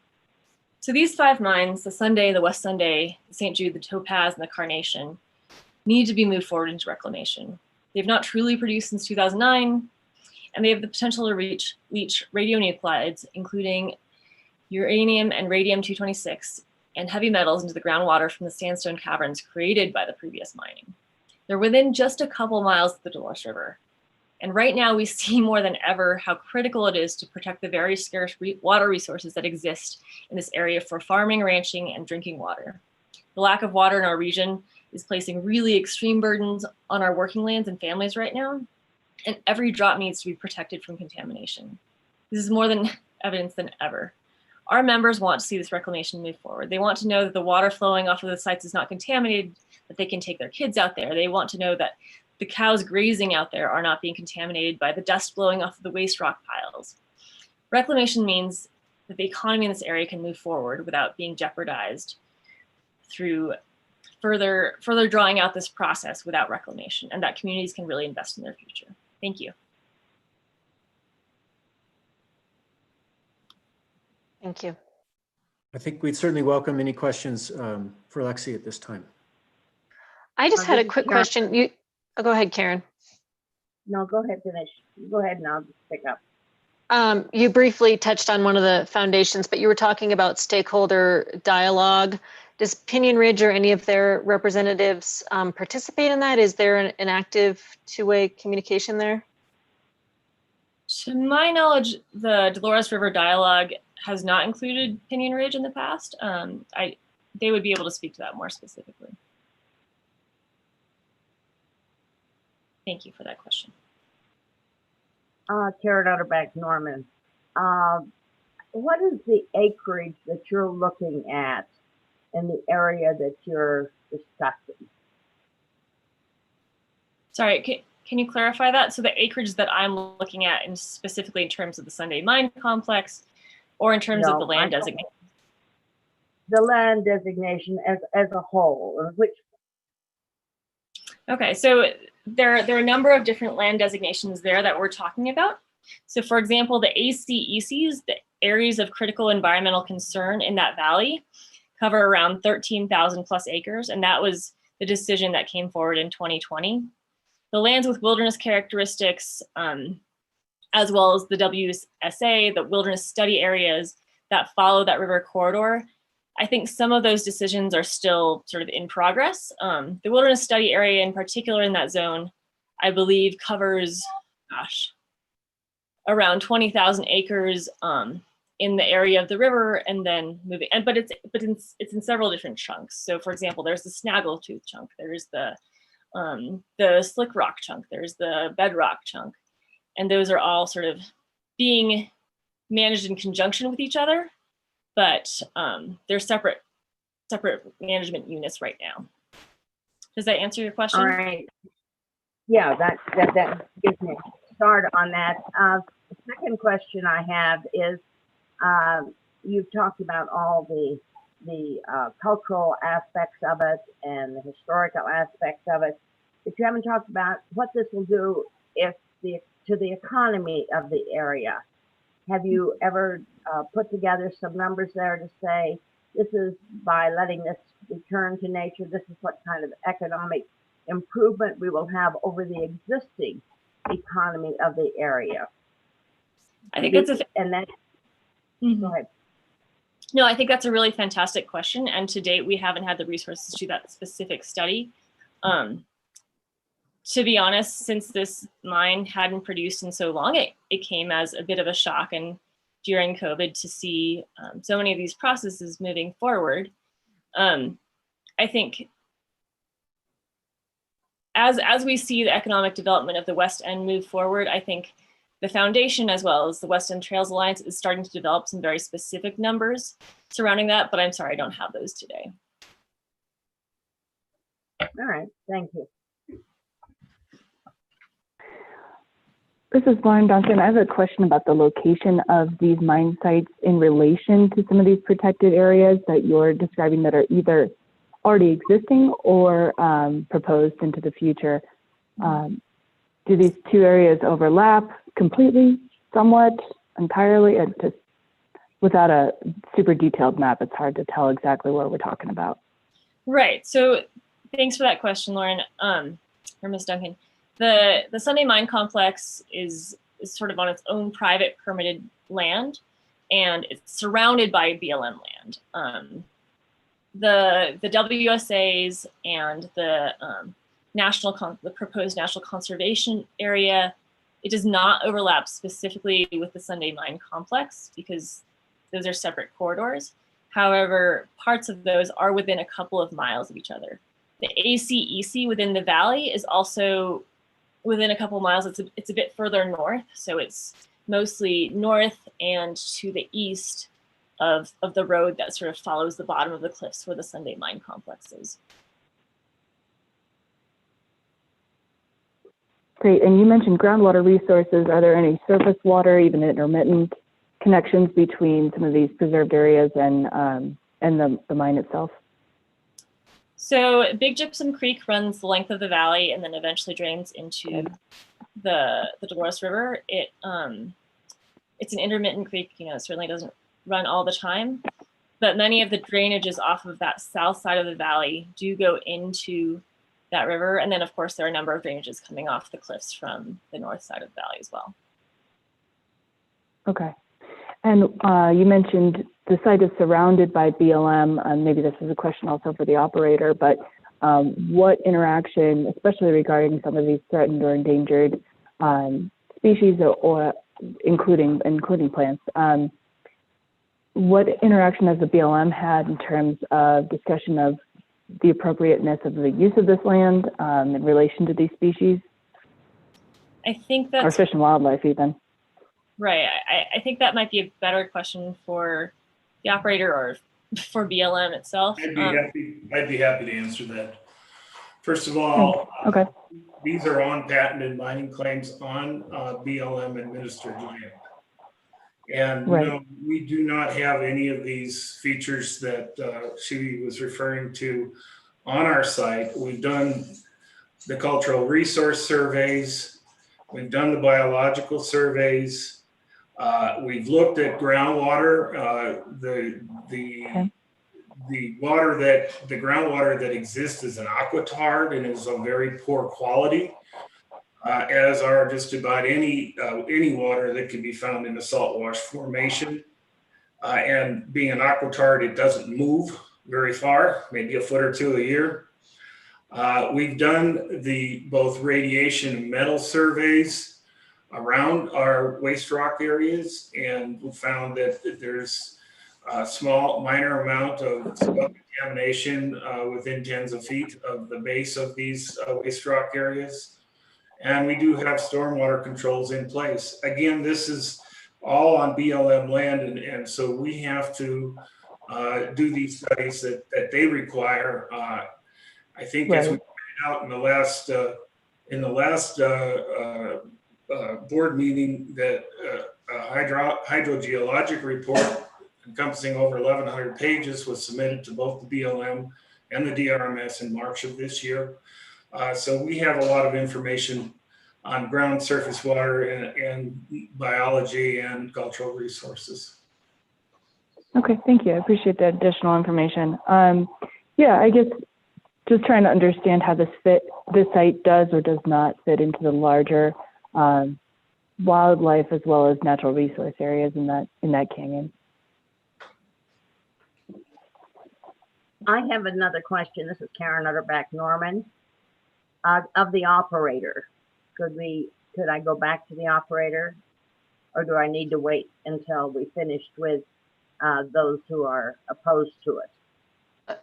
So these 5 mines, the Sunday, the West Sunday, the St. Jude, the Topaz, and the Carnation, need to be moved forward into reclamation. They've not truly produced since 2009, and they have the potential to leach radionuclides, including uranium and radium-226, and heavy metals into the groundwater from the sandstone caverns created by the previous mining. They're within just a couple miles of the Dolores River. And right now we see more than ever how critical it is to protect the very scarce water resources that exist in this area for farming, ranching, and drinking water. The lack of water in our region is placing really extreme burdens on our working lands and families right now, and every drop needs to be protected from contamination. This is more than evidence than ever. Our members want to see this reclamation move forward. They want to know that the water flowing off of the sites is not contaminated, that they can take their kids out there. They want to know that the cows grazing out there are not being contaminated by the dust blowing off of the waste rock piles. Reclamation means that the economy in this area can move forward without being jeopardized through further drawing out this process without reclamation, and that communities can really invest in their future. Thank you. Thank you. I think we'd certainly welcome any questions for Lexi at this time. I just had a quick question. Go ahead, Karen. No, go ahead, finish. Go ahead and I'll just pick up. You briefly touched on one of the foundations, but you were talking about stakeholder dialogue. Does Pinion Ridge or any of their representatives participate in that? Is there an active two-way communication there? To my knowledge, the Dolores River Dialogue has not included Pinion Ridge in the past. They would be able to speak to that more specifically. Thank you for that question. Karen Utterback, Norman. What is the acreage that you're looking at in the area that you're discussing? Sorry, can you clarify that? So the acreage that I'm looking at, and specifically in terms of the Sunday Mine Complex, or in terms of the land designation? The land designation as a whole, which? Okay, so there are a number of different land designations there that we're talking about. So for example, the ACECs, the areas of critical environmental concern in that valley, cover around 13,000 plus acres, and that was the decision that came forward in 2020. The lands with wilderness characteristics, as well as the WSA, the wilderness study areas that follow that river corridor, I think some of those decisions are still sort of in progress. The wilderness study area in particular in that zone, I believe covers, around 20,000 acres in the area of the river, and then moving, but it's in several different chunks. So for example, there's the Snaggletooth chunk, there's the Slick Rock chunk, there's the Bedrock chunk, and those are all sort of being managed in conjunction with each other, but they're separate management units right now. Does that answer your question? All right. Yeah, that gives me a start on that. The second question I have is, you've talked about all the cultural aspects of it and the historical aspects of it, but you haven't talked about what this will do to the economy of the area. Have you ever put together some numbers there to say, this is by letting this return to nature, this is what kind of economic improvement we will have over the existing economy of the area? I think that's Go ahead. No, I think that's a really fantastic question. And to date, we haven't had the resources to do that specific study. To be honest, since this mine hadn't produced in so long, it came as a bit of a shock. And during COVID, to see so many of these processes moving forward, I think as we see the economic development of the West End move forward, I think the foundation, as well as the West End Trails Alliance, is starting to develop some very specific numbers surrounding that, but I'm sorry, I don't have those today. All right, thank you. This is Lauren Duncan. I have a question about the location of these mine sites in relation to some of these protected areas that you're describing that are either already existing or proposed into the future. Do these two areas overlap completely, somewhat, entirely? Just without a super detailed map, it's hard to tell exactly what we're talking about. Right. So thanks for that question, Lauren, or Ms. Duncan. The Sunday Mine Complex is sort of on its own private permitted land, and it's surrounded by BLM land. the WSAs and the the proposed national conservation area, it does not overlap specifically with the Sunday Mine complex because those are separate corridors. However, parts of those are within a couple of miles of each other. The ACEC within the valley is also within a couple miles. It's a bit further north, so it's mostly north and to the east of the road that sort of follows the bottom of the cliffs where the Sunday Mine complex is. Great. And you mentioned groundwater resources. Are there any surface water, even intermittent connections between some of these preserved areas and the mine itself? So Big Gypsum Creek runs the length of the valley and then eventually drains into the Dolores River. It's an intermittent creek, it certainly doesn't run all the time, but many of the drainages off of that south side of the valley do go into that river. And then of course there are a number of drainages coming off the cliffs from the north side of the valley as well. Okay. And you mentioned the site is surrounded by BLM, and maybe this is a question also for the operator, but what interaction, especially regarding some of these threatened or endangered species or including plants, what interaction has the BLM had in terms of discussion of the appropriateness of the use of this land in relation to these species? I think that's or fish and wildlife even. Right. I think that might be a better question for the operator or for BLM itself. I'd be happy to answer that. First of all, okay. These are on patented mining claims on BLM administered land. And right. No, we do not have any of these features that she was referring to on our site. We've done the cultural resource surveys. We've done the biological surveys. We've looked at groundwater. The groundwater that exists is an aquitard and is of very poor quality, as are just about any water that can be found in a saltwash formation. And being an aquitard, it doesn't move very far, maybe a foot or two a year. We've done both radiation and metal surveys around our waste rock areas, and we found that there's a small, minor amount of contamination within tens of feet of the base of these waste rock areas. And we do have stormwater controls in place. Again, this is all on BLM land, and so we have to do these studies that they require. I think as we pointed out in the last board meeting, that a hydrogeologic report encompassing over 1,100 pages was submitted to both the BLM and the DRMS in March of this year. So we have a lot of information on ground surface water and biology and cultural resources. Okay, thank you. I appreciate that additional information. Yeah, I guess just trying to understand how this site does or does not fit into the larger wildlife as well as natural resource areas in that canyon. I have another question. This is Karen Utterback Norman of the operator. Could I go back to the operator, or do I need to wait until we finished with those who are opposed to it?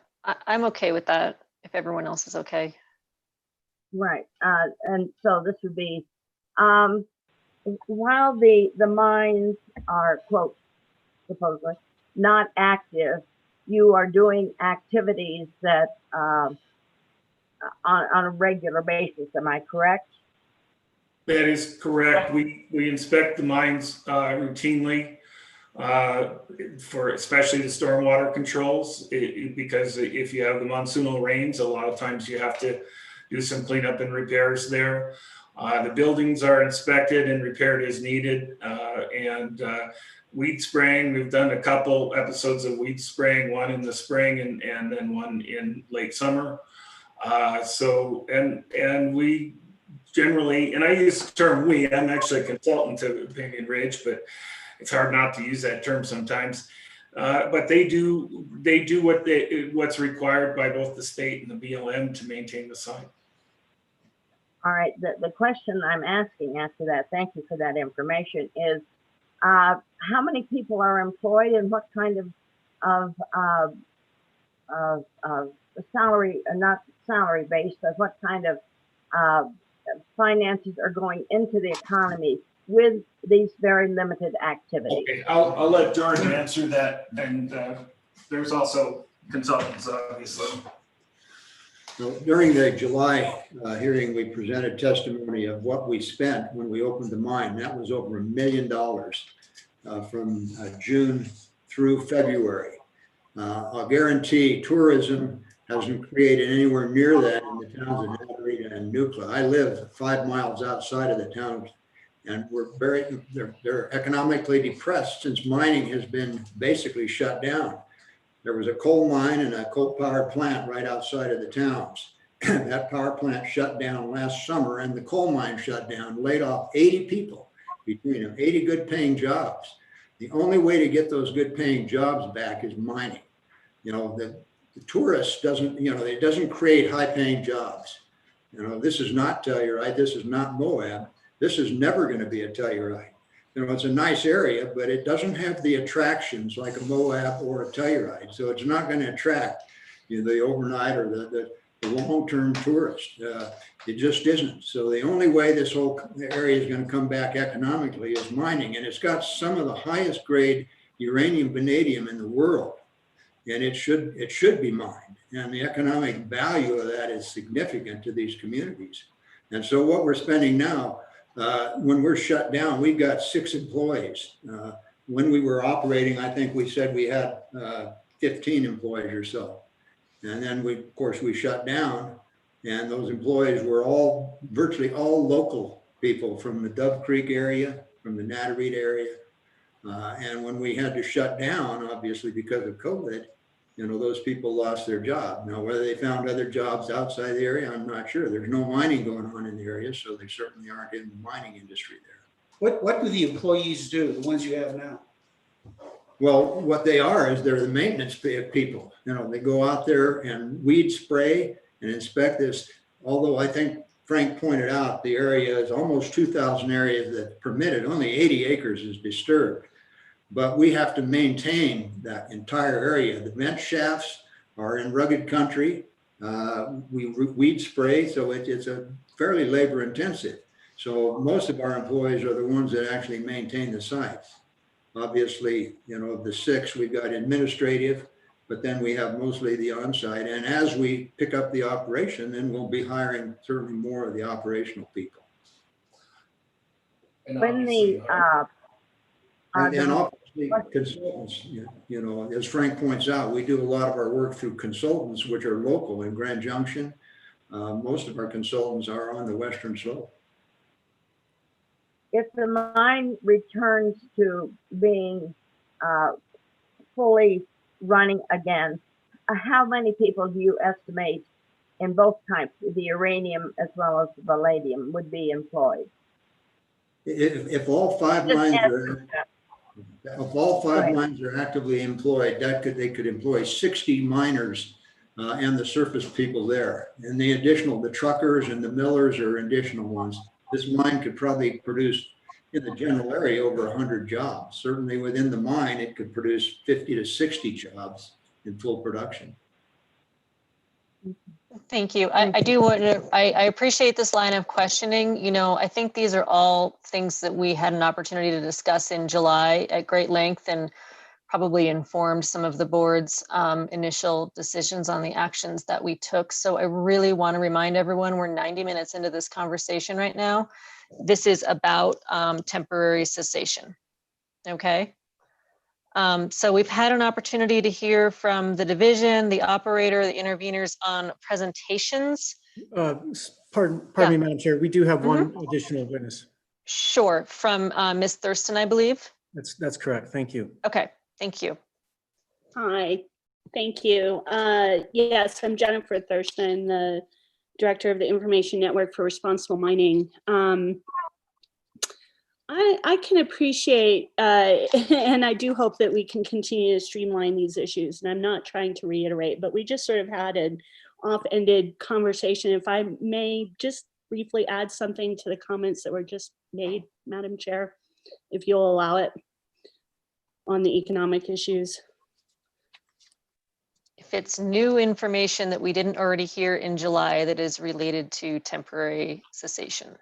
I'm okay with that if everyone else is okay. Right. And so this would be, while the mines are, quote, supposedly not active, you are doing activities that on a regular basis. Am I correct? That is correct. We inspect the mines routinely for especially the stormwater controls, because if you have the monsoonal rains, a lot of times you have to do some cleanup and repairs there. The buildings are inspected and repaired as needed, and weed spraying. We've done a couple episodes of weed spraying, one in the spring and then one in late summer. And we generally, and I use the term we, I'm actually a consultant to Pinyon Ridge, but it's hard not to use that term sometimes. But they do what's required by both the state and the BLM to maintain the site. All right, the question I'm asking after that, thank you for that information, is how many people are employed and what kind of salary, not salary based, but what kind of finances are going into the economy with these very limited activities? Okay, I'll let Jordan answer that, and there's also consultants, obviously. So during the July hearing, we presented testimony of what we spent when we opened the mine. That was over $1 million from June through February. I'll guarantee tourism hasn't created anywhere near that in the towns of Natarita and Nucla. I live 5 miles outside of the town, and they're economically depressed since mining has been basically shut down. There was a coal mine and a coal power plant right outside of the towns. That power plant shut down last summer, and the coal mine shut down, laid off 80 people between them, 80 good paying jobs. The only way to get those good paying jobs back is mining. You know, the tourist doesn't, you know, it doesn't create high paying jobs. You know, this is not Telluride, this is not Moab. This is never going to be a Telluride. You know, it's a nice area, but it doesn't have the attractions like a Moab or a Telluride. So it's not going to attract, you know, the overnight or the long-term tourist. It just isn't. So the only way this whole area is going to come back economically is mining. And it's got some of the highest grade uranium vanadium in the world. And it should be mined. And the economic value of that is significant to these communities. And so what we're spending now, when we're shut down, we've got 6 employees. When we were operating, I think we said we had 15 employees or so. And then of course we shut down, and those employees were virtually all local people from the Dove Creek area, from the Natarita area. And when we had to shut down, obviously because of COVID, you know, those people lost their job. Now, whether they found other jobs outside the area, I'm not sure. There's no mining going on in the area, so they certainly aren't in the mining industry there. What do the employees do, the ones you have now? Well, what they are is they're the maintenance people. You know, they go out there and weed spray and inspect this. Although I think Frank pointed out the area is almost 2,000 areas that's permitted. Only 80 acres is disturbed. But we have to maintain that entire area. The vent shafts are in rugged country. We weed spray, so it's a fairly labor intensive. So most of our employees are the ones that actually maintain the sites. Obviously, you know, of the 6, we've got administrative, but then we have mostly the on-site. And as we pick up the operation, then we'll be hiring certainly more of the operational people. And When the and obviously consultants, you know, as Frank points out, we do a lot of our work through consultants, which are local in Grand Junction. Most of our consultants are on the Western Slope. if the mine returns to being fully running again, how many people do you estimate in both types, the uranium as well as the palladium, would be employed? If all 5 mines are, mines are actively employed, they could employ 60 miners and the surface people there. And the truckers and the millers are additional ones. This mine could probably produce in the general area over 100 jobs. Certainly within the mine, it could produce 50 to 60 jobs in full production. Thank you. I do want to, I appreciate this line of questioning. You know, I think these are all things that we had an opportunity to discuss in July at great length and probably informed some of the board's initial decisions on the actions that we took. So I really want to remind everyone, we're 90 minutes into this conversation right now. This is about temporary cessation, okay? So we've had an opportunity to hear from the division, the operator, the interveners on presentations. Pardon me, Madam Chair. We do have one additional witness. Sure, from Ms. Thurston, I believe. That's correct. Thank you. Okay, thank you. Hi, thank you. Yes, I'm Jennifer Thurston, the Director of the Information Network for Responsible Mining. I can appreciate, and I do hope that we can continue to streamline these issues. And I'm not trying to reiterate, but we just sort of had an off-ended conversation. If I may just briefly add something to the comments that were just made, Madam Chair, if you'll allow it, on the economic issues. If it's new information that we didn't already hear in July that is related to temporary cessation.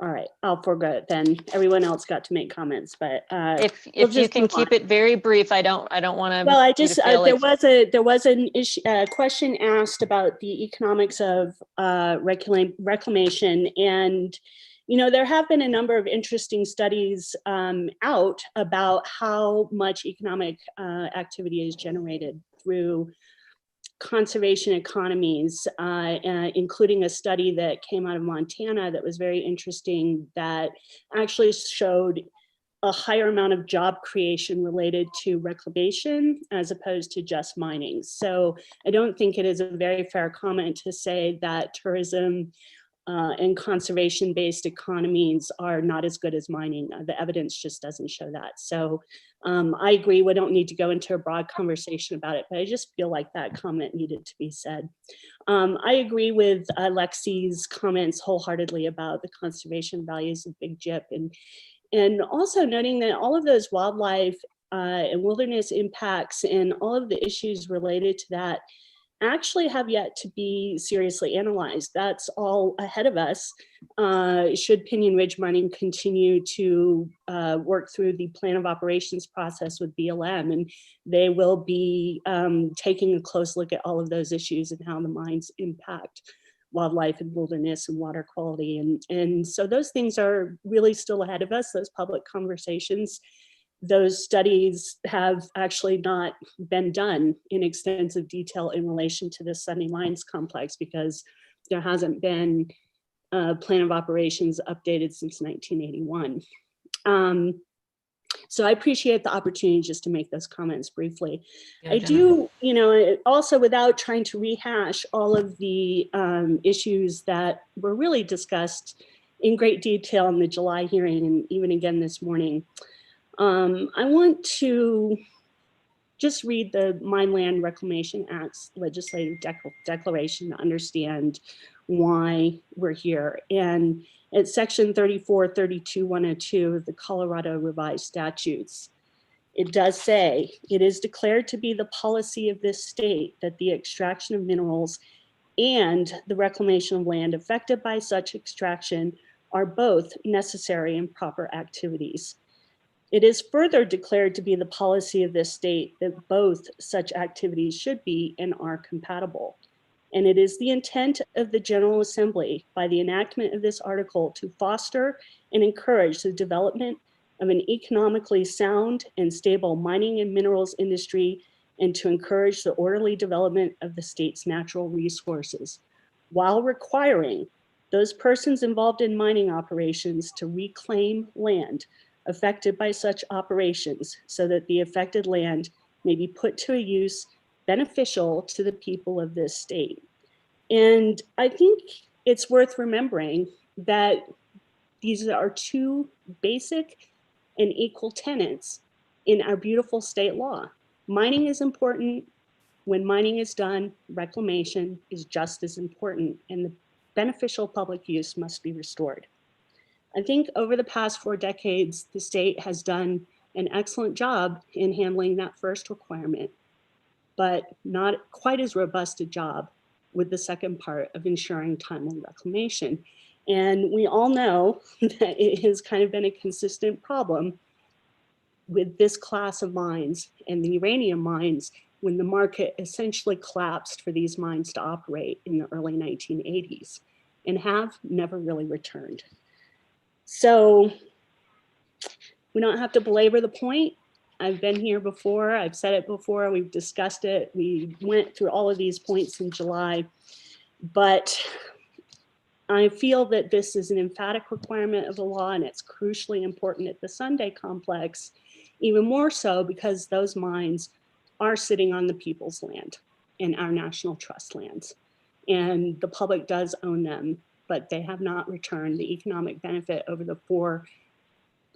All right, I'll forego it then. Everyone else got to make comments, but If we'll you just can move keep on. it very brief, I don't want to. Well, I just there was an issue, question asked about the economics of reclamation, and you know there have been a number of interesting studies out about how much economic activity is generated through conservation economies, including a study that came out of Montana that was very interesting that actually showed a higher amount of job creation related to reclamation as opposed to just mining. So I don't think it is a very fair comment to say that tourism and conservation-based economies are not as good as mining. The evidence just doesn't show that. So I agree, we don't need to go into a broad conversation about it, but I just feel like that comment needed to be said. I agree with Lexi's comments wholeheartedly about the conservation values of Big Jip, and also noting that all of those wildlife and wilderness impacts and all of the issues related to that actually have yet to be seriously analyzed. That's all ahead of us. Should Pinyon Ridge Mining continue to work through the plan of operations process with BLM, and they will be taking a close look at all of those issues and how the mines impact wildlife and wilderness and water quality. And so those things are really still ahead of us, those public conversations. Those studies have actually not been done in extensive detail in relation to the Sunday Mines complex because there hasn't been a plan of operations updated since 1981. So I appreciate the opportunity just to make those comments briefly. Yeah, I do, you know, also without trying to rehash all of the issues that were really discussed in great detail in the July hearing and even again this morning, I want to just read the Mineland Reclamation Act's legislative declaration to understand why we're here. And it's section 3432.102 of the Colorado Revised Statutes. It does say, it is declared to be the policy of this state that the extraction of minerals and the reclamation of land affected by such extraction are both necessary and proper activities. It is further declared to be the policy of this state that both such activities should be and are compatible. And it is the intent of the General Assembly by the enactment of this article to foster and encourage the development of an economically sound and stable mining and minerals industry and to encourage the orderly development of the state's natural resources, while requiring those persons involved in mining operations to reclaim land affected by such operations so that the affected land may be put to a use beneficial to the people of this state. And I think it's worth remembering that these are two basic and equal tenets in our beautiful state law. Mining is important. When mining is done, reclamation is just as important, and the beneficial public use must be restored. I think over the past 4 decades, the state has done an excellent job in handling that first requirement, but not quite as robust a job with the second part of ensuring timely reclamation. And we all know that it has kind of been a consistent problem with this class of mines and the uranium mines when the market essentially collapsed for these mines to operate in the early 1980s and have never really returned. So we don't have to belabor the point. I've been here before, I've said it before, we've discussed it. We went through all of these points in July, but I feel that this is an emphatic requirement of the law and it's crucially important at the Sunday complex, even more so because those mines are sitting on the people's land and our national trust lands. And the public does own them but they have not returned the economic benefit over the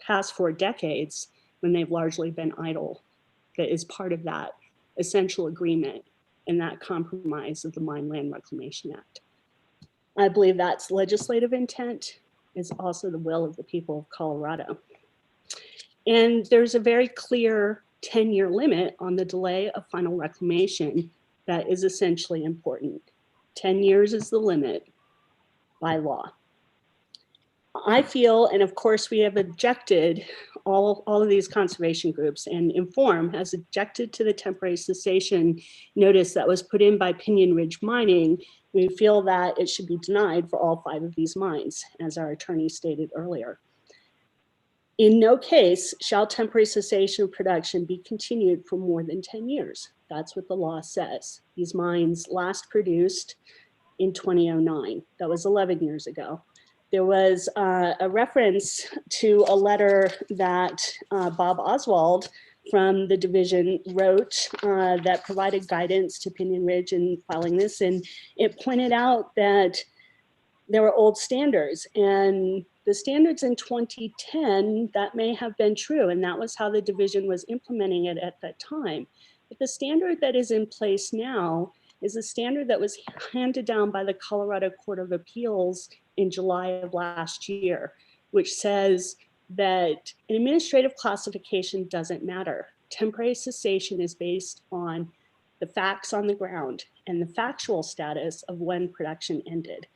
past 4 decades when they've largely been idle. That is part of that essential agreement and that compromise of the Mine Land Reclamation Act. I believe that's legislative intent, is also the will of the people of Colorado. And there's a very clear 10-year limit on the delay of final reclamation that is essentially important. 10 years is the limit by law. I feel, and of course we have objected, all of these conservation groups, and Inform has objected to the temporary cessation notice that was put in by Pinyon Ridge Mining. We feel that it should be denied for all 5 of these mines, as our attorney stated earlier. In no case shall temporary cessation of production be continued for more than 10 years. That's what the law says. These mines last produced in 2009. That was 11 years ago. There was a reference to a letter that Bob Oswald from the division wrote that provided guidance to Pinyon Ridge in filing this. And it pointed out that there were old standards, and the standards in 2010, that may have been true. And that was how the division was implementing it at that time. But the standard that is in place now is a standard that was handed down by the Colorado Court of Appeals in July of last year, which says that an administrative classification doesn't matter. Temporary cessation is based on the facts on the ground and the factual status of when production ended.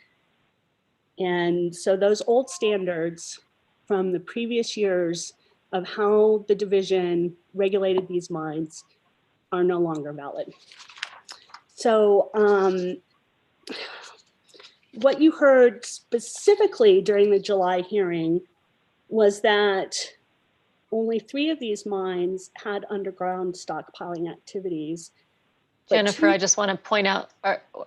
And so those old standards from the previous years of how the division regulated these mines are no longer valid. So what you heard specifically during the July hearing was that only 3 of these mines had underground stockpiling activities. Jennifer, I just want to point out,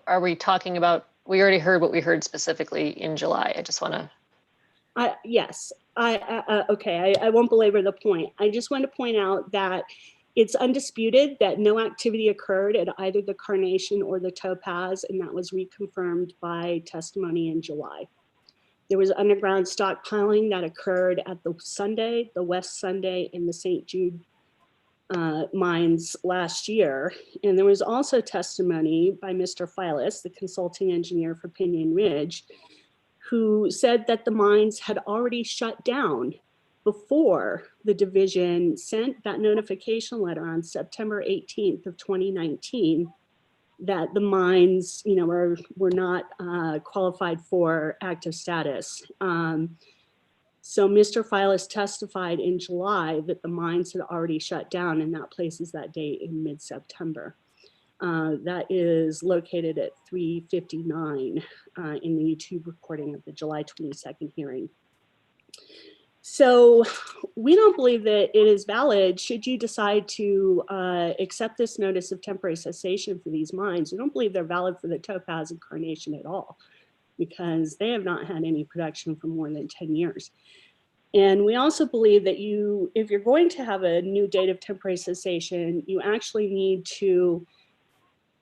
are we talking about, we already heard what we heard specifically in July. I just want to. Yes, okay, I won't belabor the point. I just want to point out that it's undisputed that no activity occurred at either the Carnation or the Topaz, and that was reconfirmed by testimony in July. There was underground stockpiling that occurred at the Sunday, the West Sunday, and the St. Jude mines last year. And there was also testimony by Mr. Files, the consulting engineer for Pinyon Ridge, who said that the mines had already shut down before the division sent that notification letter on September 18th of 2019 that the mines, were not qualified for active status. So Mr. Files testified in July that the mines had already shut down, and that places that date in mid-September. That is located at 3:59 in the YouTube recording of the July 22nd hearing. So we don't believe that it is valid should you decide to accept this notice of temporary cessation for these mines. We don't believe they're valid for the Topaz and Carnation at all, because they have not had any production for more than 10 years. And we also believe that if you're going to have a new date of temporary cessation, you actually need to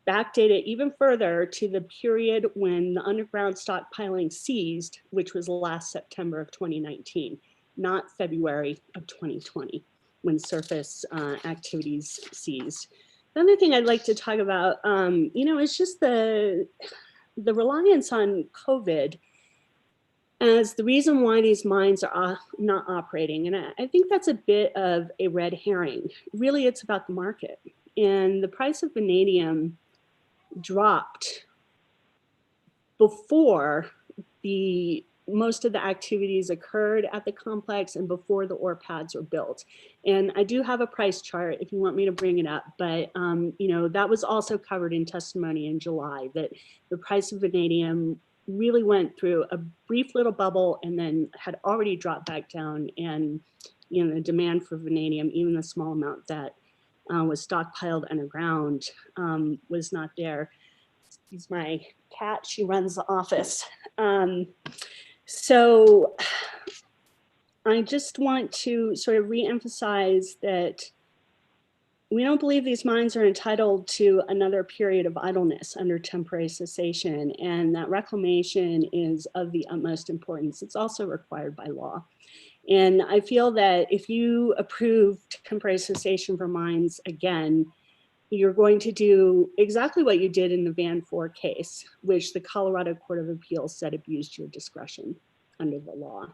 backdate it even further to the period when the underground stockpiling ceased, which was last September of 2019, not February of 2020, when surface activities ceased. The other thing I'd like to talk about, is just the reliance on COVID as the reason why these mines are not operating. And I think that's a bit of a red herring. Really, it's about the market. And the price of vanadium dropped before most of the activities occurred at the complex and before the ore pads were built. And I do have a price chart if you want me to bring it up, but that was also covered in testimony in July, that the price of vanadium really went through a brief little bubble and then had already dropped back down. And the demand for vanadium, even the small amount that was stockpiled underground, was not there. She's my cat, she runs the office. So I just want to sort of reemphasize that We don't believe these mines are entitled to another period of idleness under temporary cessation, and that reclamation is of the utmost importance. It's also required by law. And I feel that if you approve temporary cessation for mines again, you're going to do exactly what you did in the Van 4 case, which the Colorado Court of Appeals said abused your discretion under the law.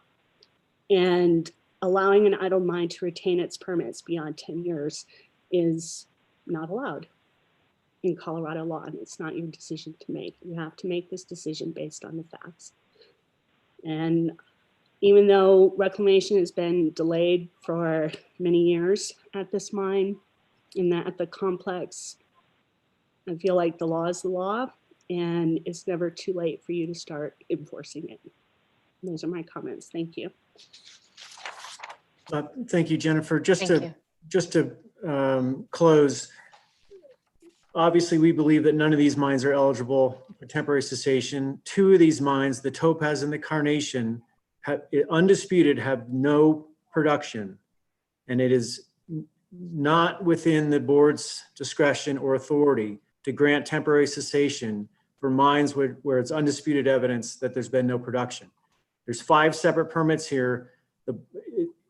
And allowing an idle mine to retain its permits beyond 10 years is not allowed in Colorado law, and it's not your decision to make. You have to make this decision based on the facts. And even though reclamation has been delayed for many years at this mine and at the complex, I feel like the law is the law, and it's never too late for you to start enforcing it. Those are my comments. Thank you. Thank you, Jennifer. Just to close, obviously we believe that none of these mines are eligible for temporary cessation. Two of these mines, the Topaz and the Carnation, undisputed, have no production, and it is not within the board's discretion or authority to grant temporary cessation for mines where it's undisputed evidence that there's been no production. There's 5 separate permits here.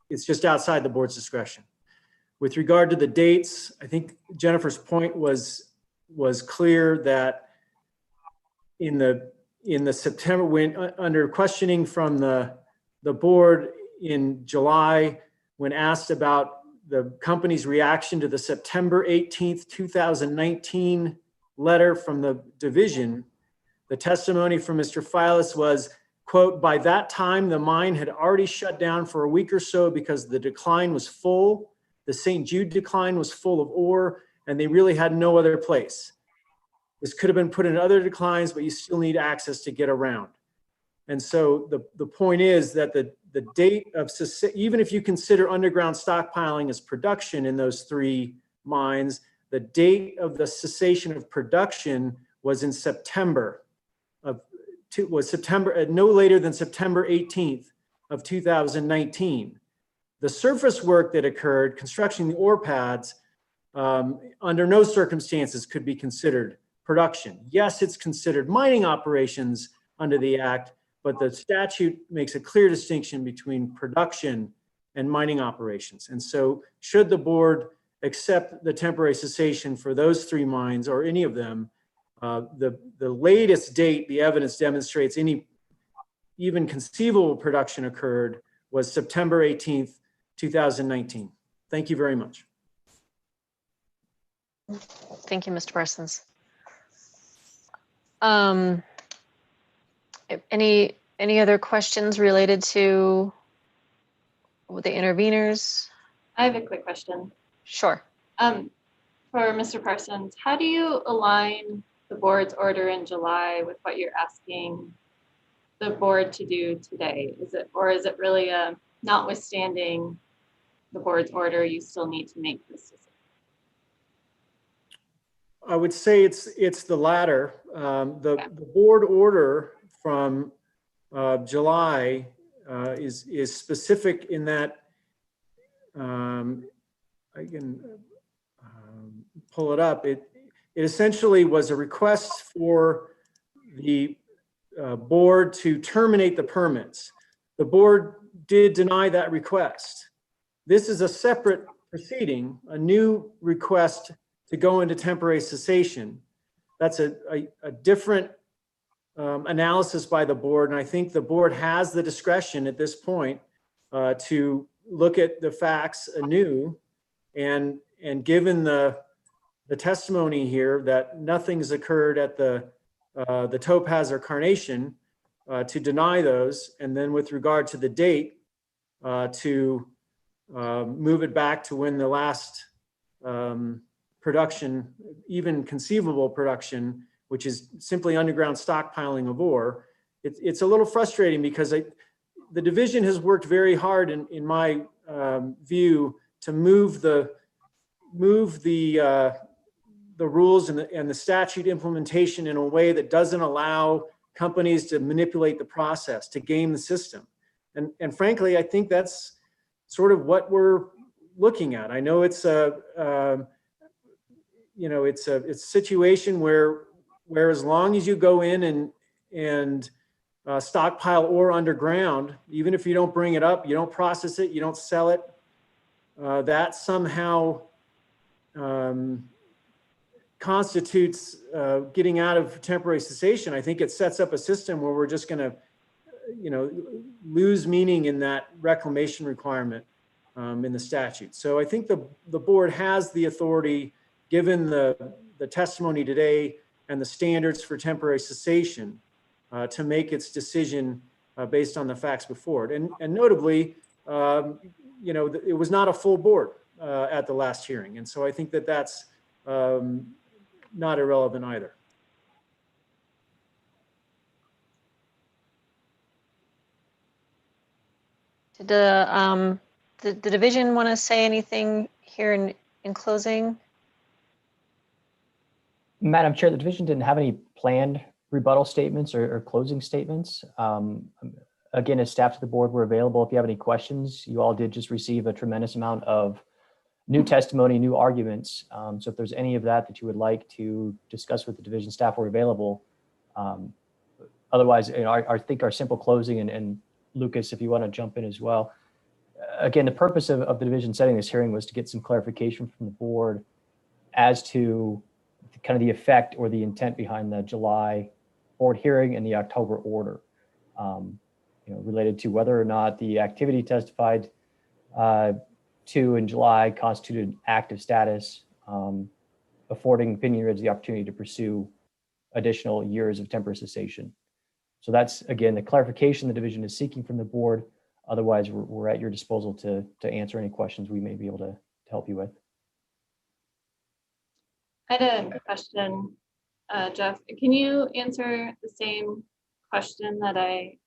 It's just outside the board's discretion. With regard to the dates, I think Jennifer's point was clear that in the September, when under questioning from the board in July, when asked about the company's reaction to the September 18th, 2019 letter from the division, the testimony from Mr. Files was, quote, "By that time, the mine had already shut down for a week or so because the decline was full. The St. Jude decline was full of ore, and they really had no other place. This could have been put in other declines, but you still need access to get around." And so the point is that the date of, even if you consider underground stockpiling as production in those 3 mines, the date of the cessation of production was in September no later than September 18th of 2019. The surface work that occurred, constructing the ore pads, under no circumstances could be considered production. Yes, it's considered mining operations under the Act, but the statute makes a clear distinction between production and mining operations. And so should the board accept the temporary cessation for those 3 mines or any of them, the latest date the evidence demonstrates any even conceivable production occurred was September 18th, 2019. Thank you very much. Thank you, Mr. Parsons. Any other questions related to the interveners? I have a quick question. Sure. For Mr. Parsons, how do you align the board's order in July with what you're asking the board to do today? Is it really notwithstanding the board's order, you still need to make this decision? I would say it's the latter. The board order from July is specific in that I can pull it up. It essentially was a request for the board to terminate the permits. The board did deny that request. This is a separate proceeding, a new request to go into temporary cessation. That's a different analysis by the board, and I think the board has the discretion at this point to look at the facts anew, and given the testimony here that nothing's occurred at the Topaz or Carnation, to deny those, and then with regard to the date, to move it back to when the last production, even conceivable production, which is simply underground stockpiling of ore. It's a little frustrating because the division has worked very hard in my view to move the rules and the statute implementation in a way that doesn't allow companies to manipulate the process, to game the system. And frankly, I think that's sort of what we're looking at. I know it's it's a situation where as long as you go in and stockpile ore underground, even if you don't bring it up, you don't process it, you don't sell it, that somehow constitutes getting out of temporary cessation. I think it sets up a system where we're just going to, lose meaning in that reclamation requirement in the statute. So I think the board has the authority, given the testimony today and the standards for temporary cessation, to make its decision based on the facts before it. And notably, it was not a full board at the last hearing. And so I think that that's not irrelevant either. Did the division want to say anything here in closing? Madam Chair, the division didn't have any planned rebuttal statements or closing statements. Again, as staff to the board, we're available if you have any questions. You all did just receive a tremendous amount of new testimony, new arguments. So if there's any of that you would like to discuss with the division staff, we're available. Otherwise, I think our simple closing, and Lucas, if you want to jump in as well. Again, the purpose of the division setting this hearing was to get some clarification from the board as to kind of the effect or the intent behind the July board hearing and the October order, related to whether or not the activity testified to in July constituted active status, affording Pinion Ridge the opportunity to pursue additional years of temporary cessation. So that's, again, the clarification the division is seeking from the board. Otherwise, we're at your disposal to answer any questions we may be able to help you with. I had a question, Jeff. Can you answer the same question that I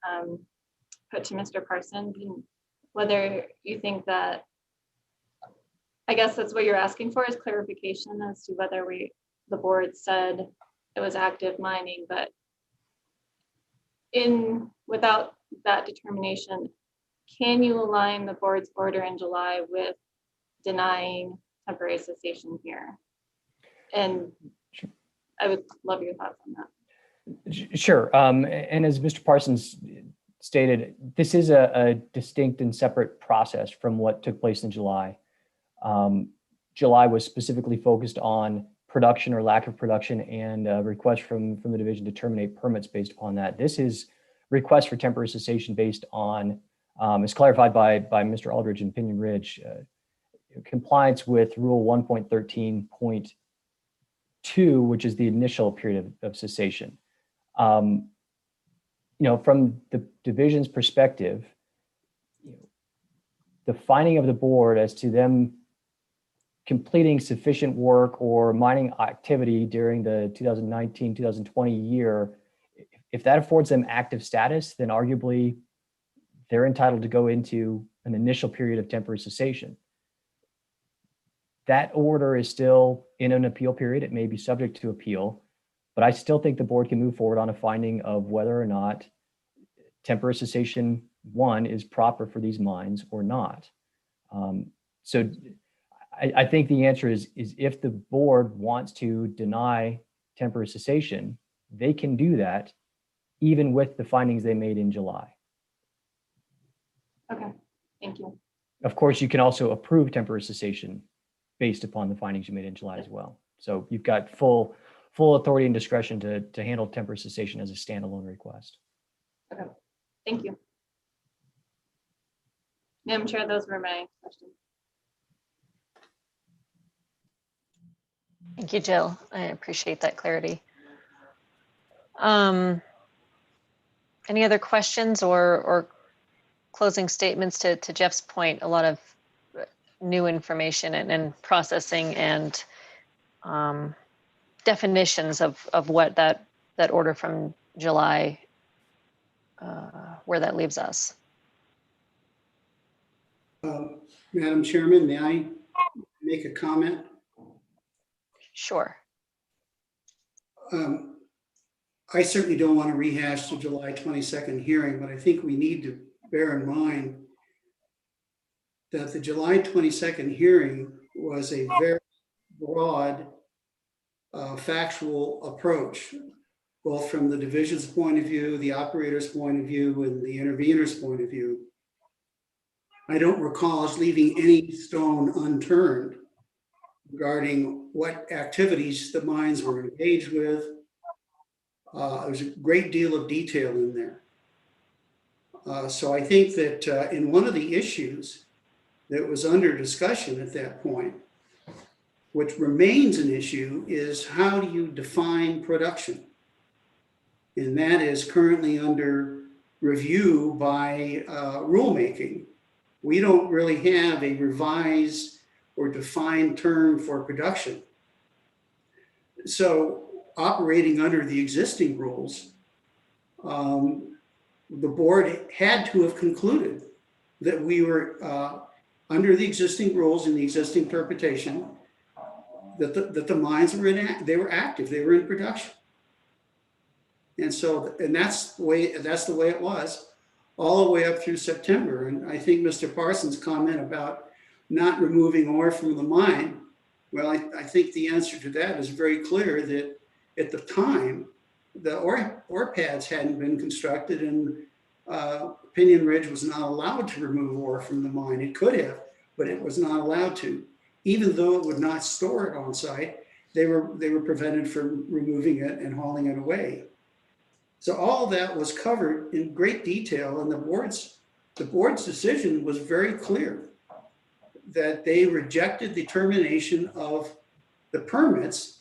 put to Mr. Parsons? Whether you think that, I guess that's what you're asking for, is clarification as to whether the board said it was active mining, but without that determination, can you align the board's order in July with denying temporary cessation here? And I would love your thoughts on that. Sure. And as Mr. Parsons stated, this is a distinct and separate process from what took place in July. July was specifically focused on production or lack of production and a request from the division to terminate permits based upon that. This is request for temporary cessation based on, as clarified by Mr. Aldridge and Pinion Ridge, compliance with Rule 1.13.2, which is the initial period of cessation. From the division's perspective, the finding of the board as to them completing sufficient work or mining activity during the 2019-2020 year, if that affords them active status, then arguably they're entitled to go into an initial period of temporary cessation. That order is still in an appeal period. It may be subject to appeal, but I still think the board can move forward on a finding of whether or not temporary cessation 1 is proper for these mines or not. So I think the answer is if the board wants to deny temporary cessation, they can do that even with the findings they made in July. Okay, thank you. Of course, you can also approve temporary cessation based upon the findings you made in July as well. So you've got full authority and discretion to handle temporary cessation as a standalone request. Okay, thank you. Madam Chair, those were my questions. Thank you, Jill. I appreciate that clarity. Any other questions or closing statements to Jeff's point? A lot of new information and processing and definitions of what that order from July, where that leaves us. Madam Chairman, may I make a comment? Sure. I certainly don't want to rehash the July 22nd hearing, but I think we need to bear in mind that the July 22nd hearing was a very broad factual approach, both from the division's point of view, the operator's point of view, and the intervener's point of view. I don't recall us leaving any stone unturned regarding what activities the mines were engaged with. There's a great deal of detail in there. So I think that in one of the issues that was under discussion at that point, which remains an issue, is how do you define production? And that is currently under review by rulemaking. We don't really have a revised or defined term for production. So operating under the existing rules, the board had to have concluded that we were under the existing rules and the existing interpretation that the mines were they were active, they were in production. And so, and that's the way it was all the way up through September. And I think Mr. Parsons' comment about not removing ore from the mine, well, I think the answer to that is very clear that at the time, the ore pads hadn't been constructed, and Pinion Ridge was not allowed to remove ore from the mine. It could have, but it was not allowed to. Even though it would not store it on site, they were prevented from removing it and hauling it away. So all that was covered in great detail, and the board's decision was very clear that they rejected the termination of the permits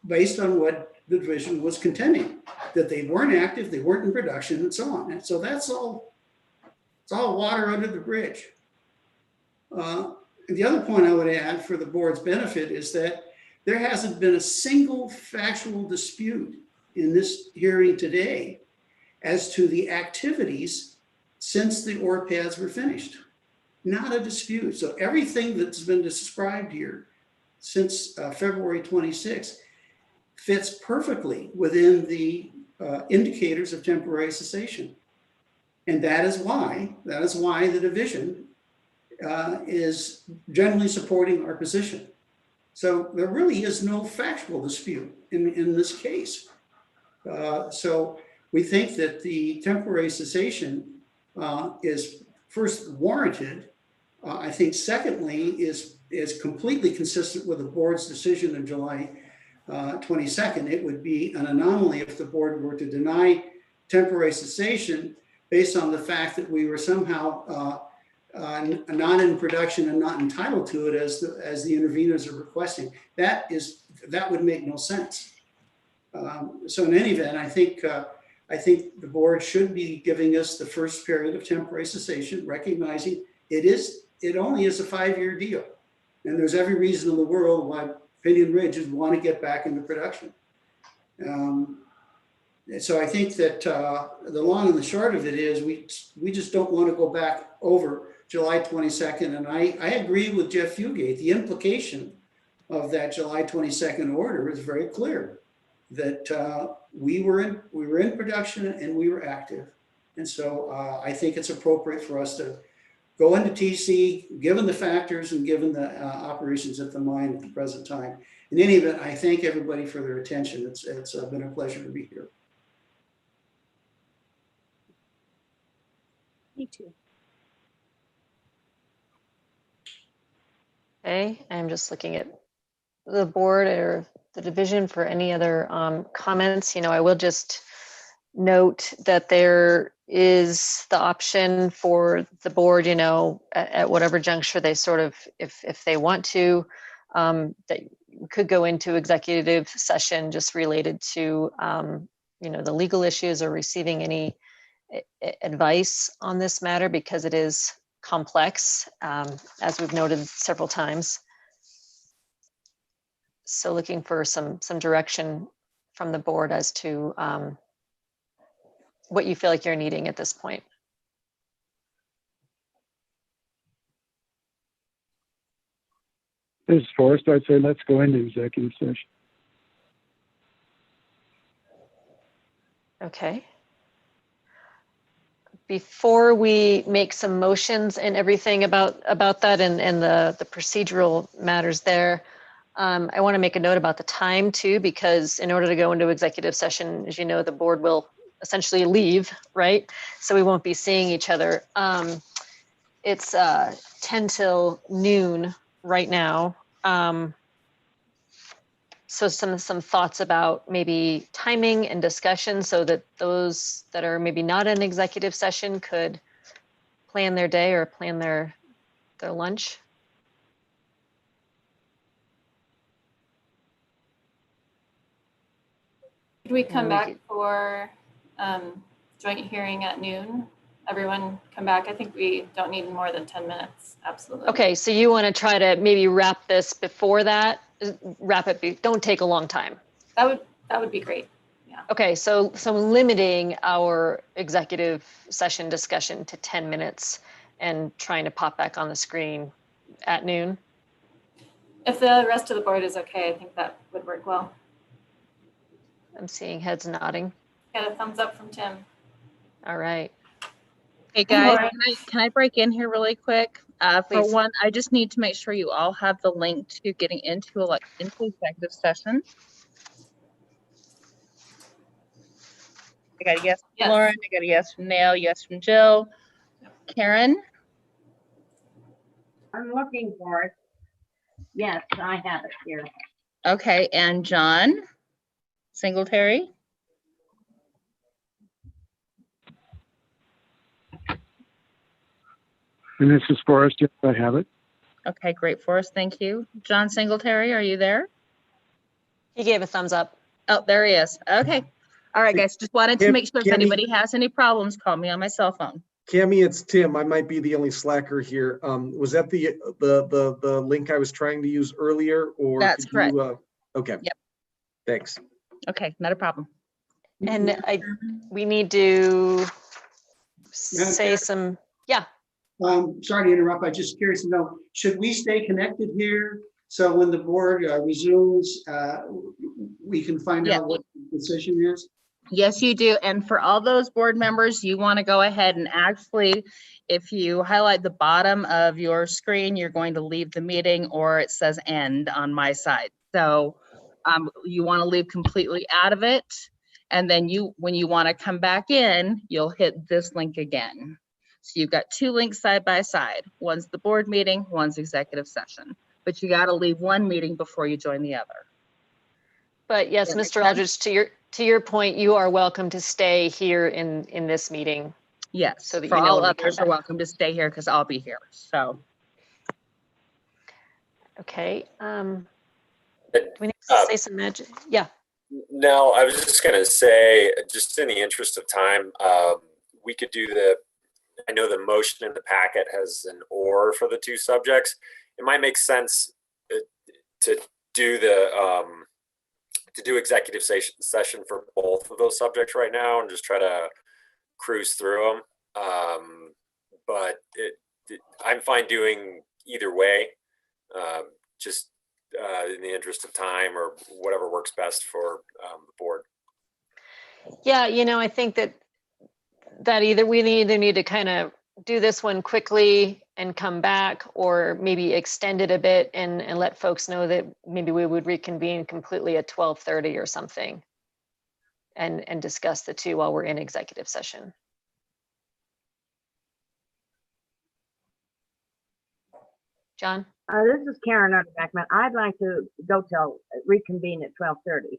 based on what the division was contending, that they weren't active, they weren't in production, and so on. And so that's all, it's all water under the bridge. The other point I would add for the board's benefit is that there hasn't been a single factual dispute in this hearing today as to the activities since the ore pads were finished. Not a dispute. So everything that's been described here since February 26th fits perfectly within the indicators of temporary cessation. And that is why the division is generally supporting our position. So there really is no factual dispute in this case. So we think that the temporary cessation is first warranted. I think secondly is completely consistent with the board's decision on July 22nd. It would be an anomaly if the board were to deny temporary cessation based on the fact that we were somehow not in production and not entitled to it as the interveners are requesting. That would make no sense. So in any event, I think the board should be giving us the first period of temporary cessation, recognizing it only is a 5-year deal, and there's every reason in the world why Pinion Ridge would want to get back into production. So I think that the long and the short of it is we just don't want to go back over July 22nd. And I agree with Jeff Fugate. The implication of that July 22nd order is very clear, that we were in production and we were active. And so I think it's appropriate for us to go into TC, given the factors and given the operations at the mine at the present time. In any event, I thank everybody for their attention. It's been a pleasure to be here. Me too. Okay, I'm just looking at the board or the division for any other comments. I will just note that there is the option for the board, at whatever juncture they sort of, if they want to, that could go into executive session just related to, the legal issues or receiving any advice on this matter, because it is complex, as we've noted several times. So looking for some direction from the board as to what you feel like you're needing at this point. This is Forrest. I'd say let's go into executive session. Okay. Before we make some motions and everything about that and the procedural matters there, I want to make a note about the time too, because in order to go into executive session, as you know, the board will essentially leave, right? So we won't be seeing each other. It's 10 till noon right now. So some thoughts about maybe timing and discussion so that those that are maybe not in executive session could plan their day or plan their lunch. Could we come we back could- for joint hearing at noon? Everyone come back. I think we don't need more than 10 minutes. Absolutely. Okay, so you want to try to maybe wrap this before that? Don't take a long time. That would be great. Yeah. Okay, so limiting our executive session discussion to 10 minutes and trying to pop back on the screen at noon. If the rest of the board is okay, I think that would work well. I'm seeing heads nodding. Got a thumbs up from Tim. All right. Hey guys, Alright. can I break in here really quick? For Please. one, I just need to make sure you all have the link to getting into executive session. I got a yes from Yes. Lauren, I got a yes from Nail, yes from Jill. Karen, I'm looking for it. Yes, I have it here. okay, and John Singletary. And this is Forrest. Yes, I have it. Okay, great, Forrest, thank you. John Singletary, are you there? He gave a thumbs up. Oh, there he is. Okay. All right, guys, just wanted to Cam- make sure if Cammy- anybody has any problems, call me on my cell phone. Cammy, it's Tim. I might be the only slacker here. Was that the link I was trying to use earlier, or That's could correct. you, okay. Yep. Thanks. Okay, not a problem. And we need to say Chair? some, yeah. Sorry to interrupt. I'm just curious to know, should we stay connected here? So when the board resumes, we can find Yeah. out what the decision is? Yes, you do. And for all those board members, you want to go ahead and actually, if you highlight the bottom of your screen, you're going to leave the meeting, or it says end on my side. So you want to leave completely out of it. And then when you want to come back in, you'll hit this link again. So you've got two links side by side. One's the board meeting, one's executive session. But you got to leave one meeting before you join the other. But yes, That make Mr. Aldridge, to your point, you are welcome to stay here in this meeting. Yes, So that for you know all when we come others are back. welcome to stay here because I'll be here. So. Okay. Do we need to say some magic? Yeah. No, I was just going to say, just in the interest of time, we could do I know the motion in the packet has an or for the two subjects. It might make sense to do executive session for both of those subjects right now and just try to cruise through them. But I'm fine doing either way, just in the interest of time or whatever works best for the board. Yeah, I think that we either need to kind of do this one quickly and come back, or maybe extend it a bit and let folks know that maybe we would reconvene completely at 12:30 or something and discuss the two while we're in executive session. John? This is Karen Utterbackman. I'd like to reconvene at 12:30.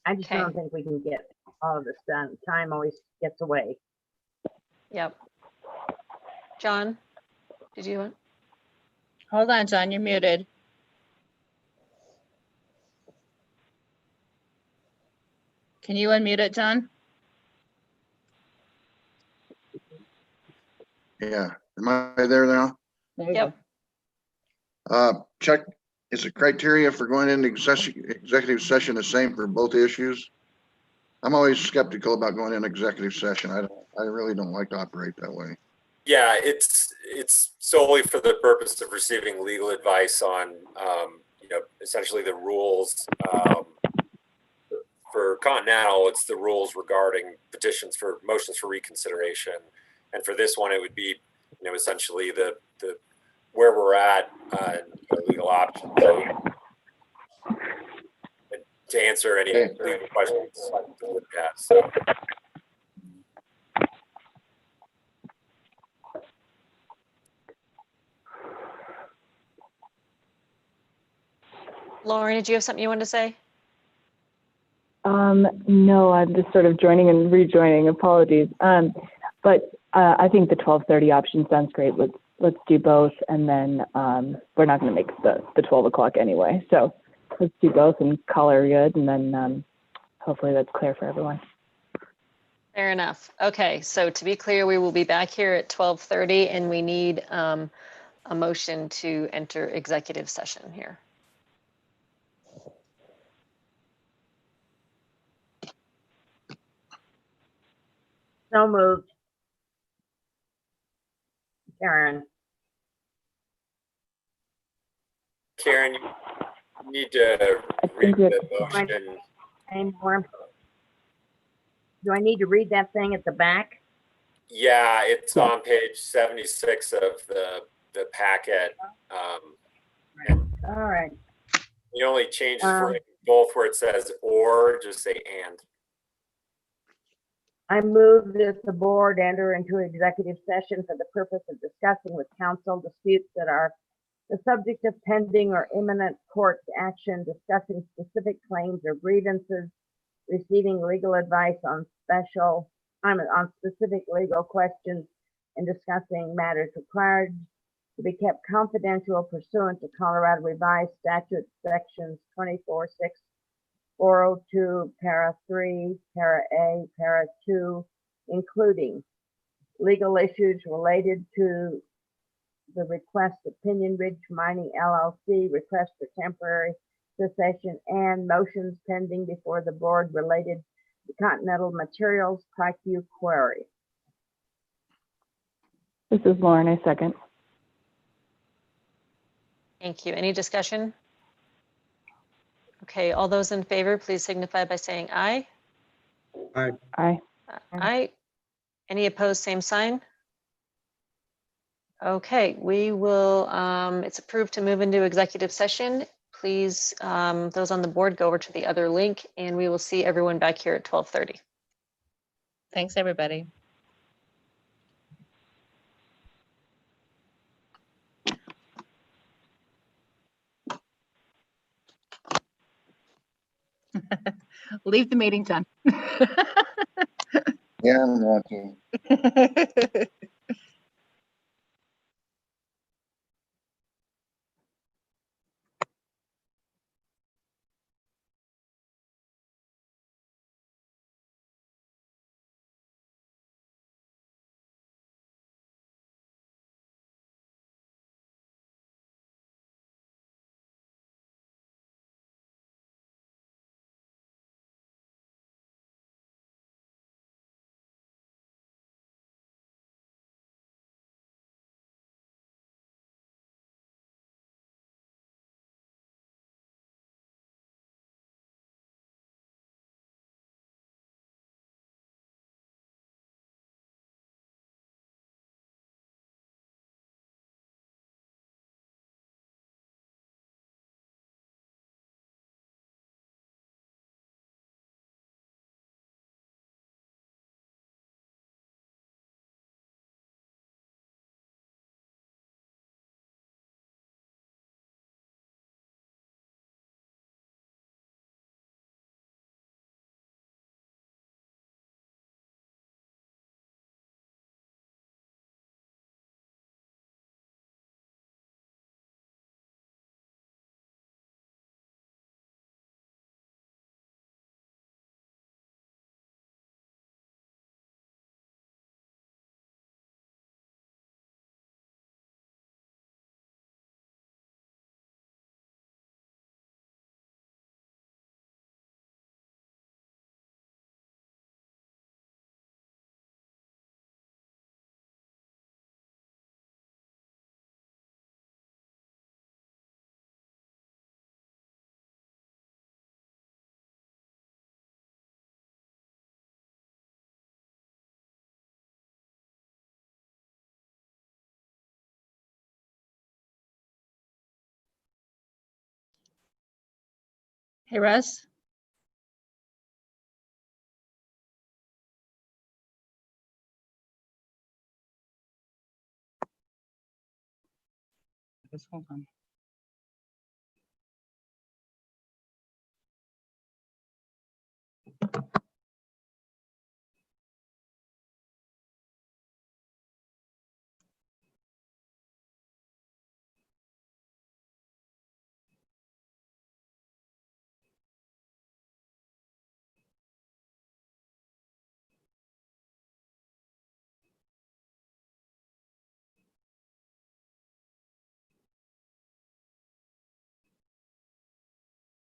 I just don't think we can get all of this done. Time always gets away. Yep. John, did you want? Hold on, John, you're muted. Can you unmute it, John? Yeah, am I there now? Yep. Chuck, is the criteria for going into executive session the same for both issues? I'm always skeptical about going into executive session. I really don't like to operate that way. Yeah, it's solely for the purpose of receiving legal advice on, essentially the rules. For Continental, it's the rules regarding motions for reconsideration, and for this one, it would be, essentially where we're at in legal options. So, and to answer any legal questions that we have. So. Lauren, did you have something you wanted to say? No, I'm just sort of joining and rejoining. Apologies. But I think the 12:30 option sounds great. Let's do both, and then we're not going to make the 12 o'clock anyway. So let's do both and call her good, and then hopefully that's clear for everyone. Fair enough. Okay, so to be clear, we will be back here at 12:30, and we need a motion to enter executive session here. So moved. Karen. Karen, you need to read the motion. Any more? Do I need to read that thing at the back? Yeah, it's on page 76 of the packet. All right. The only changes for both where it says or, just say and. I move that the board enter into executive session for the purpose of discussing with counsel disputes that are the subject of pending or imminent court action, discussing specific claims or grievances, receiving legal advice on specific legal questions, and discussing matters required to be kept confidential pursuant to Colorado Revised Statute sections 24.6, 402, para 3, para A, para 2, including legal issues related to the request of Pinyon Ridge Mining LLC, request for temporary cessation, and motions pending before the board related to Continental Materials PIQ query. This is Lauren, I second. Thank you. Any discussion? Okay, all those in favor, please signify by saying aye. Aye. Aye. Aye. Any opposed, same sign? Okay, we will, it's approved to move into executive session. Please, those on the board, go over to the other link, and we will see everyone back here at 12:30. Thanks, everybody. Leave the meeting done. Yeah, I'm watching. Hey, Russ? Just hold on.